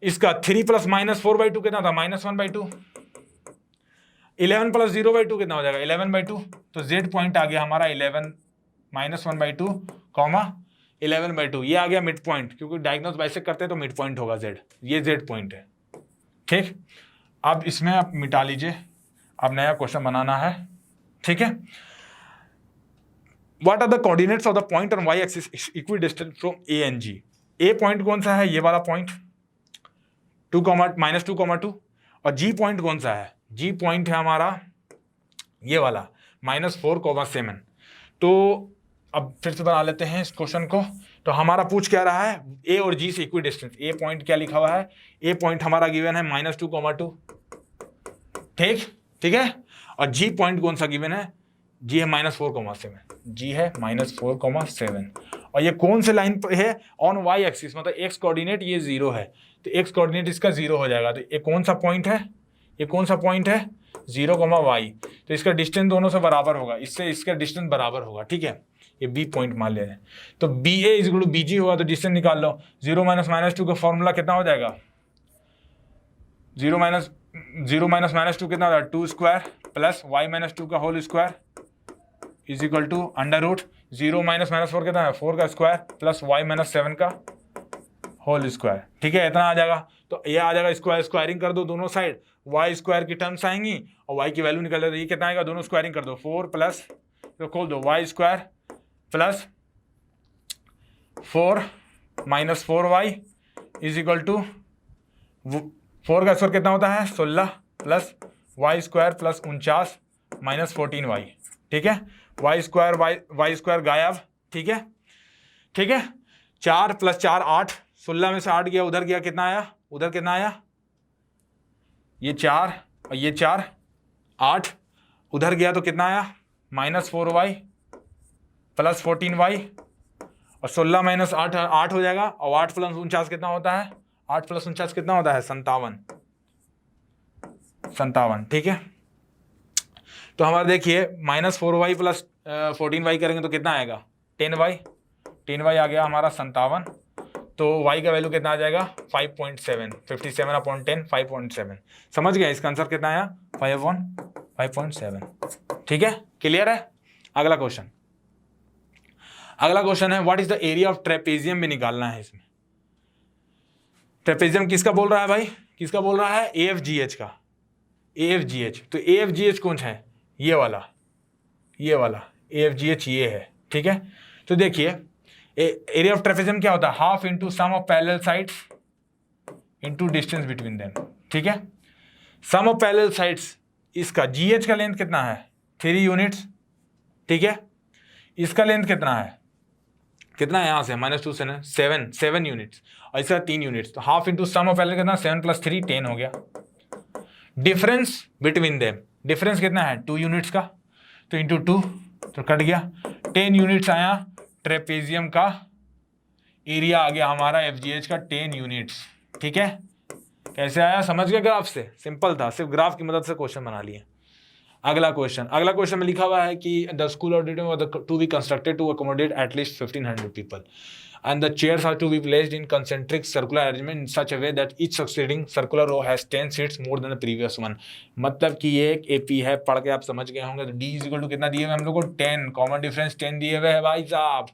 इसका 3 + -4/2 कितना था -1/2। 11 + 0/2 कितना हो जाएगा 11/2। तो z पॉइंट आ गया हमारा 11 -1/2, 11/2, ये आ गया मिड पॉइंट, क्योंकि डायगोनल्स बाइसेक्ट करते हैं तो मिड पॉइंट होगा z, ये z पॉइंट है। ठीक, अब इसमें आप मिटा लीजिए, अब नया क्वेश्चन बनाना है। ठीक है, what are the coordinates of the point on y axis equidistant from a and g। a पॉइंट कौन सा है, ये वाला पॉइंट -2,2, और g पॉइंट कौन सा है, g पॉइंट है हमारा ये वाला -4,7। तो अब फिर से बना लेते हैं इस क्वेश्चन को। तो हमारा पूछ क्या रहा है, a और g से इक्वी डिस्टेंस। a पॉइंट क्या लिखा हुआ है, a पॉइंट हमारा गिवन है -2,2, ठीक है, और g पॉइंट कौन सा गिवन है, g है -4,7, g है -4,7। और ये कौन से लाइन पे है, ऑन y एक्सिस, मतलब x कोऑर्डिनेट ये 0 है, तो x कोऑर्डिनेट इसका 0 हो जाएगा। तो ये कौन सा पॉइंट है, ये कौन सा पॉइंट है 0, y। तो इसका डिस्टेंस दोनों से बराबर होगा, इससे इसका डिस्टेंस बराबर होगा। ठीक है, ये b पॉइंट मान ले रहे हैं। तो BA = BG होगा, तो डिस्टेंस निकाल लो। 0 - -2 का फॉर्मूला कितना हो जाएगा, 0 - -2 कितना होता है 2 स्क्वायर प्लस y - 2 का होल स्क्वायर = अंडर रूट 0 - -4 कितना है 4 का स्क्वायर प्लस y - 7 का होल स्क्वायर। ठीक है, इतना आ जाएगा। तो ये आ जाएगा, स्क्वायरिंग कर दो दोनों साइड, y स्क्वायर की टर्म्स आएंगी और y की वैल्यू निकल जाएगी। ये कितना आएगा, दोनों स्क्वायरिंग कर दो, 4 प्लस, तो खोल दो y स्क्वायर प्लस 4 - 4y = 4 का स्क्वायर कितना होता है 16 plus y square plus 49 - 14y। ठीक है, y स्क्वायर गायब। ठीक है, 4 + 4 8, 16 में से 8 गया, उधर गया, कितना आया, उधर कितना आया, ये 4 और ये 4, 8 उधर गया तो कितना आया -4y प्लस 14y और 16 माइनस 8 8 हो जाएगा, और 8 प्लस 49 कितना होता है, 8 प्लस 49 कितना होता है, 57। ठीक है, तो हमारा देखिए -4y प्लस 14y करेंगे तो कितना आएगा, 10y आ गया हमारा 57। तो y का वैल्यू कितना आ जाएगा, 5.7, 57/10 5.7। समझ गए, इसका आंसर कितना आया, 5/5.7। ठीक है, क्लियर है। अगला क्वेश्चन है, what is the area of trapezium में निकालना है इसमें। ट्रेपेजियम किसका बोल रहा है भाई, किसका बोल रहा है, AFGH का, AFGH। तो AFGH कौन सा है, ये वाला AFGH ये है। ठीक है, तो देखिए एरिया ऑफ ट्रेपेजियम क्या होता है, half into sum of parallel sides into distance between them. ठीक है, सम ऑफ पैरेलल साइड्स, इसका GH का लेंथ कितना है, 3 यूनिट्स। ठीक है, इसका लेंथ कितना है यहाँ से -2 से 7 यूनिट्स, और इसका 3 यूनिट्स। तो half into sum of parallel कितना, 7 + 3 10 हो गया। डिफरेंस बिटवीन देम, डिफरेंस कितना है 2 यूनिट्स का, तो इंटू 2 तो कट गया, 10 यूनिट्स आया। ट्रेपेजियम का एरिया आ गया हमारा FGH का 10 यूनिट्स। ठीक है, कैसे आया, समझ गए, ग्राफ से, सिंपल था, सिर्फ ग्राफ की मदद से क्वेश्चन बना लिए। अगला क्वेश्चन में लिखा हुआ है कि the school auditorium was to be constructed to accommodate at least 1500 people and the chairs are to be placed in concentric circular arrangement in such a way that each succeeding circular row has 10 seats more than the previous one। मतलब कि ये एक AP है, पढ़ के आप समझ गए होंगे। तो D = कितना दिए हुए हम लोग को, 10, कॉमन डिफरेंस 10 दिए हुए है भाई साहब।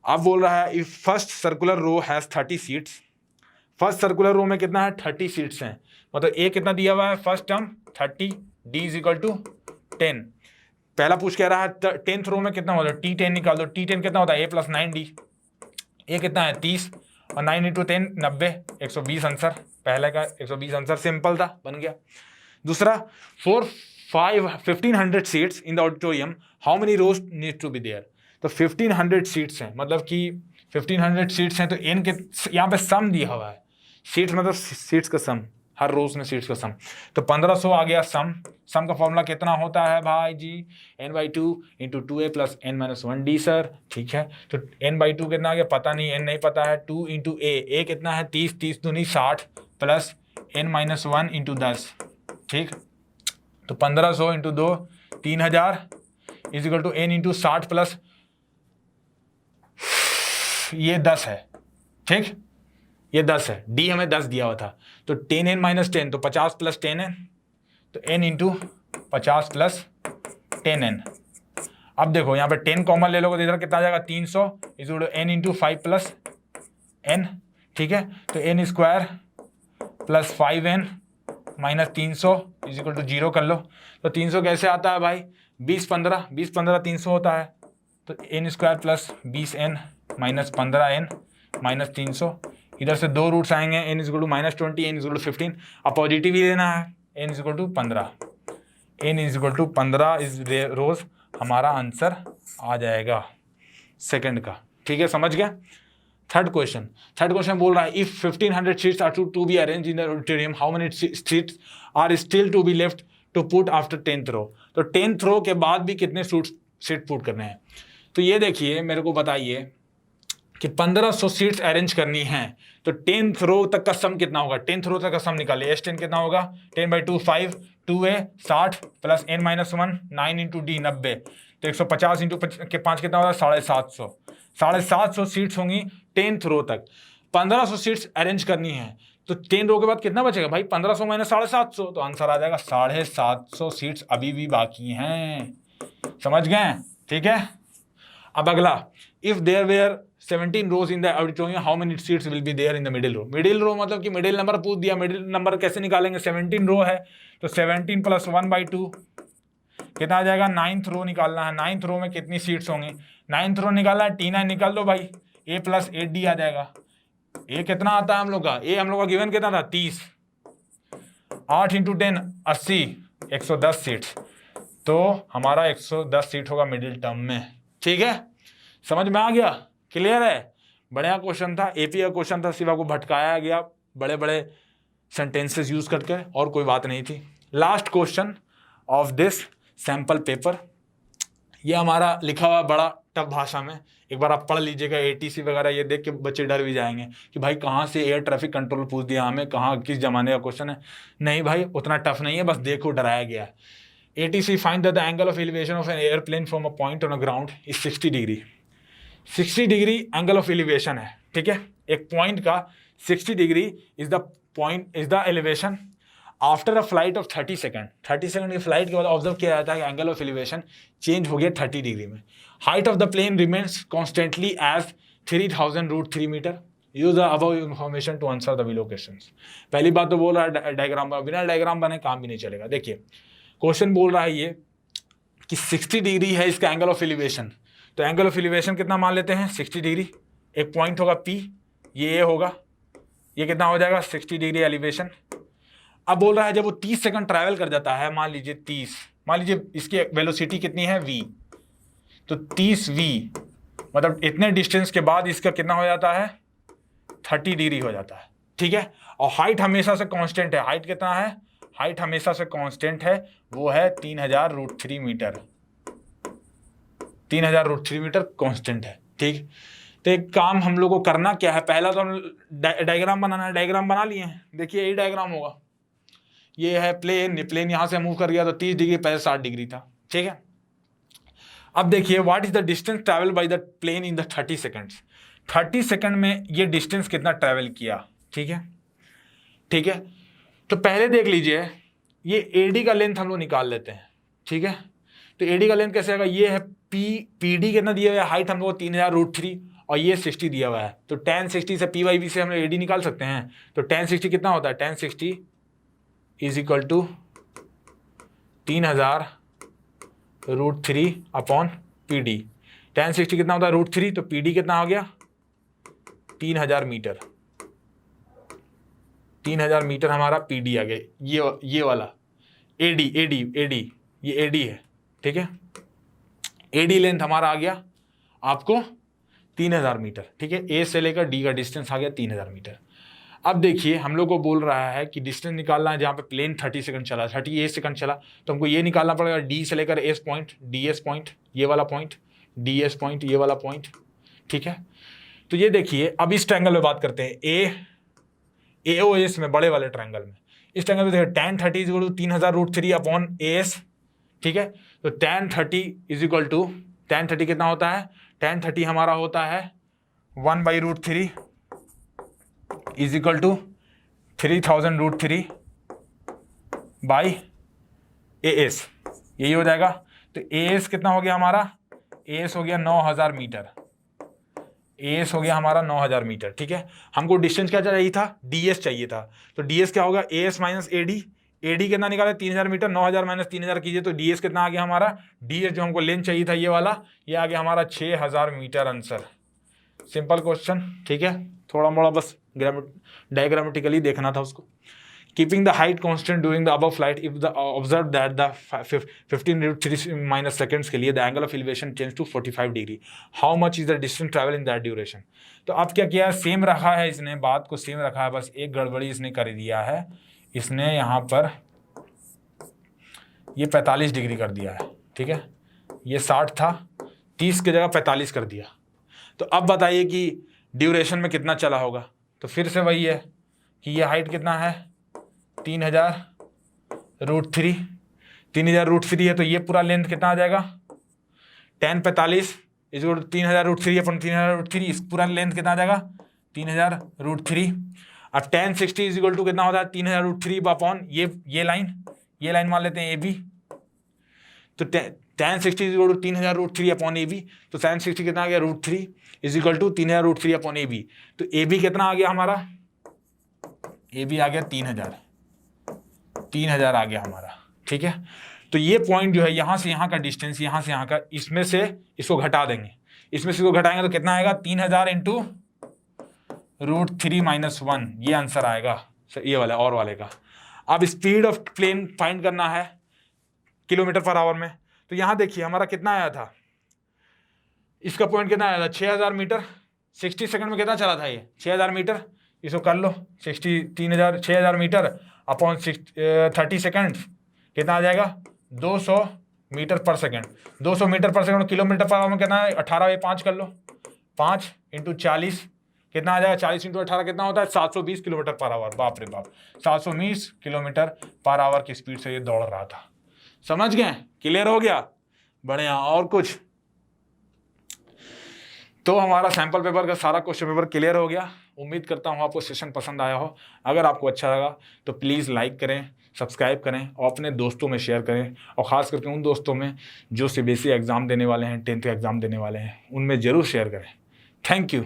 अब बोल रहा है if first circular row has 30 seats, first circular row में कितना है, 30 सीट्स हैं। मतलब A कितना दिया हुआ है, फर्स्ट टर्म 30, D = 10। पहला पूछ कह रहा है 10th रो में कितना होता है, T10 निकाल दो। T10 कितना होता है, A + 9D। A कितना है 30 और 9 × 10 90, 120 आंसर। पहले का 120 आंसर, सिंपल था, बन गया। दूसरा, 1500 seats in the auditorium, how many rows need to be there. तो 1500 सीट्स हैं, मतलब कि 1500 सीट्स हैं, तो n के यहाँ पे सम दिया हुआ है, सीट्स मतलब सीट्स का सम, हर रोज में सीट्स का सम। तो 1500 आ गया सम का फॉर्मूला कितना होता है भाई जी, n/2 × 2a + n-1d सर। ठीक है, तो n/2 कितना आ गया, पता नहीं, n नहीं पता है। 2 × a कितना है, 30 30 दूनी 60 प्लस n-1 × 10। ठीक, तो 1500 × 2 3000 = n × 60 प्लस ये 10 है। ठीक, ये 10 है, D हमें 10 दिया हुआ था। तो 10n - 10 तो 50 + 10n, तो n × 50 + 10n। अब देखो यहाँ पे 10 कॉमन ले लोगे तो इधर कितना आ जाएगा, 300 = n × 5 + n। ठीक है, तो n² + 5n - 300 = 0 कर लो। तो 300 कैसे आता है भाई, 20 15 300 होता है। तो n² + 20n - 15n - 300। इधर से 2 रूट्स आएंगे, n = -20, n = 15। अब पॉजिटिव ही लेना है, n = 15, n = 15 इज रोज हमारा आंसर आ जाएगा सेकंड का। ठीक है, समझ गए। थर्ड क्वेश्चन बोल रहा है if 1500 seats are to be arrange in the auditorium, how many seats are still to be left to put after 10th row. तो 10th रो के बाद भी कितने सीट पुट करने हैं। तो ये देखिए, मेरे को बताइए कि 1500 सीट्स अरेंज करनी है, तो 10th रो तक का सम कितना होगा। 10th रो तक का सम निकालिए, S10 कितना होगा, 10/2 5, 2a 60 प्लस n-1 9 × D 90। तो 150 × 5 कितना होगा, 750। 750 सीट्स होंगी 10th रो तक। 1500 सीट्स अरेंज करनी है, तो 10 रो के बाद कितना बचेगा भाई, 1500 - 750, तो आंसर आ जाएगा 750 सीट्स अभी भी बाकी हैं। समझ गए, ठीक है। अब अगला, if there were 17 rows in the auditorium, how many seats will be there in the middle row. Middle row मतलब कि मिडिल नंबर पूछ दिया, मिडिल नंबर कैसे निकालेंगे, 17 रो है तो 17 + 1/2 कितना आ जाएगा, 9th रो निकालना है। 9th रो में कितनी सीट्स होंगी, 9th रो निकालना है, T9 निकाल दो भाई, a + 8d आ जाएगा। a कितना आता है हम लोग का, a हम लोग का गिवन कितना था 30, 8 × 10 80, 110 सीट्स। तो हमारा 110 सीट होगा मिडिल टर्म में। ठीक है, समझ में आ गया, क्लियर है। बढ़िया क्वेश्चन था, एपी का क्वेश्चन था, सिर्फ आपको भटकाया गया बड़े बड़े सेंटेंसेस यूज करके, और कोई बात नहीं थी। Last question of this sample paper, ये हमारा लिखा हुआ बड़ा टफ भाषा में, एक बार आप पढ़ लीजिएगा ATC वगैरह, ये देख के बच्चे डर भी जाएंगे कि भाई कहाँ से एयर ट्रैफिक कंट्रोल पूछ दिया हमें, कहाँ किस जमाने का क्वेश्चन है। नहीं भाई, उतना टफ नहीं है, बस देखो डराया गया है। ATC find that the angle of elevation of an airplane from a point on a ground is 60 degree. 60 degree angle of elevation है, ठीक है, एक पॉइंट का 60 degree is the elevation after a flight of 30 second. 30 second की फ्लाइट के बाद ऑब्जर्व किया जाता है कि एंगल ऑफ एलिवेशन चेंज हो गया 30 डिग्री में। Height of the plane remains constantly as 3000√3 metre. Use the above information to answer the below questions. पहली बात तो बोल रहा है डायग्राम, बिना डायग्राम बने काम भी नहीं चलेगा। देखिए क्वेश्चन बोल रहा है ये कि 60 डिग्री है इसका एंगल ऑफ एलिवेशन, तो एंगल ऑफ एलिवेशन कितना मान लेते हैं 60 डिग्री। एक पॉइंट होगा P, ये होगा, ये कितना हो जाएगा 60 डिग्री एलिवेशन। अब बोल रहा है जब वो 30 सेकंड ट्रैवल कर जाता है, मान लीजिए 30, मान लीजिए इसकी वेलोसिटी कितनी है v, तो 30v मतलब इतने डिस्टेंस के बाद इसका कितना हो जाता है 30 डिग्री हो जाता है, ठीक है। और हाइट हमेशा से कांस्टेंट है, हाइट कितना है, हाइट हमेशा से कांस्टेंट है, वो है 3000√3 मीटर। 3000√3 मीटर कांस्टेंट है, ठीक। तो एक काम हम लोग को करना क्या है, पहला तो हम डायग्राम बनाना है, डायग्राम बना लिए हैं। देखिए यही डायग्राम होगा, ये है प्लेन, प्लेन यहाँ से मूव कर गया तो 30 डिग्री, पहले 60 डिग्री था, ठीक है। अब देखिए what is the distance travel by the plane in the 30 seconds. 30 second में ये डिस्टेंस कितना ट्रैवल किया, ठीक है, ठीक है। तो पहले देख लीजिए ये AD का लेंथ हम लोग निकाल लेते हैं, ठीक है। तो AD का लेंथ कैसे आएगा, ये है PD कितना दिया हुआ है, हाइट हम लोग 3000√3 और ये 60 दिया हुआ है, तो tan 60 से P/V से हम लोग AD निकाल सकते हैं। तो tan 60 कितना होता है, tan 60 is equal to 3000√3 upon PD। tan 60 कितना होता है √3, तो PD कितना हो गया 3000 मीटर। 3000 मीटर हमारा PD आ गया, ये वाला AD ये AD है, ठीक है। AD लेंथ हमारा आ गया आपको 3000 मीटर, ठीक है। A से लेकर D का डिस्टेंस आ गया 3000 मीटर। अब देखिए हम लोग को बोल रहा है कि डिस्टेंस निकालना है जहाँ पे प्लेन 30 सेकंड चला, 38 सेकंड चला, तो हमको ये निकालना पड़ेगा D से लेकर S पॉइंट, DS पॉइंट, ये वाला पॉइंट, DS पॉइंट, ये वाला पॉइंट, ठीक है। तो ये देखिए अब इस ट्रायंगल में बात करते हैं, AOS में, बड़े वाले ट्रायंगल में। इस ट्रायंगल में देखिए tan 30 is equal to 3000√3 upon AS, ठीक है। तो tan 30 is equal to, tan 30 कितना होता है, tan 30 हमारा होता है 1/√3 is equal to 3000√3 by AS, यही हो जाएगा। तो AS कितना हो गया हमारा, AS हो गया 9000 मीटर, AS हो गया हमारा 9000 मीटर, ठीक है। हमको डिस्टेंस क्या चाहिए था, DS चाहिए था, तो DS क्या होगा AS माइनस AD। AD कितना निकाला 3000 मीटर, 9000 माइनस 3000 कीजिए तो DS कितना आ गया हमारा, DS जो हमको लेंथ चाहिए था ये वाला, ये आ गया हमारा 6000 मीटर आंसर। सिंपल क्वेश्चन, ठीक है, थोड़ा मोड़ा बस डायग्रामेटिकली देखना था उसको। Keeping the height constant during the above flight if the observe that the 15√3 seconds के लिए the angle of elevation change to 45 degree, how much is the distance travel in that duration. तो अब क्या किया है, सेम रखा है, इसने बात को सेम रखा है, बस एक गड़बड़ी इसने कर दिया है, इसने यहाँ पर ये 45 डिग्री कर दिया है, ठीक है। ये 60 था, 30 की जगह 45 कर दिया। तो अब बताइए कि ड्यूरेशन में कितना चला होगा, तो फिर से वही है कि ये हाइट कितना है 3000√3, 3000√3 है, तो ये पूरा लेंथ कितना आ जाएगा, tan 45 इज 3000√3 अपन 3000√3, इस पूरा लेंथ कितना आ जाएगा 3000√3। अब tan 60 इज इक्वल टू कितना होता है 3000√3 अपॉन ये लाइन मान लेते हैं AB, तो tan 60 is equal to 3000√3 upon AB, तो tan 60 कितना आ गया √3 is equal to 3000√3 upon AB। तो AB कितना आ गया हमारा, AB आ गया 3000 आ गया हमारा, ठीक है। तो ये पॉइंट जो है यहाँ से यहाँ का डिस्टेंस, यहाँ से यहाँ का, इसमें से इसको घटा देंगे, इसमें से इसको घटाएंगे तो कितना आएगा 3000 इंटू √3 - 1, ये आंसर आएगा ये वाला और वाले का। अब स्पीड ऑफ प्लेन फाइंड करना है किलोमीटर पर आवर में, तो यहाँ देखिए हमारा कितना आया था, इसका पॉइंट कितना आया था 6000 मीटर, 60 सेकंड में कितना चला था ये 6000 मीटर, इसको कर लो 6000 मीटर अपॉन 30 सेकंड कितना आ जाएगा 200 मीटर पर सेकेंड, 200 मीटर पर सेकेंड, किलोमीटर पर आवर में कितना है, 18/5 कर लो, 5 × 40 कितना आ जाएगा, 40 × 18 कितना होता है, 720 किलोमीटर पर आवर। बाप रे बाप, 720 किलोमीटर पर आवर की स्पीड से ये दौड़ रहा था। समझ गए, क्लियर हो गया, बढ़िया। और कुछ, तो हमारा सैंपल पेपर का सारा क्वेश्चन पेपर क्लियर हो गया। उम्मीद करता हूँ आपको सेशन पसंद आया हो। अगर आपको अच्छा लगा तो प्लीज़ लाइक करें, सब्सक्राइब करें और अपने दोस्तों में शेयर करें, और ख़ास करके उन दोस्तों में जो सीबीएसई एग्ज़ाम देने वाले हैं, 10th का एग्ज़ाम देने वाले हैं, उनमें ज़रूर शेयर करें। Thank you.